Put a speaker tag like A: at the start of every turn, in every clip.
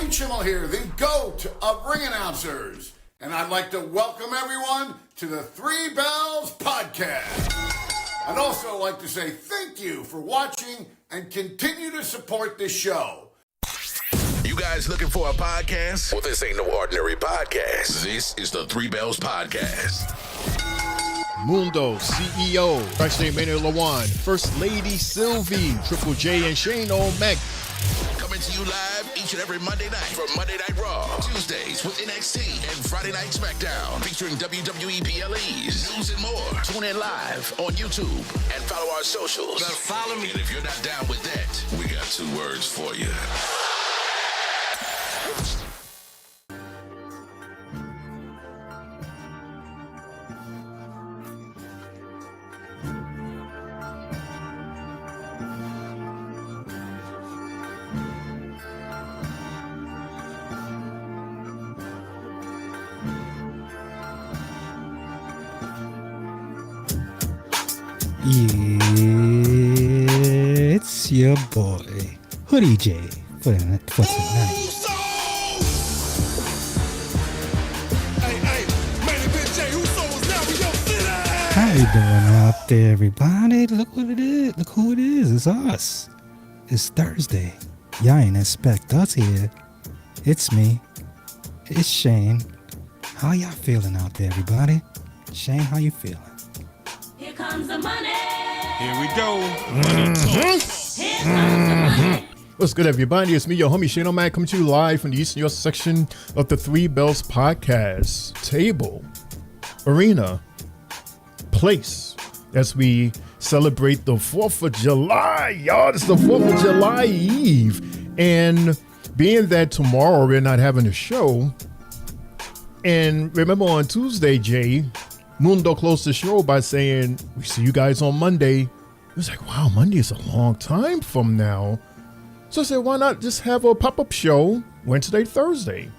A: Shane Schimmel here, the GOAT of ring announcers. And I'd like to welcome everyone to the Three Bells Podcast. I'd also like to say thank you for watching and continue to support this show.
B: You guys looking for a podcast? Well, this ain't no ordinary podcast. This is the Three Bells Podcast.
C: Mundo, CEO, First Lady Maynard Lawan, First Lady Sylvie, Triple J, and Shane O'Mac.
B: Coming to you live each and every Monday night from Monday Night Raw, Tuesdays with NXT, and Friday Night SmackDown, featuring WWE PLEs, news and more. Tune in live on YouTube and follow our socials. Now follow me. And if you're not down with that, we got 2 words for you.
D: It's your boy, Hoodie J, for tonight. How you doing out there, everybody? Look what it is. Look who it is. It's us. It's Thursday. Y'all ain't expect us here. It's me. It's Shane. How y'all feeling out there, everybody? Shane, how you feeling?
E: Here comes the money.
F: Here we go.
E: Here comes the money.
C: What's good, everybody? It's me, your homie Shane O'Mac, coming to you live from the Eastern York section of the Three Bells Podcast. Table, arena, place, as we celebrate the 4th of July. Y'all, it's the 4th of July Eve. And being that tomorrow we're not having a show, and remember on Tuesday, Jay, Mundo closed the show by saying, we see you guys on Monday. It was like, wow, Monday is a long time from now. So I said, why not just have a pop-up show Wednesday, Thursday?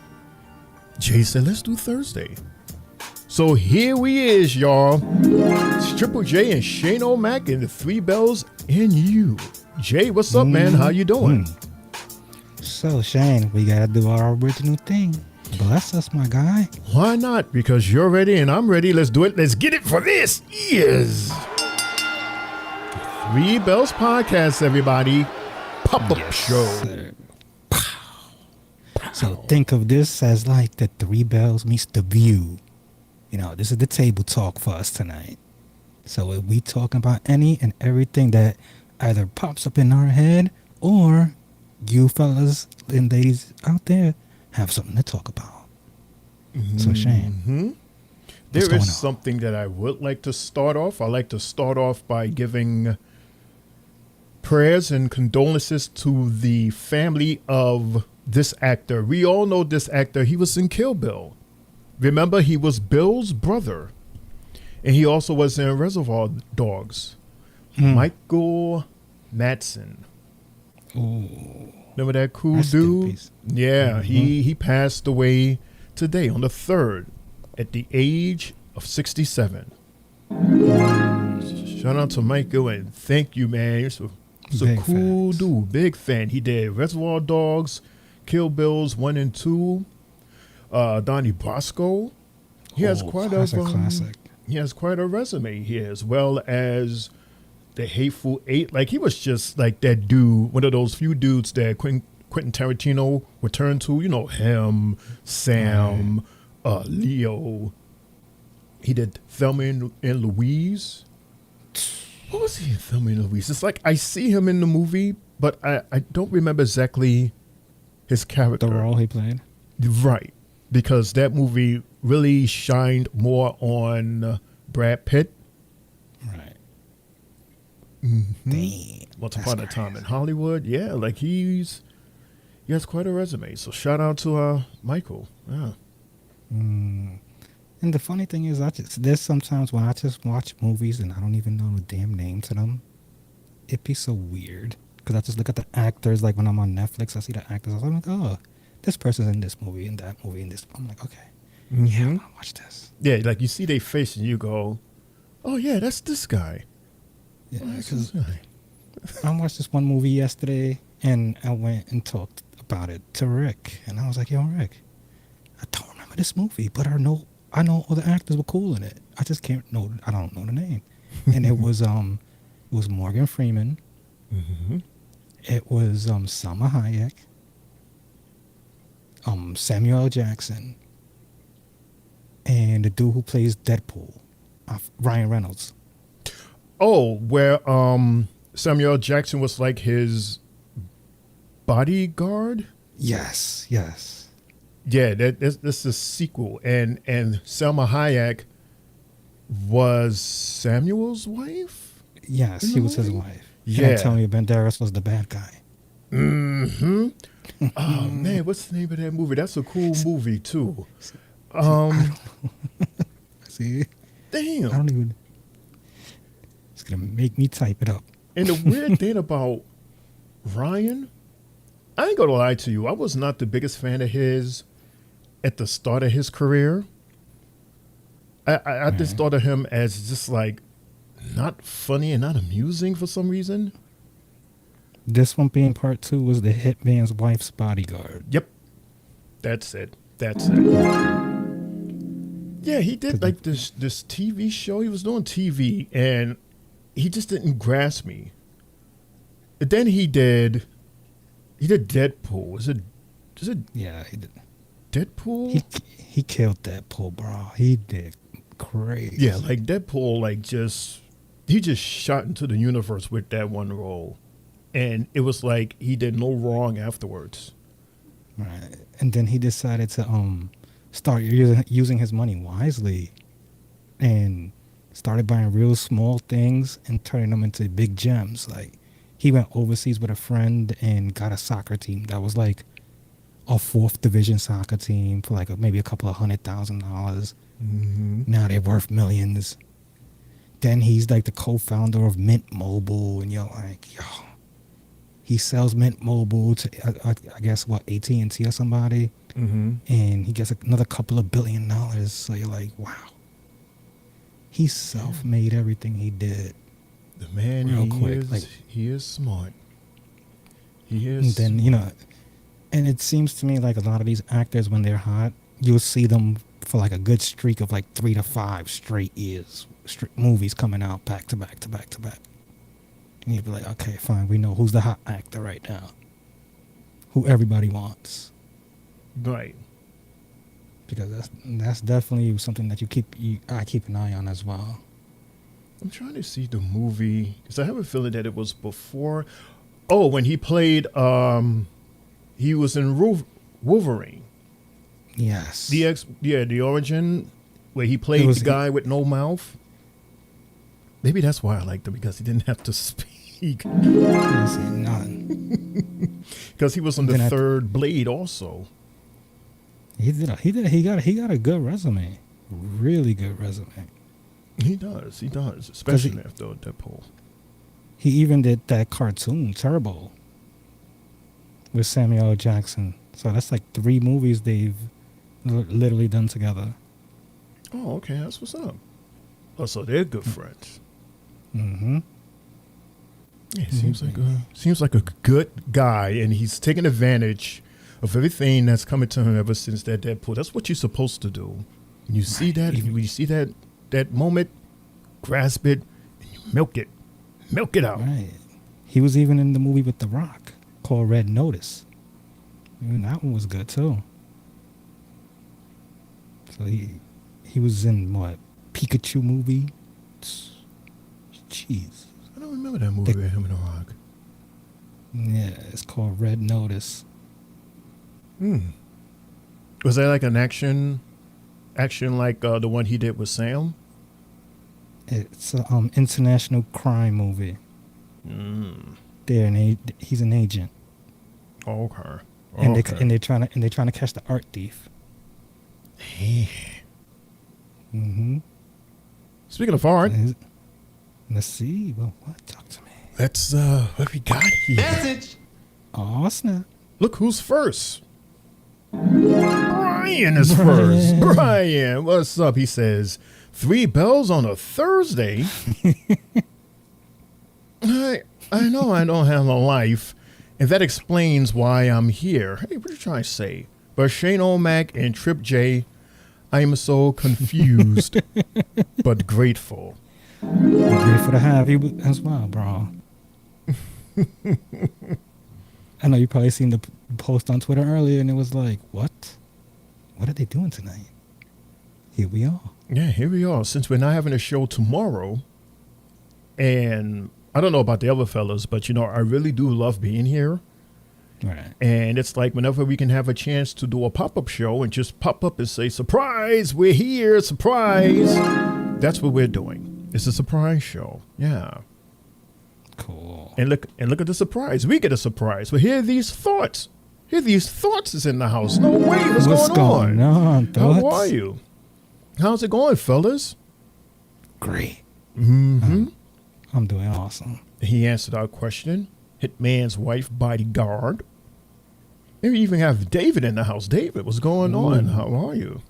C: Jay said, let's do Thursday. So here we is, y'all. It's Triple J and Shane O'Mac and the Three Bells and you. Jay, what's up, man? How you doing?
D: So, Shane, we gotta do our original thing. Bless us, my guy.
C: Why not? Because you're ready and I'm ready. Let's do it. Let's get it for this. Yes. Three Bells Podcast, everybody. Pop-up show.
D: Sir. So think of this as like the Three Bells meets The View. You know, this is the table talk for us tonight. So we talking about any and everything that either pops up in our head or you fellas and ladies out there have something to talk about. So Shane,
C: There is something that I would like to start off. I like to start off by giving prayers and condolences to the family of this actor. We all know this actor. He was in Kill Bill. Remember, he was Bill's brother. And he also was in Reservoir Dogs. Michael Madsen.
D: ooh,
C: Remember that cool
D: Rest in
C: dude?
D: peace.
C: Yeah, he passed away today on the 3rd at the age of 67. Shout out to Michael and thank you, man. He's a
D: Big
C: cool
D: facts.
C: dude, big fan. He did Reservoir Dogs, Kill Bills 1 and 2, Donnie Brasco. He has quite
D: that's a classic.
C: He has quite a resume here, as well as the Hateful Eight. Like, he was just like that dude, one of those few dudes that Quentin Tarantino would turn to. You know, him, Sam, Leo. He did Thelma and Louise. What was he in Thelma and Louise? It's like I see him in the movie, but I don't remember exactly his character.
D: The role he played.
C: Right. Because that movie really shined more on Brad Pitt.
D: Right.
C: Once upon a time in Hollywood. Yeah, like he has quite a resume. So shout out to Michael. Yeah.
D: And the funny thing is, there's sometimes when I just watch movies and I don't even know the damn names of them. It'd be so weird because I just look at the actors. Like when I'm on Netflix, I see the actors. I'm like, oh, this person's in this movie, in that movie, in this. I'm like, okay, yeah, I'm gonna watch this.
C: Yeah, like you see their face and you go, oh yeah, that's this guy.
D: Yeah,
C: Oh, that's
D: because
C: this guy.
D: I watched this one movie yesterday and I went and talked about it to Rick, and I was like, "Yo, Rick, I don't remember this movie, but I know all the actors were cool in it. I just can't know. I don't know the name." And it was Morgan Freeman.
C: Mm-hmm.
D: It was Salma Hayek. Samuel L. Jackson. And the dude who plays Deadpool, Ryan Reynolds.
C: Oh, where Samuel L. Jackson was like his bodyguard.
D: Yes.
C: Yeah, that's a sequel, and Selma Hayek was Samuel's wife.
D: Yes,
C: In
D: she
C: the
D: was his
C: movie?
D: wife.
C: Yeah.
D: And Antonio Banderas was the bad guy.
C: Mm-hmm. Oh man, what's the name of that movie? That's a cool movie too.
D: See?
C: Damn.
D: I don't even. It's gonna make me type it up.
C: And the weird thing about Ryan, I ain't gonna lie to you, I was not the biggest fan of his at the start of his career. I just thought of him as just like not funny and not amusing for some reason.
D: This one being part 2 was the hitman's wife's bodyguard.
C: Yep. That's it. Yeah, he did like this TV show. He was doing TV and he just didn't grasp me. And then he did Deadpool. Is it
D: Yeah, he did.
C: Deadpool?
D: He killed Deadpool, bro. He did crazy.
C: Yeah, like Deadpool, he just shot into the universe with that one role. And it was like he did no wrong afterwards.
D: Right. And then he decided to start using his money wisely and started buying real small things and turning them into big gems. Like he went overseas with a friend and got a soccer team that was like a 4th division soccer team for like maybe a couple of $100,000.
C: Mm-hmm.
D: Now they're worth millions. Then he's like the co-founder of Mint Mobile, and you're like, yo, he sells Mint Mobile to I guess what, AT&T or somebody,
C: Mm-hmm.
D: and he gets another couple of $1 billion. So you're like, wow, he self-made everything he did.
C: The man,
D: Real quick,
C: he is smart. He is.
D: And then and it seems to me like a lot of these actors, when they're hot, you'll see them for like a good streak of like 3 to 5 straight years, movies coming out back to back to back to back. And you'd be like, okay, fine, we know who's the hot actor right now, who everybody wants,
C: Right.
D: because that's definitely something that I keep an eye on as well.
C: I'm trying to see the movie because I have a feeling that it was before. Oh, when he played, he was in Wolverine.
D: Yes.
C: The origin where he played the guy with no mouth. Maybe that's why I liked him, because he didn't have to speak.
D: None.
C: Because he was on the third Blade also.
D: He got a good resume, really good resume.
C: He does, especially after Deadpool.
D: He even did that cartoon Turbo with Samuel L. Jackson. So that's like 3 movies they've literally done together.
C: Oh, okay, that's what's up. Oh, so they're good friends.
D: Mm-hmm.
C: Yeah, seems like a good guy, and he's taking advantage of everything that's coming to him ever since that Deadpool. That's what you're supposed to do. When you see that, when you see that moment, grasp it and you milk it out.
D: Right. He was even in the movie with The Rock called Red Notice. And that one was good too. So he was in what, Pikachu movie? Jeez.
C: I don't remember that movie with him and The Rock.
D: Yeah, it's called Red Notice.
C: Was that like an action like the one he did with Sam?
D: It's an international crime movie. He's an agent.
C: Okay.
D: And they're trying to catch the art thief. Mm-hmm.
C: Speaking of art,
D: let's see. Well, what? Talk to me.
C: Let's what we got here.
E: Message.
D: Oh snap!
C: Look who's first. Brian is first. Brian, what's up? He says, 3 bells on a Thursday. I know I don't have a life, And that explains why I'm here. Hey, what are you trying to say? But Shane O'Mac and Trip J, I am so confused, but grateful.
D: We're grateful to have you as well, bro. I know you probably seen the post on Twitter earlier, and it was like, what? What are they doing tonight? Here we are.
C: Yeah, here we are. Since we're not having a show tomorrow, and I don't know about the other fellas, but, I really do love being here.
D: Right.
C: And it's like whenever we can have a chance to do a pop-up show and just pop up and say, surprise, we're here, surprise. That's what we're doing. It's a surprise show. Yeah.
D: Cool.
C: And look at the surprise. We get a surprise. But here are these thoughts. Here these thoughts is in the house. No way. What's going on? How
D: Thoughts?
C: are you? How's it going, fellas?
D: Great.
C: Mm-hmm.
D: I'm doing awesome.
C: He answered our question. Hitman's wife bodyguard. Maybe even have David in the house. David, what's going on? How are you?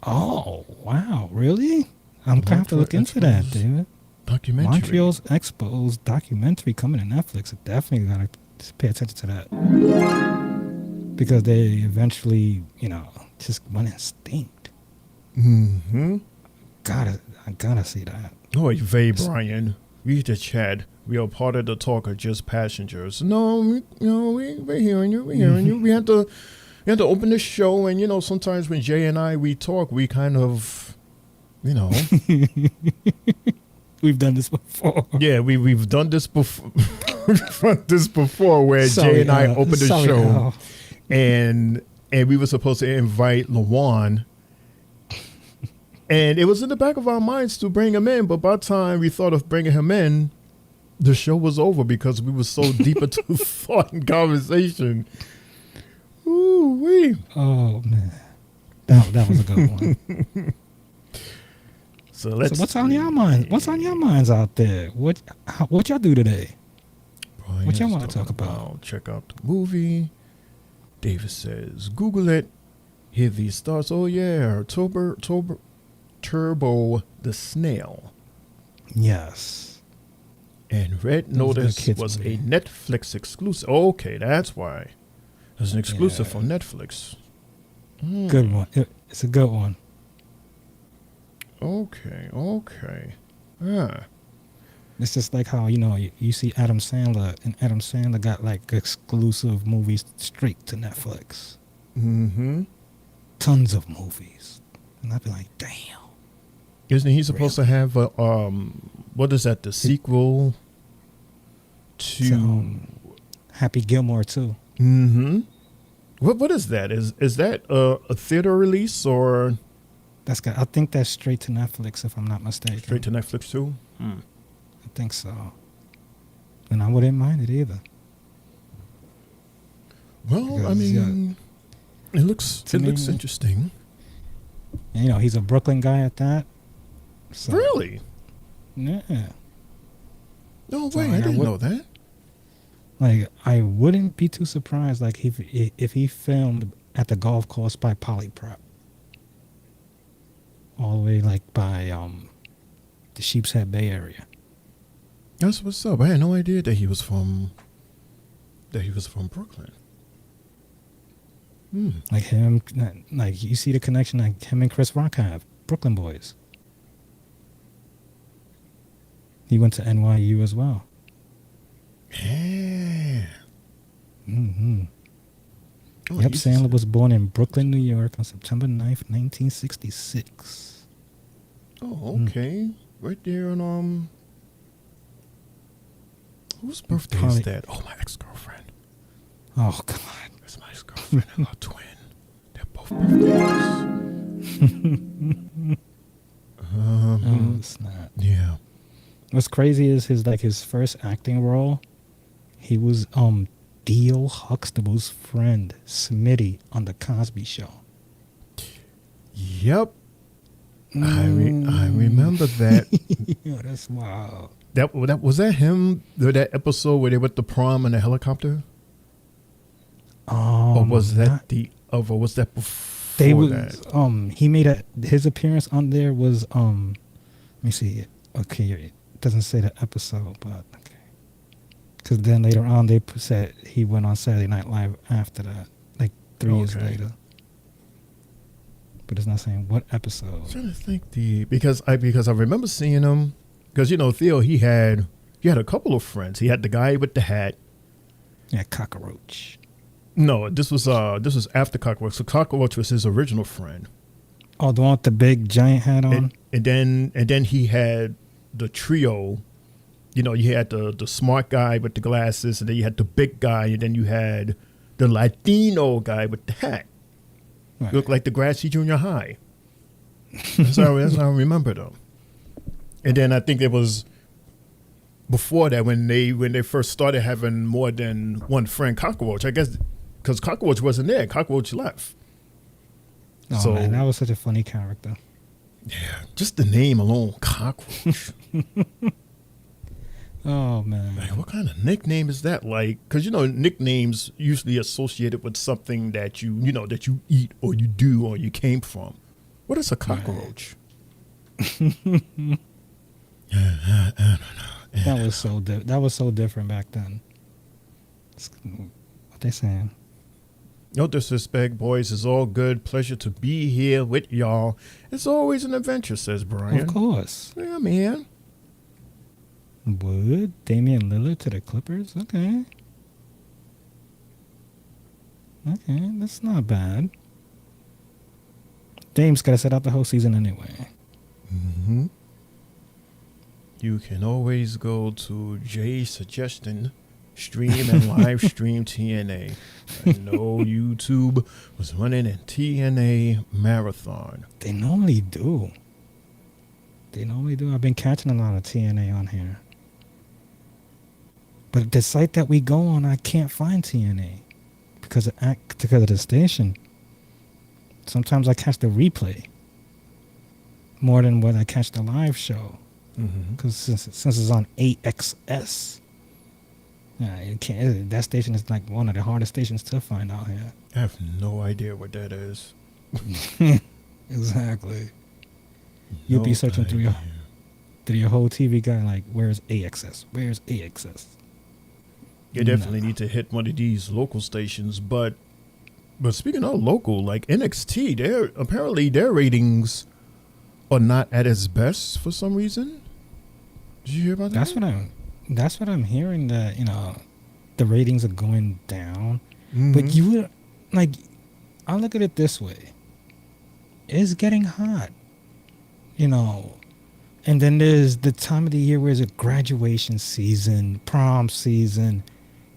D: Oh, wow. Really? I'm going to have to look into that, David.
C: Documentary.
D: Montreal's Expos documentary coming to Netflix. I definitely got to pay attention to that. Because they eventually, just went extinct.
C: Mm-hmm.
D: I gotta see that.
C: Oh, Vay Brian. We just chat. We are part of the talk, or just passengers. No, we're hearing you. We're hearing you. We had to open the show, and sometimes when Jay and I we talk, we kind of,
D: We've done this before.
C: Yeah, we've done this before. Where Jay and I opened the show,
D: Al.
C: and we were supposed to invite Lawan. And it was in the back of our minds to bring him in, but by the time we thought of bringing him in, the show was over because we were so deep into thought and conversation. Ooh-wee.
D: Oh, man. That was a good one.
C: So
D: what's on your mind? What's on your minds out there? What y'all do today?
C: Brian's
D: What y'all want to talk about?
C: Check out the movie. David says, Google it. Hear these thoughts. Oh, yeah. Turbo the Snail.
D: Yes.
C: And Red
D: That was a good
C: Notice
D: kids
C: was a
D: movie.
C: Netflix exclusive. Okay, that's why. It's an exclusive on Netflix.
D: Good one. It's a good one.
C: Okay. Ah.
D: It's just like how, you see Adam Sandler, and Adam Sandler got like exclusive movies straight to Netflix.
C: Mm-hmm.
D: Tons of movies. And I'd be like, damn.
C: Isn't he supposed to have a what is that? The sequel to
D: Happy Gilmore too.
C: Mm-hmm. What is that? Is that a theater release or
D: I think that's straight to Netflix, if I'm not mistaken.
C: straight to Netflix too?
D: I think so. And I wouldn't mind it either.
C: Well, I
D: Because,
C: mean, it looks
D: to me,
C: interesting.
D: And, he's a Brooklyn guy at that. So,
C: Really?
D: Yeah.
C: No
D: So,
C: way!
D: like,
C: I didn't know that.
D: Like, I wouldn't be too surprised, like, if he filmed at the golf course by Polyprep. All the way, like, by the Sheepshead Bay area.
C: That's what's up. I had no idea that he was from Brooklyn.
D: Like him, like, you see the connection like him and Chris Rock have. Brooklyn boys. He went to NYU as well.
C: Yeah.
D: Mm-hmm.
C: Oh,
D: Yep,
C: he's-
D: Sandler was born in Brooklyn, New York on September 9th, 1966.
C: Oh, okay. Right there on whose birthday
D: Probably-
C: is that? Oh, my ex-girlfriend.
D: Oh, God.
C: That's my ex-girlfriend and her twin. They're both birthdays.
D: Oh, snap.
C: Yeah.
D: What's crazy is his first acting role. He was D.O. Huxtable's friend, Smitty, on The Cosby Show.
C: Yep. I remember that.
D: Yeah, that's wild.
C: That was that him? That episode where they went to prom in a helicopter, or was that the other? Was that before
D: They was
C: that?
D: he made his appearance on there was let me see. Okay, it doesn't say the episode, but okay. Because then later on, they said he went on Saturday Night Live after that, like 3 years
C: Okay.
D: later. But it's not saying what episode.
C: I'm trying to think because I remember seeing him because Theo he had a couple of friends. He had the guy with the hat.
D: Yeah, Cockroach.
C: No, this was after Cockroach. So Cockroach was his original friend.
D: Oh, the one with the big giant hat on?
C: And then he had the trio. You had the smart guy with the glasses, and then you had the big guy, and then you had the Latino guy with the hat.
D: Right.
C: Looked like the Grassy Junior High. That's how I remember them. And then I think it was before that when they first started having more than one friend, Cockroach. I guess because Cockroach wasn't there. Cockroach left.
D: Oh,
C: So-
D: man, that was such a funny character.
C: Yeah, just the name alone, Cockroach.
D: Oh, man.
C: Like, what kind of nickname is that? Like, because nicknames usually associated with something that that you eat or you do or you came from. What is a cockroach?
D: That was so different back then. What they saying?
C: No disrespect, boys. It's all good. Pleasure to be here with y'all. It's always an adventure, says Brian.
D: Of course.
C: Yeah, man.
D: Would Damian Lillard to the Clippers? Okay. Okay, that's not bad. Dame's got to set out the whole season anyway.
C: Mm-hmm. You can always go to Jay's suggestion, stream and live stream TNA. I know YouTube was running a TNA marathon.
D: They normally do. I've been catching a lot of TNA on here. But the site that we go on, I can't find TNA because of the station. Sometimes I catch the replay more than what I catch the live show. Because since it's on 8XS, yeah, you can't. That station is like one of the hardest stations to find out here.
C: I have no idea what that is.
D: Exactly. You'll be
C: No
D: searching through
C: idea.
D: your whole TV guide, like, where's AXS? Where's AXS?
C: You definitely need to hit one of these local stations. But speaking of local, like NXT, apparently their ratings are not at its best for some reason. Did you hear about that?
D: That's what I'm hearing, that the ratings are going down.
C: Mhm.
D: But you would, like, I look at it this way. It's getting hot. And then there's the time of the year where it's a graduation season, prom season.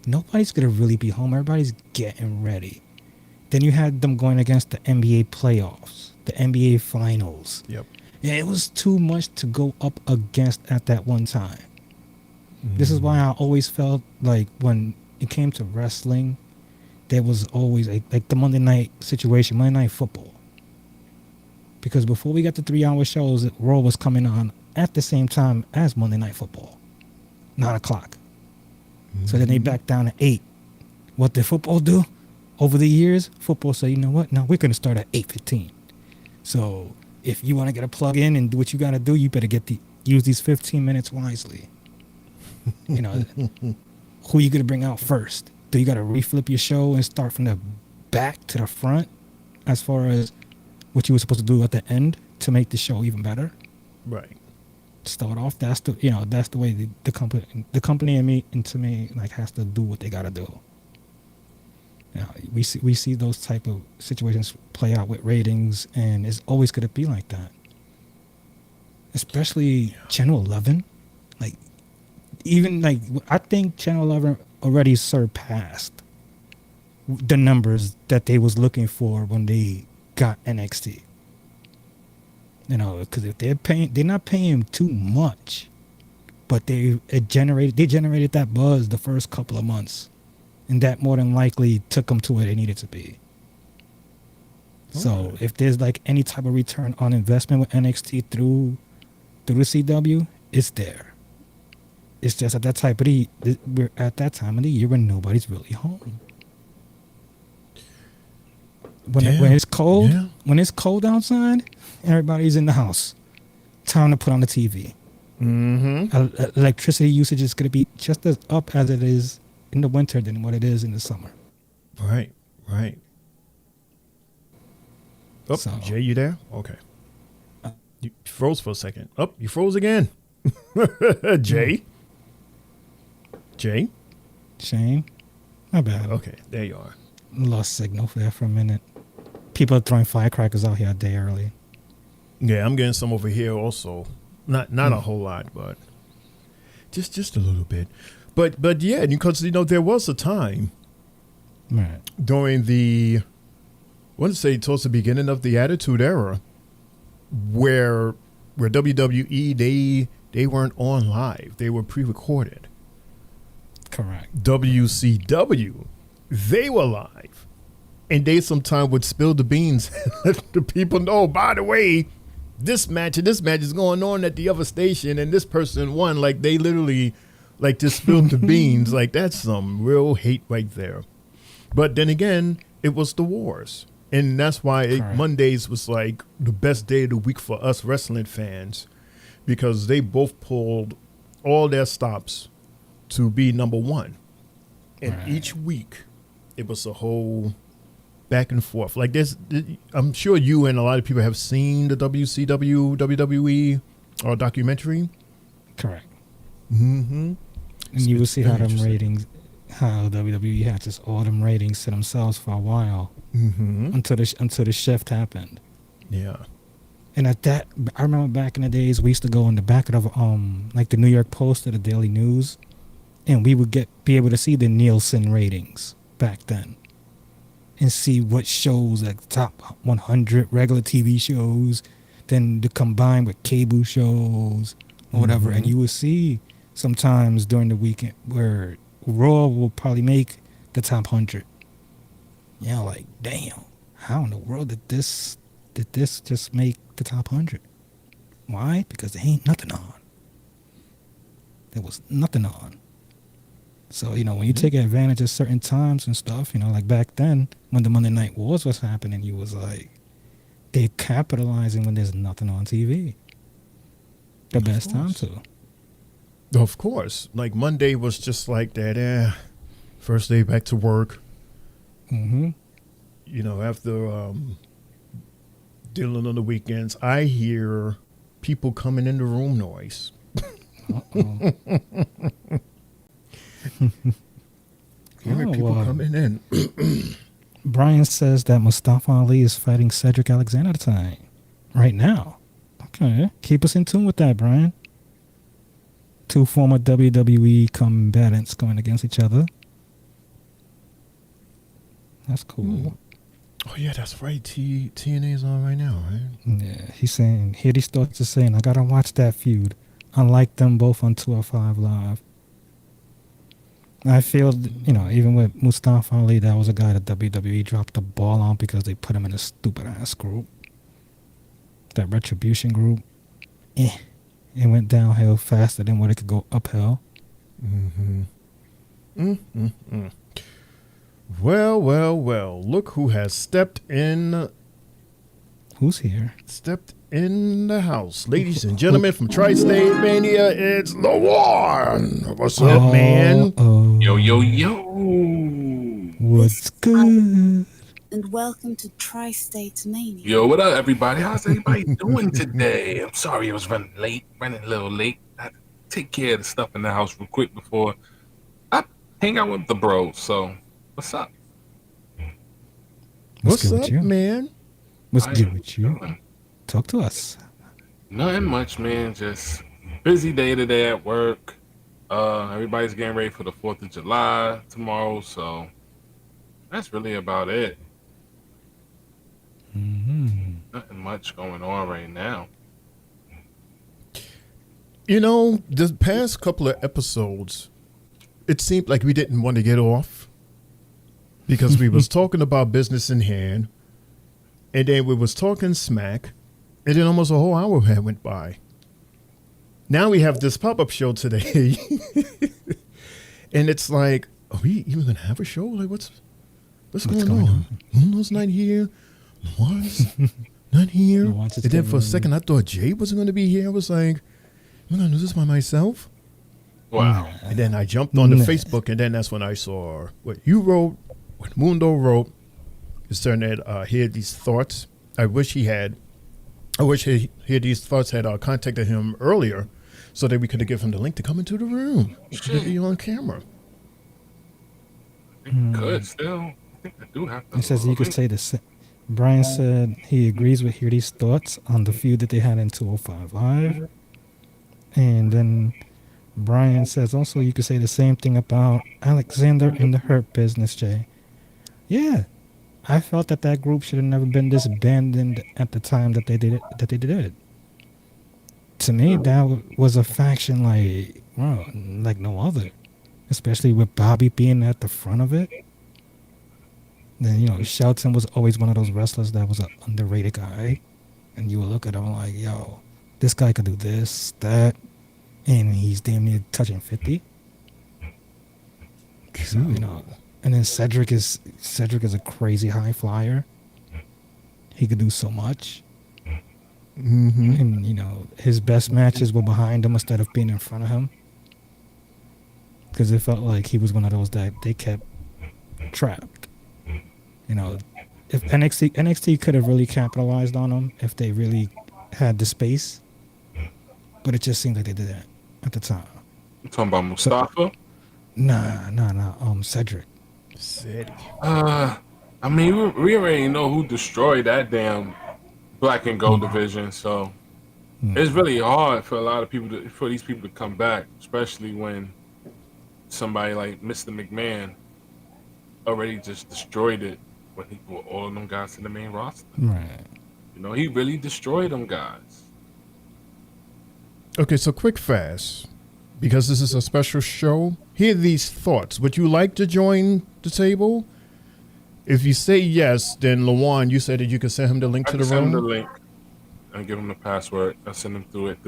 D: Nobody's going to really be home. Everybody's getting ready. Then you had them going against the NBA playoffs, the NBA finals.
C: Yep.
D: Yeah, it was too much to go up against at that one time. This is why I always felt like when it came to wrestling, there was always like the Monday night situation, Monday Night Football. Because before we got the 3-hour shows, Raw was coming on at the same time as Monday Night Football, 9 o'clock. So then they backed down to 8. What did football do? Over the years, football said, you know what? No, we're going to start at 8:15. So if you want to get a plug in and do what you got to do, you better use these 15 minutes wisely. Who you going to bring out first? Do you got to reflip your show and start from the back to the front as far as what you were supposed to do at the end to make the show even better?
C: Right.
D: Start off. That's the way the company and to me like has to do what they got to do. We see those type of situations play out with ratings, and it's always going to be like that. Especially Channel 11, like even like I think Channel 11 already surpassed the numbers that they was looking for when they got NXT. Because if they're not paying too much, but they generated that buzz the first couple of months, and that more than likely took them to where they needed to be. So if there's like any type of return on investment with NXT through the CW, it's there. It's just at that we're at that time of the year when nobody's really home. When it's cold, when it's cold outside, everybody's in the house. Time to put on the TV. Electricity usage is going to be just as up as it is in the winter than what it is in the summer.
C: Right. Oh,
D: So-
C: Jay, you there? Okay. You froze for a second. Oh, you froze again. Jay? Jay?
D: Shane, my bad.
C: Okay, there you are.
D: Lost signal there for a minute. People are throwing firecrackers out here a day early.
C: Yeah, I'm getting some over here also. Not a whole lot, but just a little bit. But yeah, because there was a time
D: Right.
C: during I want to say towards the beginning of the Attitude Era, where WWE they weren't on live; they were pre-recorded.
D: Correct.
C: WCW, they were live, and they sometimes would spill the beans and let the people know. By the way, this match is going on at the other station, and this person won. Like they literally, like just spilled the beans. Like that's some real hate right there. But then again, it was the wars. And that's why
D: Correct.
C: Mondays was like the best day of the week for us wrestling fans, because they both pulled all their stops to be number one. And
D: Right.
C: each week, it was a whole back and forth. Like I'm sure you and a lot of people have seen the WCW, WWE or documentary.
D: Correct.
C: Mm-hmm.
D: And you will see how
C: very
D: them
C: interesting.
D: ratings, how WWE had just all them ratings to themselves for a while
C: Mm-hmm.
D: until the shift happened.
C: Yeah.
D: And at that, I remember back in the days, we used to go in the back of like the New York Post or the Daily News, and we would be able to see the Nielsen ratings back then, and see what shows, like the top 100 regular TV shows, then to combine with cable shows or whatever, and you would see sometimes during the weekend where Raw will probably make the top 100. Yeah, like damn, how in the world did this just make the top 100? Why? Because there ain't nothing on. There was nothing on. So, when you take advantage of certain times and stuff, like back then when the Monday Night Wars was happening, you was like, they're capitalizing when there's nothing on TV. The best time to.
C: Of course. Like Monday was just like that. First day back to work.
D: Mm-hmm.
C: After dealing on the weekends, I hear people coming in the room noise.
D: Uh-oh.
C: Hearing people coming in.
D: Brian says that Mustafa Ali is fighting Cedric Alexander tonight. Right now. Okay. Keep us in tune with that, Brian. Two former WWE combatants going against each other. That's cool.
C: Oh yeah, that's right. TNA's on right now, right?
D: Yeah, he's saying, here he starts to saying, I gotta watch that feud. Unlike them both on 205 Live. I feel, even with Mustafa Ali, that was a guy that WWE dropped the ball on because they put him in a stupid ass group. That Retribution group. It went downhill faster than what it could go uphill.
C: Well. Look who has stepped in
D: Who's here?
C: the house. Ladies and gentlemen from Tri-State Mania, it's the one. What's up, man?
F: Yo.
D: What's good?
G: And welcome to Tri-State Mania.
F: Yo, what up, everybody? How's everybody doing today? I'm sorry I was running a little late. I had to take care of the stuff in the house real quick before I hang out with the bros. So, what's up?
C: What's
D: good
C: up,
D: with you?
C: man?
D: What's
F: How
D: good
F: you
D: with you?
F: doing?
D: Talk to us.
F: Nothing much, man. Just busy day today at work. Everybody's getting ready for the 4th of July tomorrow. So, that's really about it. Nothing much going on right now.
C: The past couple of episodes, it seemed like we didn't want to get off because we was talking about business in hand, and then we was talking smack, and then almost a whole hour had went by. Now we have this pop-up show today, and it's like, are we even gonna have a show? Like, what's going on? Luna's not here. Lawan's not here.
D: Lawan's just
C: And then for a
D: getting-
C: second, I thought Jay wasn't going to be here. I was like, I'm gonna do this by myself.
F: Wow.
C: And then I jumped on the
D: Nah.
C: Facebook, and then that's when I saw what you wrote, what Mundo wrote. Concerning that, he had these thoughts. I wish he had these thoughts had contacted him earlier, so that we could have given him the link to come into the room. To be on camera.
F: Good still. I think I do have to.
D: It says you could say the same. Brian said he agrees with Hirdi's thoughts on the feud that they had in 205 Live. And then Brian says also you could say the same thing about Alexander and the Hurt Business, Jay. Yeah. I felt that group should have never been disbanded at the time that they did it. To me, that was a faction like no other. Especially with Bobby being at the front of it. Then, Shelton was always one of those wrestlers that was an underrated guy. And you would look at him like, yo, this guy could do this, that, and he's damn near touching 50. So, and then Cedric is a crazy high flyer. He could do so much.
C: Mm-hmm.
D: And, his best matches were behind him instead of being in front of him. Because it felt like he was one of those that they kept trapped. If NXT could have really capitalized on him if they really had the space. But it just seemed like they did that at the time.
F: You talking about Mustafa?
D: Nah. Cedric.
C: City.
F: I mean, we already know who destroyed that damn black and gold division, so it's really hard for a lot of people for these people to come back, especially when somebody like Mr. McMahon already just destroyed it when he put all of them guys to the main roster.
D: Right.
F: He really destroyed them guys.
C: Okay, so quick fast. Because this is a special show, here are these thoughts. Would you like to join the table? If you say yes, then Lawan, you said that you could send him the link to the
F: send him the
C: room.
F: link and give him the password. I'll send him through
C: Okay,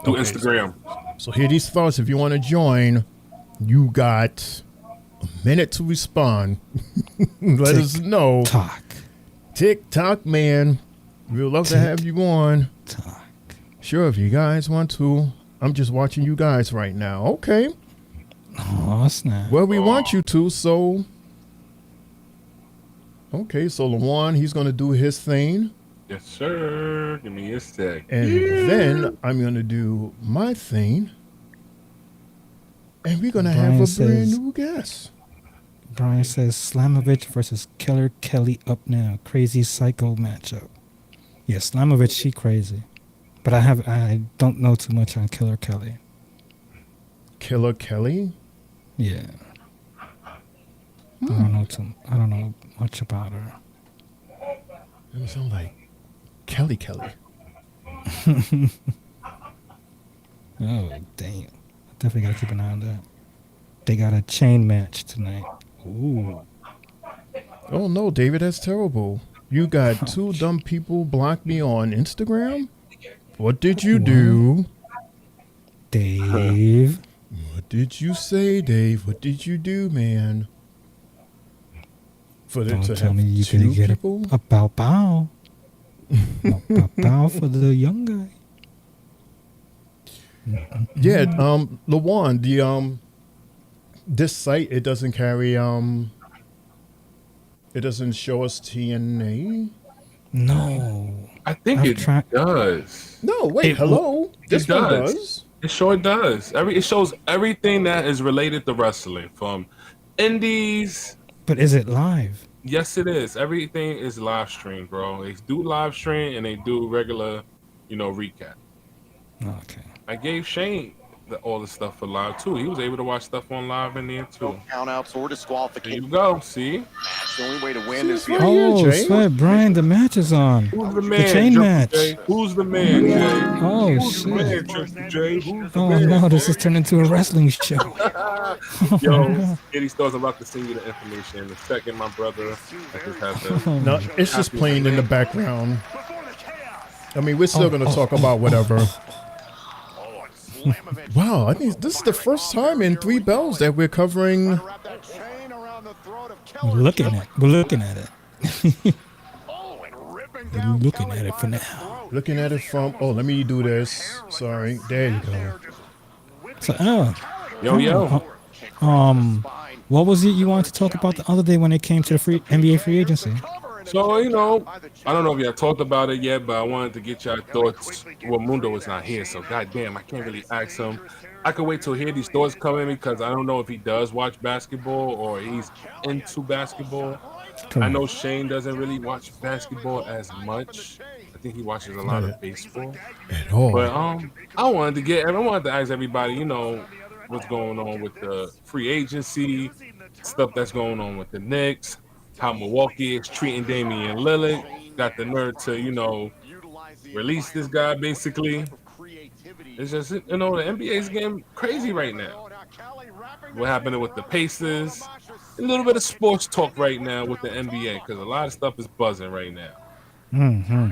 F: Instagram.
C: So here are these thoughts. If you want to join, you got a minute to respond. Let us know. TikTok, man. We'd love to have you on. Sure, if you guys want to. I'm just watching you guys right now. Okay.
D: Oh, snap.
C: Well, we want you to, so. Okay, so Lawan, he's going to do his thing.
F: Yes, sir. Give me a sec.
C: And then I'm going to do my thing. And we're going to have a brand new guest.
D: Brian says Slamovich versus Killer Kelly up now. Crazy psycho matchup. Yeah, Slamovich, she crazy. But I don't know too much on Killer Kelly.
C: Killer Kelly?
D: Yeah. I don't know much about her.
C: It sounds like Kelly.
D: Oh, damn. Definitely got to keep an eye on that. They got a chain match tonight. Ooh.
C: Oh, no, David, that's terrible. You got two dumb people block me on Instagram? What did you do?
D: Dave.
C: What did you say, Dave? What did you do, man? For them
D: Don't
C: to
D: tell
C: have
D: me you
C: two
D: could get
C: people?
D: a bow. A bow for the young guy.
C: Yeah, Lawan, this site, it doesn't carry, it doesn't show us TNA?
D: No.
F: I think it does.
C: No, wait, hello? This one does.
F: It sure does. It shows everything that is related to wrestling, from indies.
D: But is it live?
F: Yes, it is. Everything is live stream, bro. They do live stream and they do regular, recap.
D: Okay.
F: I gave Shane all the stuff for live too. He was able to watch stuff on live in there too.
H: Countouts or
F: There
H: disqualification.
F: you go. See?
H: That's the only way to win is
C: right here, Jay.
D: Sweat, Brian, the match is on.
F: Who's the man?
D: chain
F: Triple
D: match.
F: J? Who's the man, Jay?
D: Oh,
F: Who's the man,
D: shit.
F: Triple J? Who's the
D: Oh,
F: man?
D: no, this has turned into a wrestling show.
F: Yo, Kitty Stars, I'm about to send you the information in a second, my brother. I just have to.
C: No, it's just playing in the background. I mean, we're still going to talk about whatever. Wow, I think this is the first time in Three Bells that we're covering.
D: We're looking at it. We're looking at it for now.
C: Looking at it from. Oh, let me do this. Sorry. There you go.
D: So,
F: Yo.
D: what was it you wanted to talk about the other day when it came to the NBA free agency?
F: So, I don't know if y'all talked about it yet, but I wanted to get y'all thoughts. Well, Mundo is not here, so goddamn, I can't really ask him. I could wait till hear these thoughts come in because I don't know if he does watch basketball or he's into basketball. I know Shane doesn't really watch basketball as much. I think he watches a lot of baseball.
C: At all.
F: But I wanted to ask everybody, what's going on with the free agency, stuff that's going on with the Knicks, how Milwaukee is treating Damian Lillard, got the nerve to, release this guy basically. It's just, the NBA is getting crazy right now. What happened with the Pacers? A little bit of sports talk right now with the NBA because a lot of stuff is buzzing right now.
D: Mm-hmm.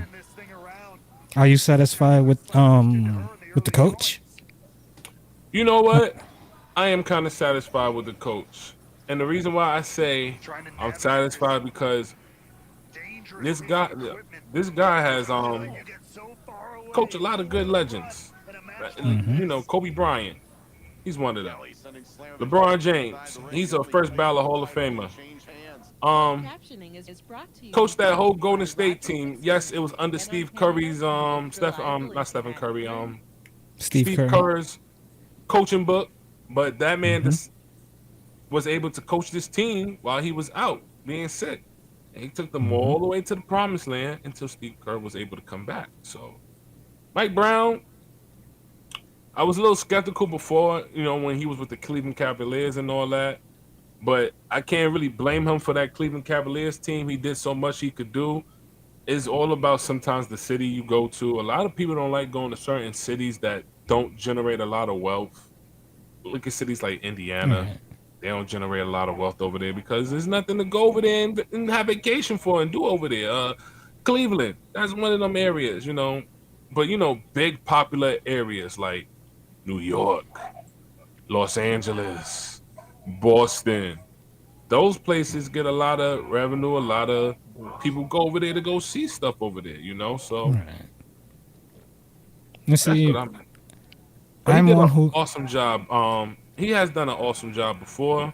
D: Are you satisfied with the coach?
F: You know what? I am kind of satisfied with the coach. And the reason why I say I'm satisfied because this guy has coached a lot of good legends. Kobe Bryant, he's one of them. LeBron James, he's a first ballot Hall of Famer. Coached that whole Golden State team. Yes, it was under Steve Curry's Steve Kerr's coaching book, but that man was able to coach this team while he was out being sick. And he took them all the way to the promised land until Steve Kerr was able to come back. So Mike Brown, I was a little skeptical before, when he was with the Cleveland Cavaliers and all that. But I can't really blame him for that Cleveland Cavaliers team. He did so much he could do. It's all about sometimes the city you go to. A lot of people don't like going to certain cities that don't generate a lot of wealth. Look at cities like Indiana. They don't generate a lot of wealth over there because there's nothing to go over there and have vacation for and do over there. Cleveland, that's one of them areas, But, big popular areas like New York, Los Angeles, Boston, those places get a lot of revenue. A lot of people go over there to go see stuff over there, So
D: let's see.
F: I'm one who awesome job. He has done an awesome job before.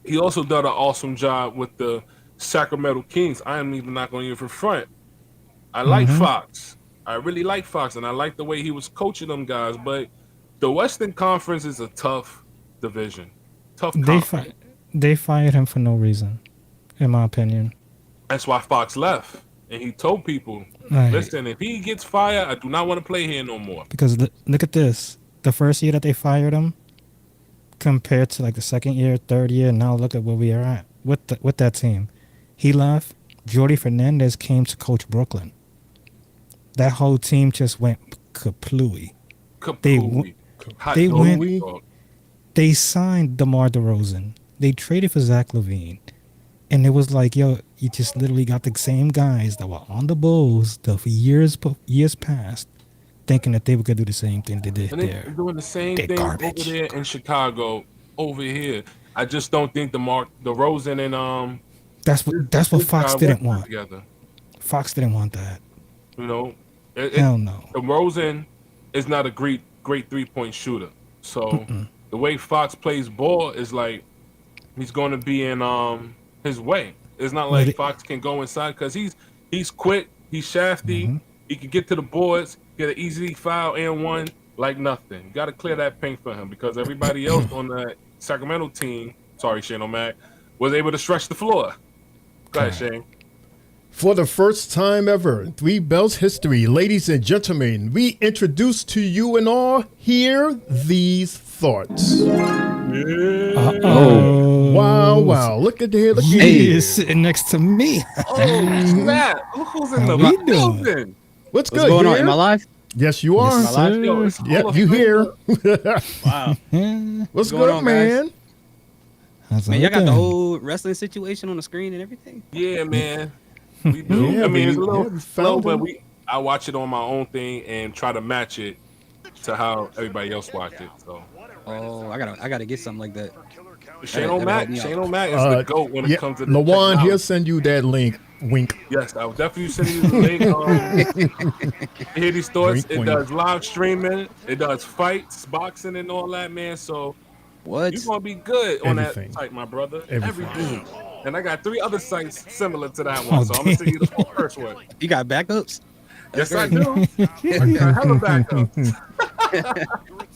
F: He also done an awesome job with the Sacramento Kings. I am even not going to even front. I like Fox. I really like Fox, and I like the way he was coaching them guys. But the Western Conference is a tough division. Tough conference.
D: They fired him for no reason, in my opinion.
F: That's why Fox left. And he told people, listen, if he gets fired, I do not want to play here no more.
D: Because look at this. The first year that they fired him, compared to like the second year, third year, now look at where we are at with that team. He left. Jordy Fernandez came to coach Brooklyn. That whole team just went kaplooey. They signed DeMar DeRozan. They traded for Zach LaVine. And it was like, yo, you just literally got the same guys that were on the Bulls for years past, thinking that they were going to do the same thing they did there.
F: They're doing the same thing over there in Chicago, over here. I just don't think DeRozan and
D: That's what Fox didn't want. Together. Fox didn't want that.
F: Hell no. DeRozan is not a great 3-point shooter. So the way Fox plays ball is like he's going to be in his way. It's not like Fox can go inside because he's quick, he's shafty, he can get to the boards, get an easy foul and one like nothing. You got to clear that paint for him because everybody else on the Sacramento team, sorry Shane O'Mac, was able to stretch the floor. Go ahead, Shane.
C: For the first time ever in Three Bells history, ladies and gentlemen, we introduce to you and all here these thoughts. Wow. Look at here.
D: He is sitting next to me.
F: Snap. Who's in the building?
C: What's
I: good? What's going on? Am I live?
C: Yes, you are.
I: Yes,
C: yep, you here.
I: Wow.
C: What's good on, man?
I: Man, y'all got the whole wrestling situation on the screen and everything?
F: Yeah, man. We do.
C: Yeah,
F: I mean, it's a little slow, but I watch it on my own thing and try to match it to how everybody else watch it. So.
I: Oh, I gotta get something like that.
F: Shane O'Mac is the GOAT when it comes to the
C: Lawan,
F: technology.
C: he'll send you that link Wink.
F: Yes, I will definitely send you the link. Hear these thoughts.
C: Wink,
F: It
C: wink.
F: does live streaming. It does fights, boxing, and all that, man. So
I: What?
F: you're gonna be good on
C: Everything.
F: that site, my brother.
C: Everything.
F: Everything. And I got 3 other sites similar to that
D: Oh,
F: one, so I'm gonna send you the
D: damn.
F: first one.
I: You got backups?
F: Yes, I
I: great.
F: do. I got hella backups.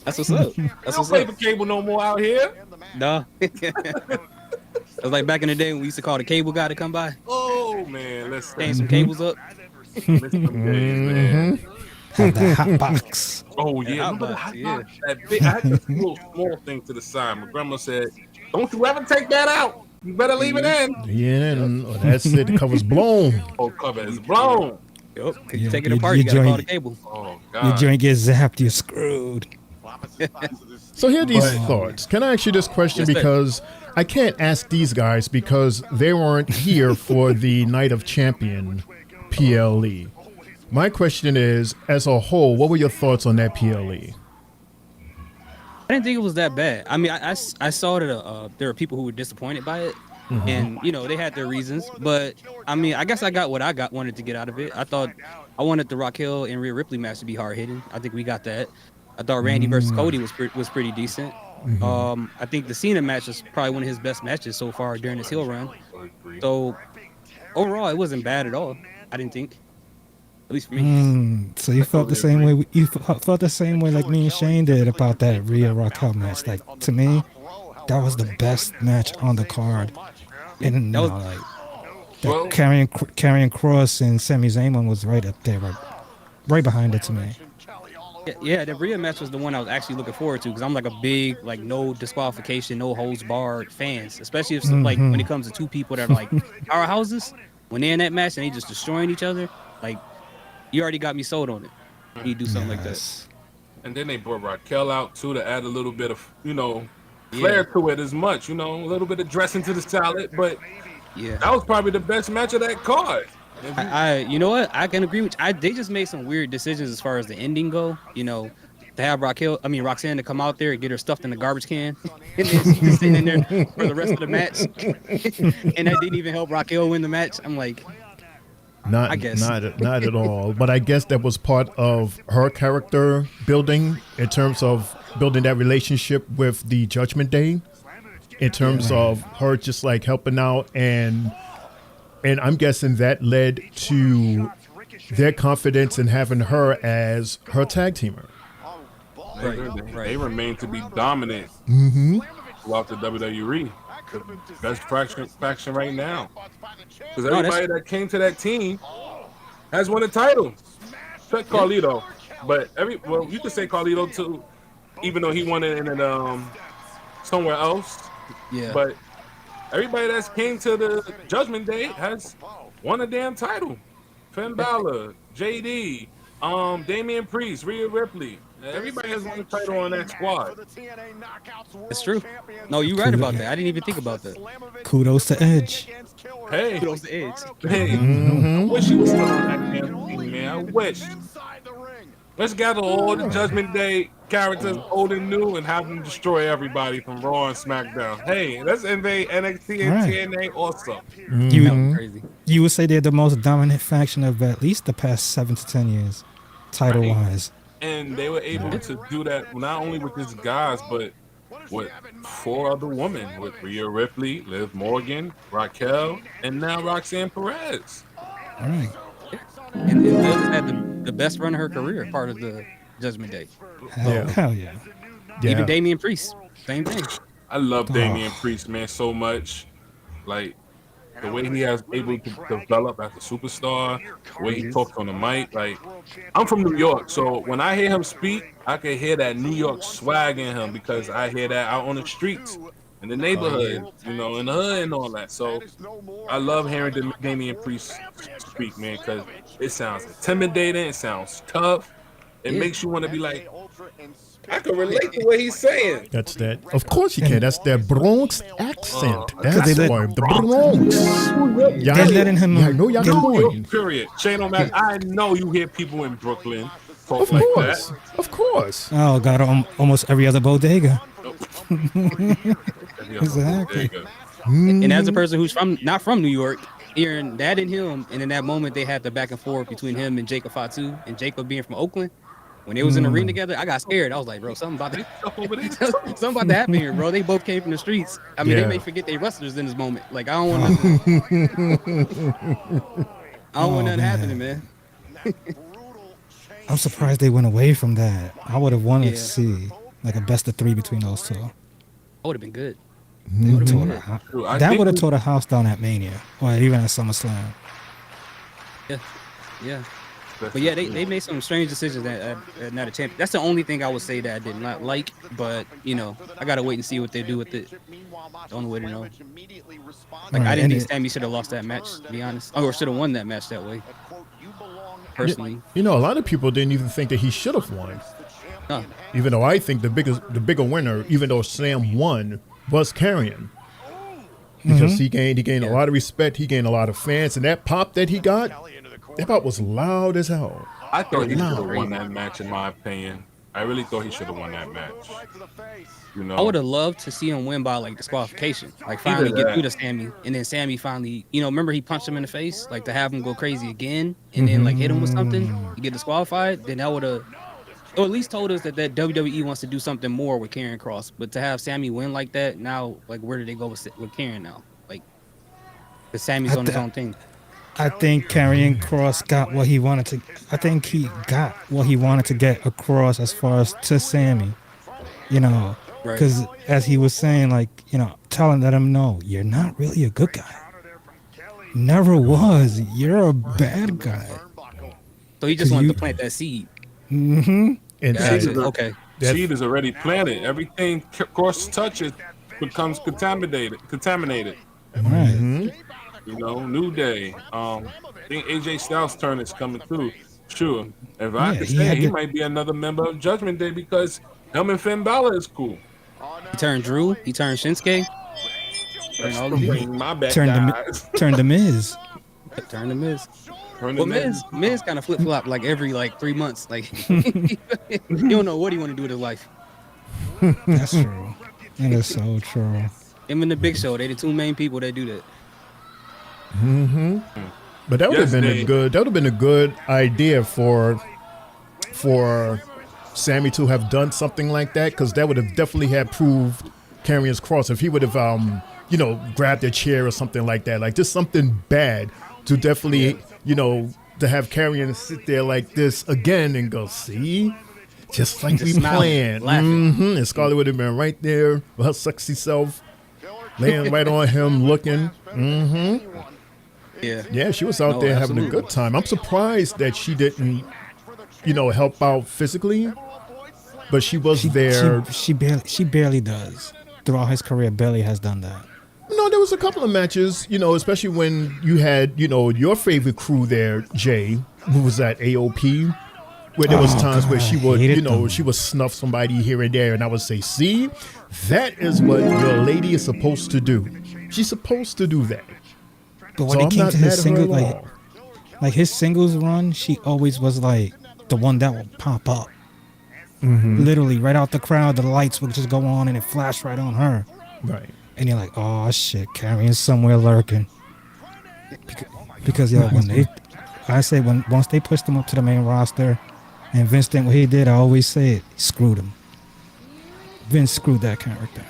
I: That's what's up.
F: I
I: That's
F: don't
I: what's
F: play
I: up.
F: for cable no more out here.
I: No. It was like back in the day when we used to call the cable guy to come by,
F: Oh man, listen.
I: hang some cables up.
F: Miss them days, man.
D: Have that hot box.
F: Oh yeah,
I: Yeah,
F: remember the
I: hot
F: hot
I: box, yeah.
F: box? That big, I had this little small thing to the side. My grandma said, "Don't you ever take that out. You better leave it in."
C: Yeah, that's it. The cover's blown.
F: Oh, cover is blown.
I: Yup.
D: Yeah,
I: You take it
D: you-
I: apart,
D: you
I: you gotta call the
D: joint-
I: cable.
F: Oh
D: Your
F: God.
D: joint gets zapped, you're screwed.
C: So here are these thoughts. Can I ask you this question?
I: Yes, sir.
C: Because I can't ask these guys because they weren't here for the Night of Champion PLE. My question is, as a whole, what were your thoughts on that PLE?
I: I didn't think it was that bad. I mean, I saw that there were people who were disappointed by it, and you know they had their reasons. But I mean, I guess I got what I wanted to get out of it. I wanted the Raquel and Rhea Ripley match to be hard hitting. I think we got that. I thought Randy versus Cody was pretty decent. I think the Cena match was probably one of his best matches so far during his heel run. So overall, it wasn't bad at all. I didn't think, at least for me.
D: So you felt the same way? You felt the same way like me and Shane did about that Rhea Raquel match? Like, to me, that was the best match on the card. And
I: That was-
D: like
F: Well-
D: that Karrion Kross and Sami Zayn one was right up there, right behind it to me.
I: Yeah, the Rhea match was the one I was actually looking forward to because I'm like a big like no disqualification, no holds barred fans, especially if like when it comes to two people that are like powerhouses. When they're in that match and they just destroying each other, like you already got me sold on it. You do something like that.
D: Yes.
F: And then they brought Raquel out too to add a little bit of, flair to it as much, a little bit of dressing to the salad. But
I: Yeah.
F: that was probably the best match of that card.
I: You know what? I can agree with you. They just made some weird decisions as far as the ending go. To have Roxanne to come out there and get her stuffed in the garbage can, and then she's just sitting in there for the rest of the match, and that didn't even help Raquel win the match. I'm like,
C: Not,
I: I guess.
C: not at all. But I guess that was part of her character building in terms of building that relationship with the Judgment Day, in terms of her just like helping out, and I'm guessing that led to their confidence in having her as her tag teamer.
F: They remain to be dominant throughout the WWE. The best faction right now. Because everybody that came to that team has won a title. Except Carlito. But you could say Carlito too, even though he won it in somewhere else.
I: yeah.
F: But everybody that's came to the Judgment Day has won a damn title. Finn Balor, JD, Damian Priest, Rhea Ripley. Everybody has won a title on that squad.
I: It's true. No, you're right about that. I didn't even think about that.
D: Kudos to Edge.
F: Hey,
I: Kudos to Edge.
F: hey, I wish he was still on that damn team, man. I wish. Let's gather all the Judgment Day characters, old and new, and have them destroy everybody from Raw and SmackDown. Hey, let's invade NXT and
D: Right.
F: TNA also.
I: That was crazy.
D: You would say they're the most dominant faction of at least the past 7 to 10 years, title-wise.
F: And they were able to do that not only with these guys, but with 4 other women, with Rhea Ripley, Liv Morgan, Raquel, and now Roxanne Perez.
D: All right.
I: And Liv had the best run of her career, part of the Judgment Day.
D: Hell yeah.
I: Even Damian Priest, same thing.
F: I love Damian Priest, man, so much. Like, the way he has able to develop as a superstar, the way he talks on the mic. Like, I'm from New York, so when I hear him speak, I can hear that New York swag in him because I hear that out on the streets, in the neighborhood, in the hood and all that. So I love hearing Damian Priest speak, man, because it sounds intimidating, it sounds tough. It makes you want to be like, I can relate to what he's saying.
C: That's that. Of course you can. That's that Bronx accent. That's
D: they let-
C: why the Bronx. Yeah,
D: They're letting him-
C: I know y'all going.
F: Period. Shane O'Mac, I know you hear people in Brooklyn talk
C: Of
F: like
C: course,
F: that.
C: of course.
D: Oh, got almost every other bodega.
F: Exactly.
D: Exactly.
I: And as a person who's not from New York, hearing that in him, and in that moment they had the back and forth between him and Jacob Fatu, and Jacob being from Oakland. When they was in the ring together, I got scared. I was like, bro, something about to happen here, bro. They both came from the streets. I mean,
C: Yeah.
I: they may forget they wrestlers in this moment. Like, I don't want nothing. I don't want nothing happening, man.
D: I'm surprised they went away from that. I would have wanted
I: Yeah.
D: to see like a best of 3 between those two.
I: That would have been good.
D: They would've tore
I: Mhm.
D: the hou-
F: True, I
D: that
F: think
D: would have
F: we-
D: tore the house down at Mania, or even at SummerSlam.
I: Yeah. But yeah, they made some strange decisions that not a champion. That's the only thing I would say that I did not like. But you know, I gotta wait and see what they do with it. The only way to know. Like I
D: Right,
I: didn't
D: and
I: think
D: it-
I: Sammy should have lost that match, to be honest, or should have won that match that way. Personally,
C: You know, a lot of people didn't even think that he should have won.
I: no.
C: Even though I think the bigger winner, even though Sam won, was Karrion. Because he gained a lot of respect, he gained a lot of fans, and that pop that he got, that pop was loud as hell.
F: I thought he should
C: No.
F: have won that match, in my opinion. I really thought he should have won that match. You know,
I: I would have loved to see him win by like disqualification, like finally
F: Either
I: get
F: that.
I: through to Sammy, and then Sammy finally, you know, remember he punched him in the face, like to have him go crazy again, and then like hit him with something to get disqualified. Then that would have, or at least told us that WWE wants to do something more with Karrion Kross. But to have Sammy win like that, now like where do they go with Karrion now? Like, because Sammy's on his own thing.
D: I think Karrion Kross got what he wanted to. I think he got what he wanted to get across as far as to Sammy. You know,
I: Right.
D: because as he was saying, like, you know, let him know you're not really a good guy. Never was. You're a bad guy.
I: So he just
D: 'Cause
I: wanted
D: you-
I: to plant that seed.
C: And
I: Gotcha.
C: that-
I: Okay.
C: that-
F: seed is already planted. Everything Cross touches becomes contaminated.
D: Right.
F: You know, New Day. I think AJ Styles' turn is coming through. Sure. If I
D: Yeah,
F: could
D: he
F: say,
D: had
F: he
D: to-
F: might be another member of Judgment Day because him and Finn Balor is cool.
I: He turned Drew. He turned Shinsuke. Turned all these people.
F: My bad,
D: Turned
F: guys.
D: Turned the Miz.
I: Turned the Miz.
F: Turn
I: Well,
F: the
I: Miz kind of flip flop like every like 3 months. Like he don't know what he want to do with his life.
D: That's true. That is so true.
I: Him and the Big Show, they the two main people that do that.
C: But that would have
F: Yes,
C: been
F: they-
C: a good. That would have been a good idea for Sammy to have done something like that, because that would have definitely had proved Karrion's Cross if he would have, you know, grabbed a chair or something like that, like just something bad to definitely, you know, to have Karrion sit there like this again and go, see, just like
I: Just
C: we
I: smiling,
C: planned.
I: laughing.
C: And Scarlett would have been right there with her sexy self, laying right on him, looking.
I: Yeah.
C: Yeah, she was out
I: No,
C: there having a
I: absolutely.
C: good time. I'm surprised that she didn't, you know, help out physically, but she was there.
D: She barely does. Throughout his career, barely has done that.
C: No, there was a couple of matches, you know, especially when you had, you know, your favorite crew there, Jay, who was at AOP, where there was
D: Oh,
C: times where
D: God,
C: she
D: I
C: would,
D: hated
C: you know,
D: them.
C: she would snuff somebody here and there, and I would say, see, that is what your lady is supposed to do. She's supposed to do that.
D: But when
C: So
D: it
C: I'm
D: came
C: not
D: to
C: mad
D: his
C: at her
D: single,
C: at all.
D: like his singles run, she always was like the one that would pop up. Literally, right out the crowd, the lights would just go on and it flashed right on her.
C: Right.
D: And you're like, oh shit, Karrion's somewhere lurking. Because yo, once they pushed him up to the main roster, and Vince did what he did, I always say it, screwed him. Vince screwed that character.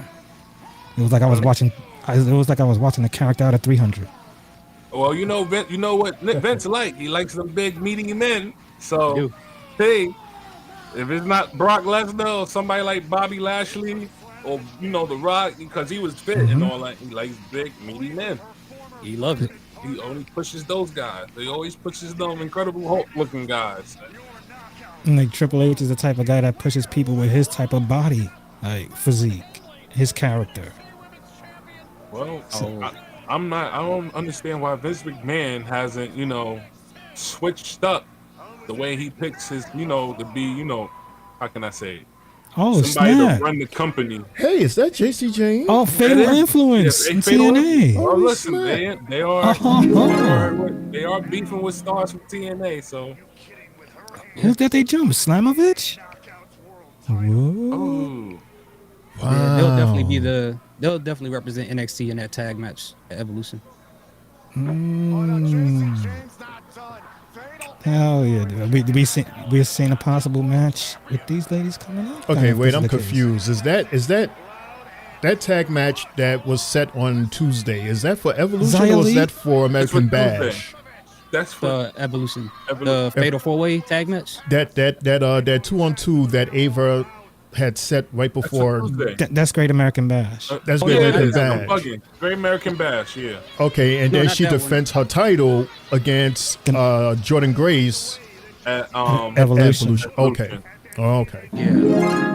D: It was like I was watching. It was like I was watching a character out of 300.
F: Well, you know, Vince, you know what Vince like? He likes them big, meaty men. So,
I: do.
F: hey, if it's not Brock Lesnar or somebody like Bobby Lashley or, you know, The Rock, because he was fit and all that, he likes big, meaty men.
I: He loves it.
F: He only pushes those guys. He always pushes them Incredible Hulk-looking guys.
D: And like Triple H is the type of guy that pushes people with his type of body, like physique, his character.
F: Well, I don't understand why Vince McMahon hasn't, you know, switched up the way he picks his, you know, to be, you know, how can I say it?
D: Oh
F: Somebody
D: snap!
F: to run the company.
C: Hey, is that JC Jane?
D: Oh, Fatal
F: It is.
D: Influence
F: Yeah,
D: in
F: Fatal
D: TNA.
F: Oh,
C: Holy
F: listen,
C: snap.
F: they are beefing with stars from TNA, so.
D: Who's that they jump? Slamovich? Whoa.
F: Ooh.
I: Yeah, they'll definitely represent NXT in that tag match at Evolution.
D: Hell yeah, dude. We're seeing a possible match with these ladies coming up.
C: Okay,
D: If
C: wait,
D: this
C: I'm
D: is the case.
C: confused. Is that tag match that was set on Tuesday? Is that for Evolution
D: Xia
C: or is
D: Li?
C: that for American
F: Tuesday.
C: Bash?
F: That's for
I: The Evolution.
F: Evolution.
I: The Fatal 4-Way tag match.
C: That 2-on-2 that Ava had set right
F: that's
C: before.
F: for Tuesday.
D: That's Great American Bash.
C: That's
F: Oh,
C: Great
F: yeah,
C: American
F: it is. I'm
C: Bash.
F: bugging. Great American Bash, yeah.
C: Okay, and
I: No,
C: then
I: not
C: she
I: that one.
C: defends her title against Jordan Grace.
F: At,
D: Evolution.
C: Okay. Oh, okay.
I: Yeah.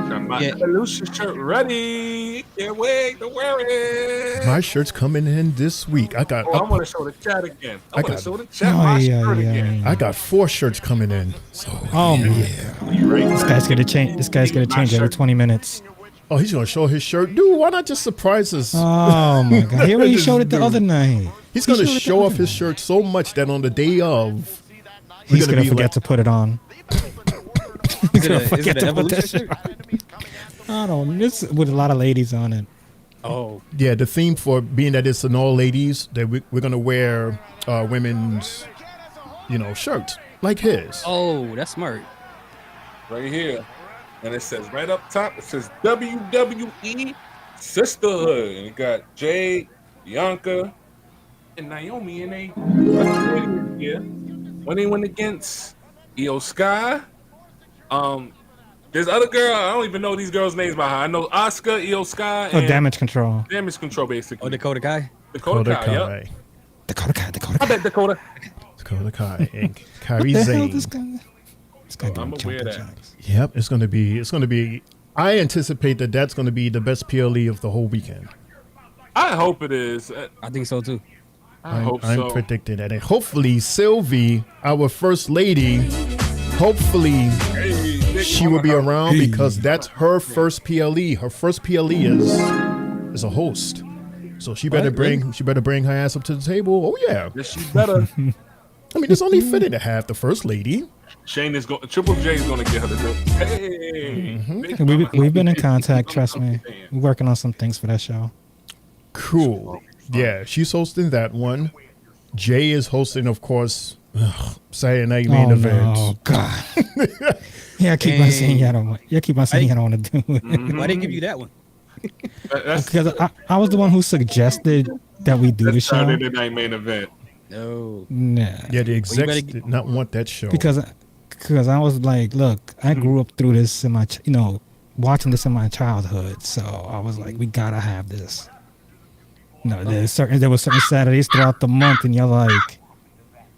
F: got my
I: Yeah.
F: Evolution shirt ready. Can't wait to wear it.
C: My shirt's coming in this week. I got
F: I want to show the chat again. I want
C: got-
F: to show the chat
D: Oh,
F: my
D: yeah,
F: shirt
D: yeah,
F: again.
C: I got 4 shirts coming in. So
D: Oh man,
F: Right?
D: this guy's gonna change. This guy's gonna change every 20 minutes.
C: oh, he's gonna show his shirt, dude. Why not just surprise us?
D: Oh my god! Here he showed it the
C: Dude.
D: other night.
C: He's
D: He
C: gonna
D: showed it the
C: show off
D: other
C: his
D: night.
C: shirt so much that on the day of,
D: He's gonna
C: be
D: forget
C: like-
D: to put it on.
I: Is it,
D: gonna
I: a, is
D: forget
I: it an
D: to put that
I: Evolution shirt?
D: I don't know. This with a lot of ladies on it.
I: Oh.
C: Yeah, the theme for being that it's an all ladies that we're gonna wear women's, shirts like his.
I: Oh, that's smart.
F: Right here. And it says right up top, it says WWE Sisterhood. And it got Jade, Bianca, and Naomi. And they when they went against Io Sky. There's other girl, I don't even know these girls' names by her. I know Oscar, Io Sky,
D: Oh,
F: and
D: damage control.
F: Damage Control, basically.
I: Oh, Dakota Kai.
F: Dakota Kai, yep.
C: Kai.
D: Dakota Kai. Dakota
F: I
D: Kai.
F: bet Dakota.
C: Dakota Kai and
D: What
C: Kairi
D: the hell
C: Sane.
D: this guy? This guy doing
F: I'ma wear
D: jumping
F: that.
D: jacks.
C: Yep, it's gonna be. I anticipate that that's gonna be the best PLE of the whole weekend.
F: I hope it is.
I: I think so too.
F: I hope
C: I'm
F: so.
C: predicting that, and hopefully Sylvie, our first lady, hopefully
F: Hey, Nick,
C: she will be around because that's her first PLE. Her first PLE is a host, so she better bring her ass up to the table. Oh yeah,
F: Yes, she better.
C: I mean it's only fitting to have the first lady.
F: Shane is going. Triple J is going to get her to go. Hey,
D: We've been in contact. Trust me. We're working on some things for that show.
C: Cool. Yeah, she's hosting that one. Jay is hosting, of course, Saturday Night Main Event.
D: Oh God. Yeah, I keep on saying I don't want. You keep on saying I don't want to do it.
I: Why didn't give you that one?
F: That's
D: Because I was the one who suggested that we do the show.
F: Saturday Night Main Event.
I: No.
D: Nah.
C: Yeah, the execs
I: better
C: did not want that show.
D: Because I was like, look, I grew up through this in my, watching this in my childhood. So I was like, we gotta have this. No, there were certain Saturdays throughout the month, and you're like,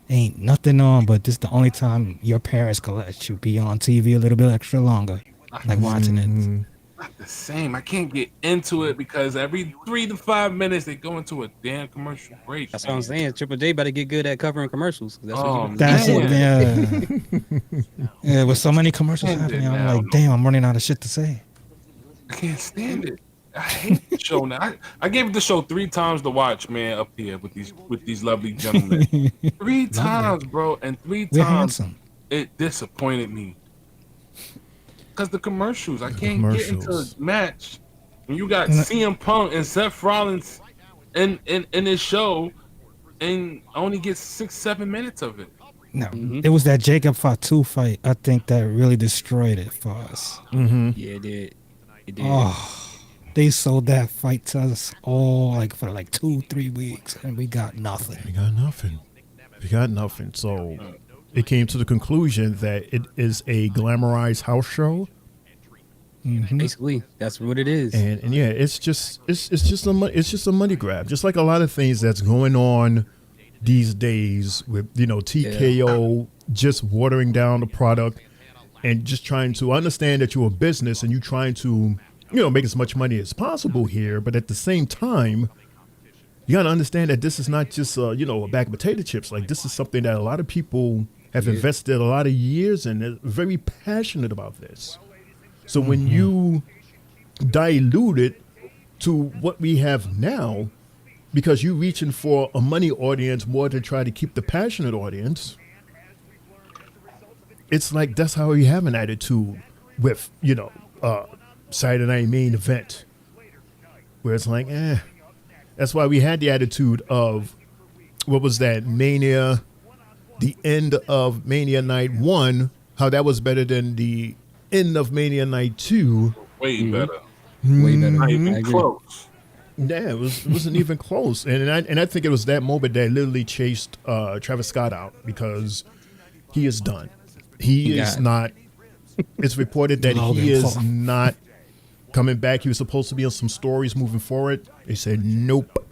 D: ain't nothing on, but this is the only time your parents can let you be on TV a little bit extra longer, like watching it.
F: Not the same. I can't get into it because every 3 to 5 minutes they go into a damn commercial break.
I: That's what I'm saying. Triple J better get good at covering commercials. That's
F: Oh,
I: what you
D: That's
F: man.
D: it. Yeah, with so many commercials
F: Stand it
D: happening, I'm
F: now.
D: like, damn, I'm running out of shit to say.
F: I can't stand it. I hate the show now. I gave the show 3 times to watch, man, up here with these lovely gentlemen. 3 times, bro, and 3
D: We're
F: times
D: handsome.
F: it disappointed me. Because the commercials, I can't get into a
C: commercials.
F: match when you got CM Punk and Seth Rollins in this show and only get 6-7 minutes of it.
D: No, it was that Jacob Fatu fight. I think that really destroyed it for us.
I: Yeah, it did. It did.
D: Oh, they sold that fight to us all for 2-3 weeks, and we got nothing.
C: We got nothing. We got nothing. So it came to the conclusion that it is a glamorized house show,
I: Basically, that's what it is.
C: and yeah, it's just a money grab, just like a lot of things that's going on these days with TKO just watering down the product and just trying to understand that you're a business and you're trying to make as much money as possible here, but at the same time you got to understand that this is not just a bag of potato chips. Like, this is something that a lot of people have invested a lot of years in. They're very passionate about this. So when you dilute it to what we have now, because you're reaching for a money audience more than try to keep the passionate audience, it's like that's how you have an attitude with, Saturday Night Main Event, where it's like, That's why we had the attitude of what was that, Mania, the end of Mania Night 1, how that was better than the end of Mania Night 2.
F: Way better.
I: Way better.
F: Not
I: I
F: even
I: agree.
F: close.
C: Yeah, it wasn't even close. And I think it was that moment that literally chased Travis Scott out because he is done. He is
I: got-
C: not. It's reported that
D: Logan
C: he is
D: Paul.
C: not coming back. He was supposed to be on some stories moving forward. They said nope,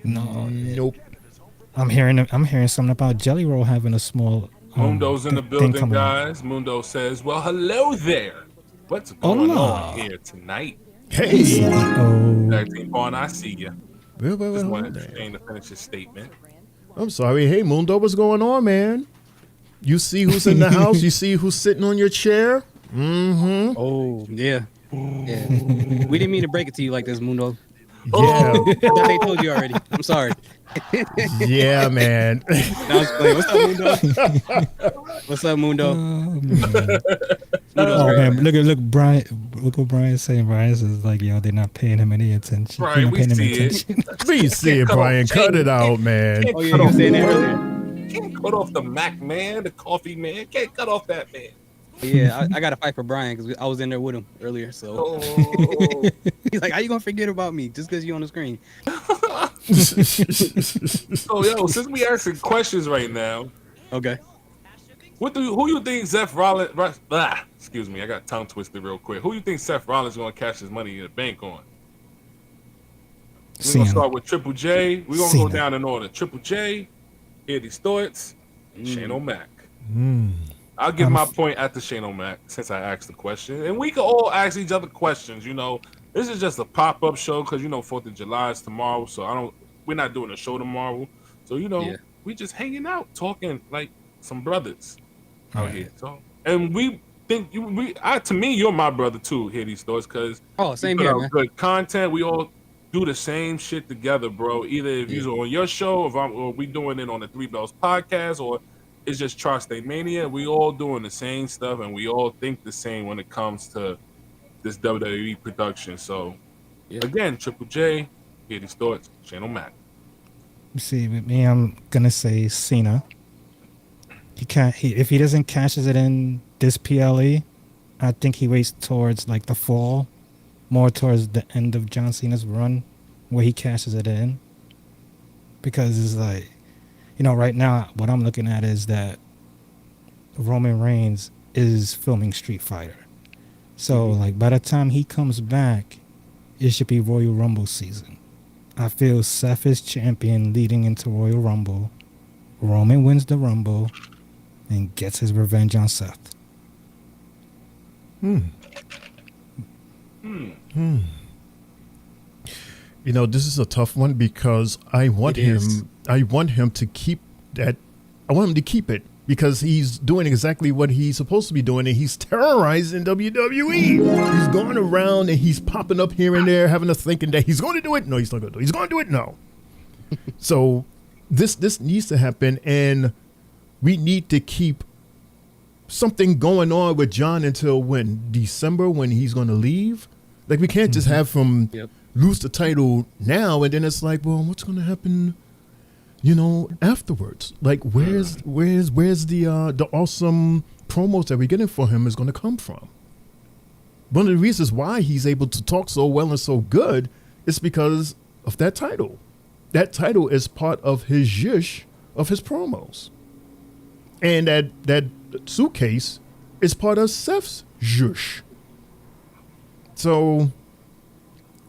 D: No,
C: nope.
D: I'm hearing something about Jelly Roll having a small.
F: Mundo's in the
D: thing
F: building,
D: coming up.
F: guys. Mundo says, well, hello there. What's going
D: Hola.
F: on here tonight?
C: Hey,
D: Oh,
F: Tag Team Vaughn, I see you.
C: well,
F: Just
C: hold
F: wanted
C: on.
F: Shane to finish his statement.
C: I'm sorry. Hey, Mundo, what's going on, man? You see who's in the house? You see who's sitting on your chair? Mm-hmm.
I: Oh, yeah. Yeah. We didn't mean to break it to you like this, Mundo.
C: Yeah,
I: I thought they told you already. I'm sorry.
C: yeah, man.
I: No, I'm just playing. What's up, Mundo? What's up, Mundo? Mundo's
D: oh
I: great.
D: man, look, Brian. Look what Brian's saying. Brian says like, yo, they're not paying him any attention.
F: Brian,
D: They're not
F: we
D: paying him
F: see it.
D: attention.
C: Please see it, Brian. Cut it out, man.
I: Oh, yeah, you were saying that earlier.
F: Can't cut off the Mac man, the coffee man. Can't cut off that man.
I: Yeah, I got to fight for Brian because I was in there with him earlier. So
F: Oh.
I: he's like, how you going to forget about me just because you're on the screen?
F: So, yo, since we asking questions right now,
I: Okay.
F: who you think Seth Rollins? Excuse me, I got tongue twisted real quick. Who you think Seth Rollins going to cash his money in the bank on? We're
D: Cena.
F: gonna start with Triple J. We're gonna go
D: Cena.
F: down in order. Triple J, Eddie Storts, and Shane O'Mac.
C: Mm.
F: I'll give my point after Shane O'Mac since I asked the question, and we can all ask each other questions. You know, this is just a pop-up show because 4th of July is tomorrow, so we're not doing a show tomorrow. So
I: Yeah.
F: we just hanging out, talking like some brothers out here. So, and we think to me, you're my brother too, Eddie Storts, because
I: Oh, same
F: put
I: here,
F: out
I: man.
F: good content. We all do the same shit together, bro. Either if you're on your show, or we doing it on the Three Bells podcast, or it's just Tri-State Mania. We all doing the same stuff, and we all think the same when it comes to this WWE production. So, again, Triple J, Eddie Storts, Shane O'Mac.
D: You see, with me, I'm gonna say Cena. If he doesn't cashes it in this PLE, I think he waits towards like the fall, more towards the end of John Cena's run, where he cashes it in. Because it's like, right now what I'm looking at is that Roman Reigns is filming Street Fighter, so like by the time he comes back, it should be Royal Rumble season. I feel Seth is champion leading into Royal Rumble. Roman wins the Rumble and gets his revenge on Seth.
C: This is a tough one because I want
I: It is.
C: him to keep that. I want him to keep it because he's doing exactly what he's supposed to be doing, and he's terrorizing WWE. He's going around and he's popping up here and there, having us thinking that he's going to do it. No, he's not going to do it. He's going to do it. No. So this needs to happen, and we need to keep something going on with John until when? December, when he's going to leave? Like, we can't just have him
I: Yep.
C: lose the title now, and then it's like, well, what's going to happen, afterwards? Like, where's the awesome promos that we're getting for him is going to come from? One of the reasons why he's able to talk so well and so good is because of that title. That title is part of his zhuzh of his promos. And that suitcase is part of Seth's zhuzh. So,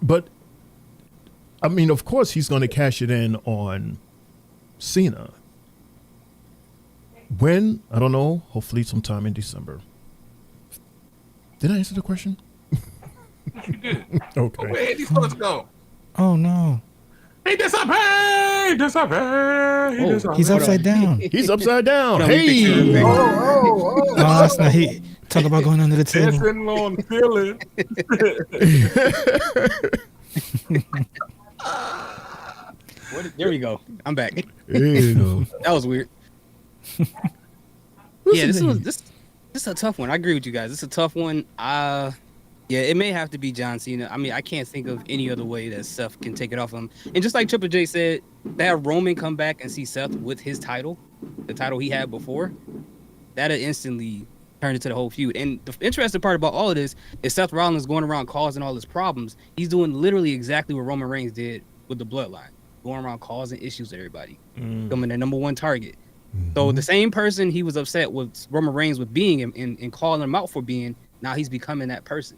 C: but, I mean, of course he's going to cash it in on Cena. When? I don't know. Hopefully sometime in December. Did I answer the question?
F: You did.
C: Okay.
F: Where Eddie Storts go?
D: Oh no,
F: He disappeared.
D: he's upside down.
C: He's upside down.
I: Hold on, let me fix
C: Hey!
I: it.
D: Oh, that's not he. Talk about going under the table.
F: Dancing on the ceiling.
I: There we go. I'm back.
C: Ew.
I: That was weird.
C: What's
I: Yeah,
C: his name?
I: this is a tough one. I agree with you guys. It's a tough one. Yeah, it may have to be John Cena. I mean, I can't think of any other way that Seth can take it off him. And just like Triple J said, that Roman come back and see Seth with his title, the title he had before, that'll instantly turn into the whole feud. And the interesting part about all of this is Seth Rollins going around causing all his problems. He's doing literally exactly what Roman Reigns did with the Bloodline, going around causing issues with everybody, becoming the number one target. So the same person he was upset with Roman Reigns with being and calling him out for being, now he's becoming that person.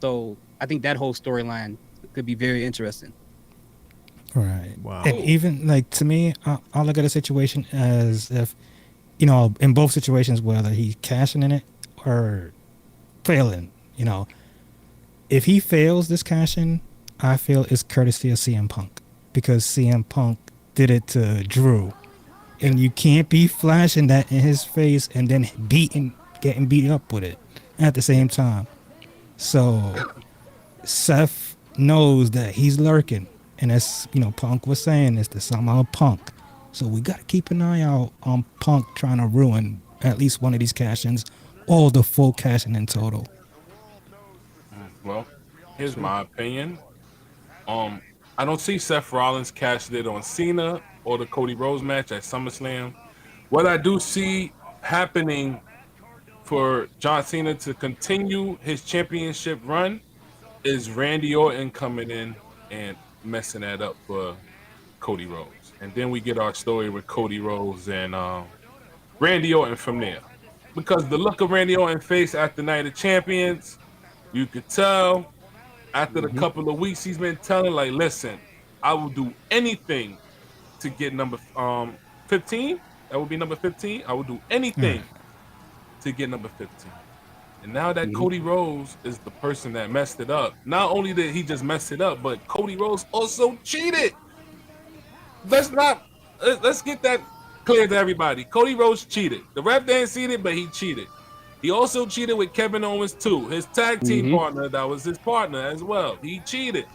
I: So I think that whole storyline could be very interesting.
D: Right.
C: Wow.
D: And even like to me, I look at a situation as if, you know, in both situations, whether he's cashing in it or failing, you know, if he fails this cash in, I feel it's courtesy of CM Punk, because CM Punk did it to Drew, and you can't be flashing that in his face and then getting beat up with it at the same time. So Seth knows that he's lurking, and as you know, Punk was saying, it's the somehow Punk. So we got to keep an eye out on Punk trying to ruin at least one of these cash-ins, or the full cash-in in total.
F: Well, here's my opinion. I don't see Seth Rollins cashing it on Cena or the Cody Rhodes match at SummerSlam. What I do see happening for John Cena to continue his championship run is Randy Orton coming in and messing that up for Cody Rhodes. And then we get our story with Cody Rhodes and Randy Orton from there. Because the look of Randy Orton's face after Night of Champions, you could tell after the couple of weeks he's been telling, like, listen, I will do anything to get number 15. That would be number 15. I will do anything to get number 15. And now that Cody Rhodes is the person that messed it up, not only did he just mess it up, but Cody Rhodes also cheated. Let's get that clear to everybody. Cody Rhodes cheated. The ref didn't see it, but he cheated. He also cheated with Kevin Owens too, his tag team partner that was his partner as well. He cheated.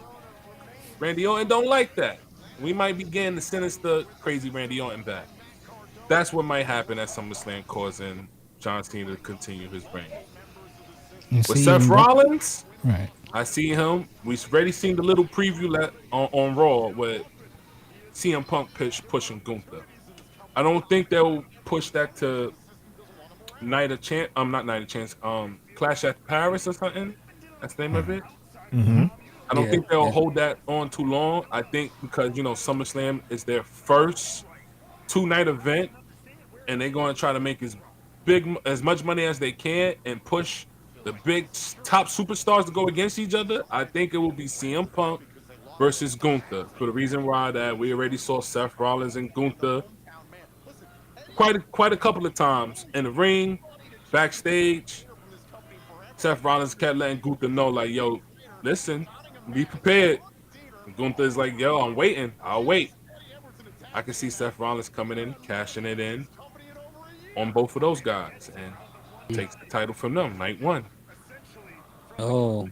F: Randy Orton don't like that. We might be getting the sinister, crazy Randy Orton back. That's what might happen at SummerSlam, causing John Cena to continue his reign. With Seth Rollins,
D: right?
F: I see him. We've already seen the little preview on Raw with CM Punk pushing Gunther. I don't think they'll push that to Night of Chance. Not Night of Chance. Clash at Paris or something. That's the name of it. I don't think they'll hold that on too long. I think because SummerSlam is their first 2-night event, and they're going to try to make as much money as they can and push the big top superstars to go against each other. I think it will be CM Punk versus Gunther, for the reason why that we already saw Seth Rollins and Gunther quite a couple of times in the ring, backstage. Seth Rollins kept letting Gunther know, like, yo, listen, be prepared. And Gunther is like, yo, I'm waiting. I'll wait. I can see Seth Rollins coming in, cashing it in on both of those guys, and takes the title from them, night one.
I: Oh,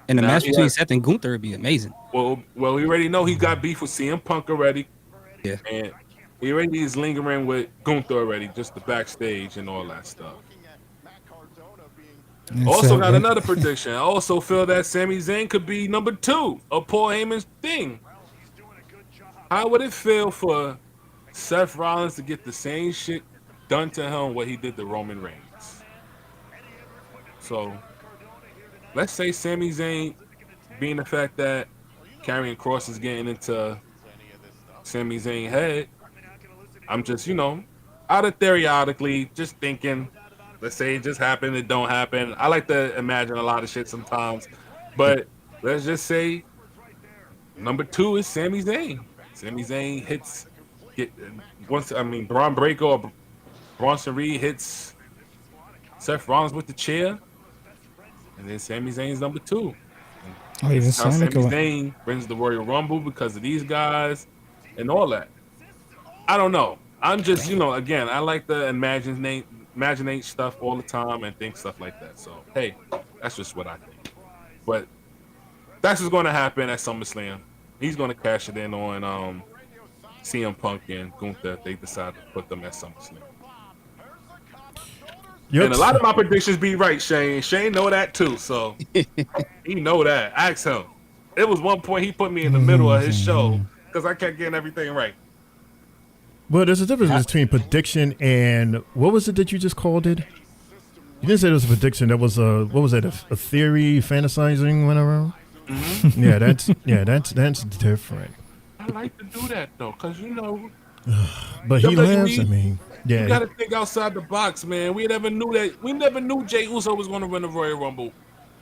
I: and the match between Seth and Gunther would be amazing.
F: Well, we already know he got beef with CM Punk already.
I: Yeah.
F: And he already is lingering with Gunther already, just the backstage and all that stuff. Also got another prediction. I also feel that Sami Zayn could be number 2 of Paul Heyman's thing. How would it feel for Seth Rollins to get the same shit done to him what he did to Roman Reigns? So let's say Sami Zayn, being the fact that Karrion Kross is getting into Sami Zayn's head, I'm just, out of theoretically just thinking, let's say it just happened, it don't happen. I like to imagine a lot of shit sometimes, but let's just say number 2 is Sami Zayn. Sami Zayn Braun Breaker or Bronson Reed hits Seth Rollins with the chair, and then Sami Zayn's number 2.
D: Even
F: Sami Zayn wins the Royal Rumble because of these guys and all that. I don't know. I'm just, again, I like to imaginate stuff all the time and think stuff like that. So, hey, that's just what I think. But that's what's going to happen at SummerSlam. He's going to cash it in on CM Punk and Gunther if they decide to put them at SummerSlam.
C: Yep.
F: And a lot of my predictions be right, Shane. Shane know that too, so he know that. Ask him. It was one point he put me in the middle of his show because I kept getting everything right.
C: Well, there's a difference between prediction and what was it that you just called it? You didn't say it was a prediction. That was what was that? A theory, fantasizing, went around. Mm-hmm. That's different.
F: I like to do that though, cause you know.
C: But he laughs. I mean, yeah.
F: You gotta think outside the box, man. We never knew that. We never knew Jey Uso was gonna win the Royal Rumble.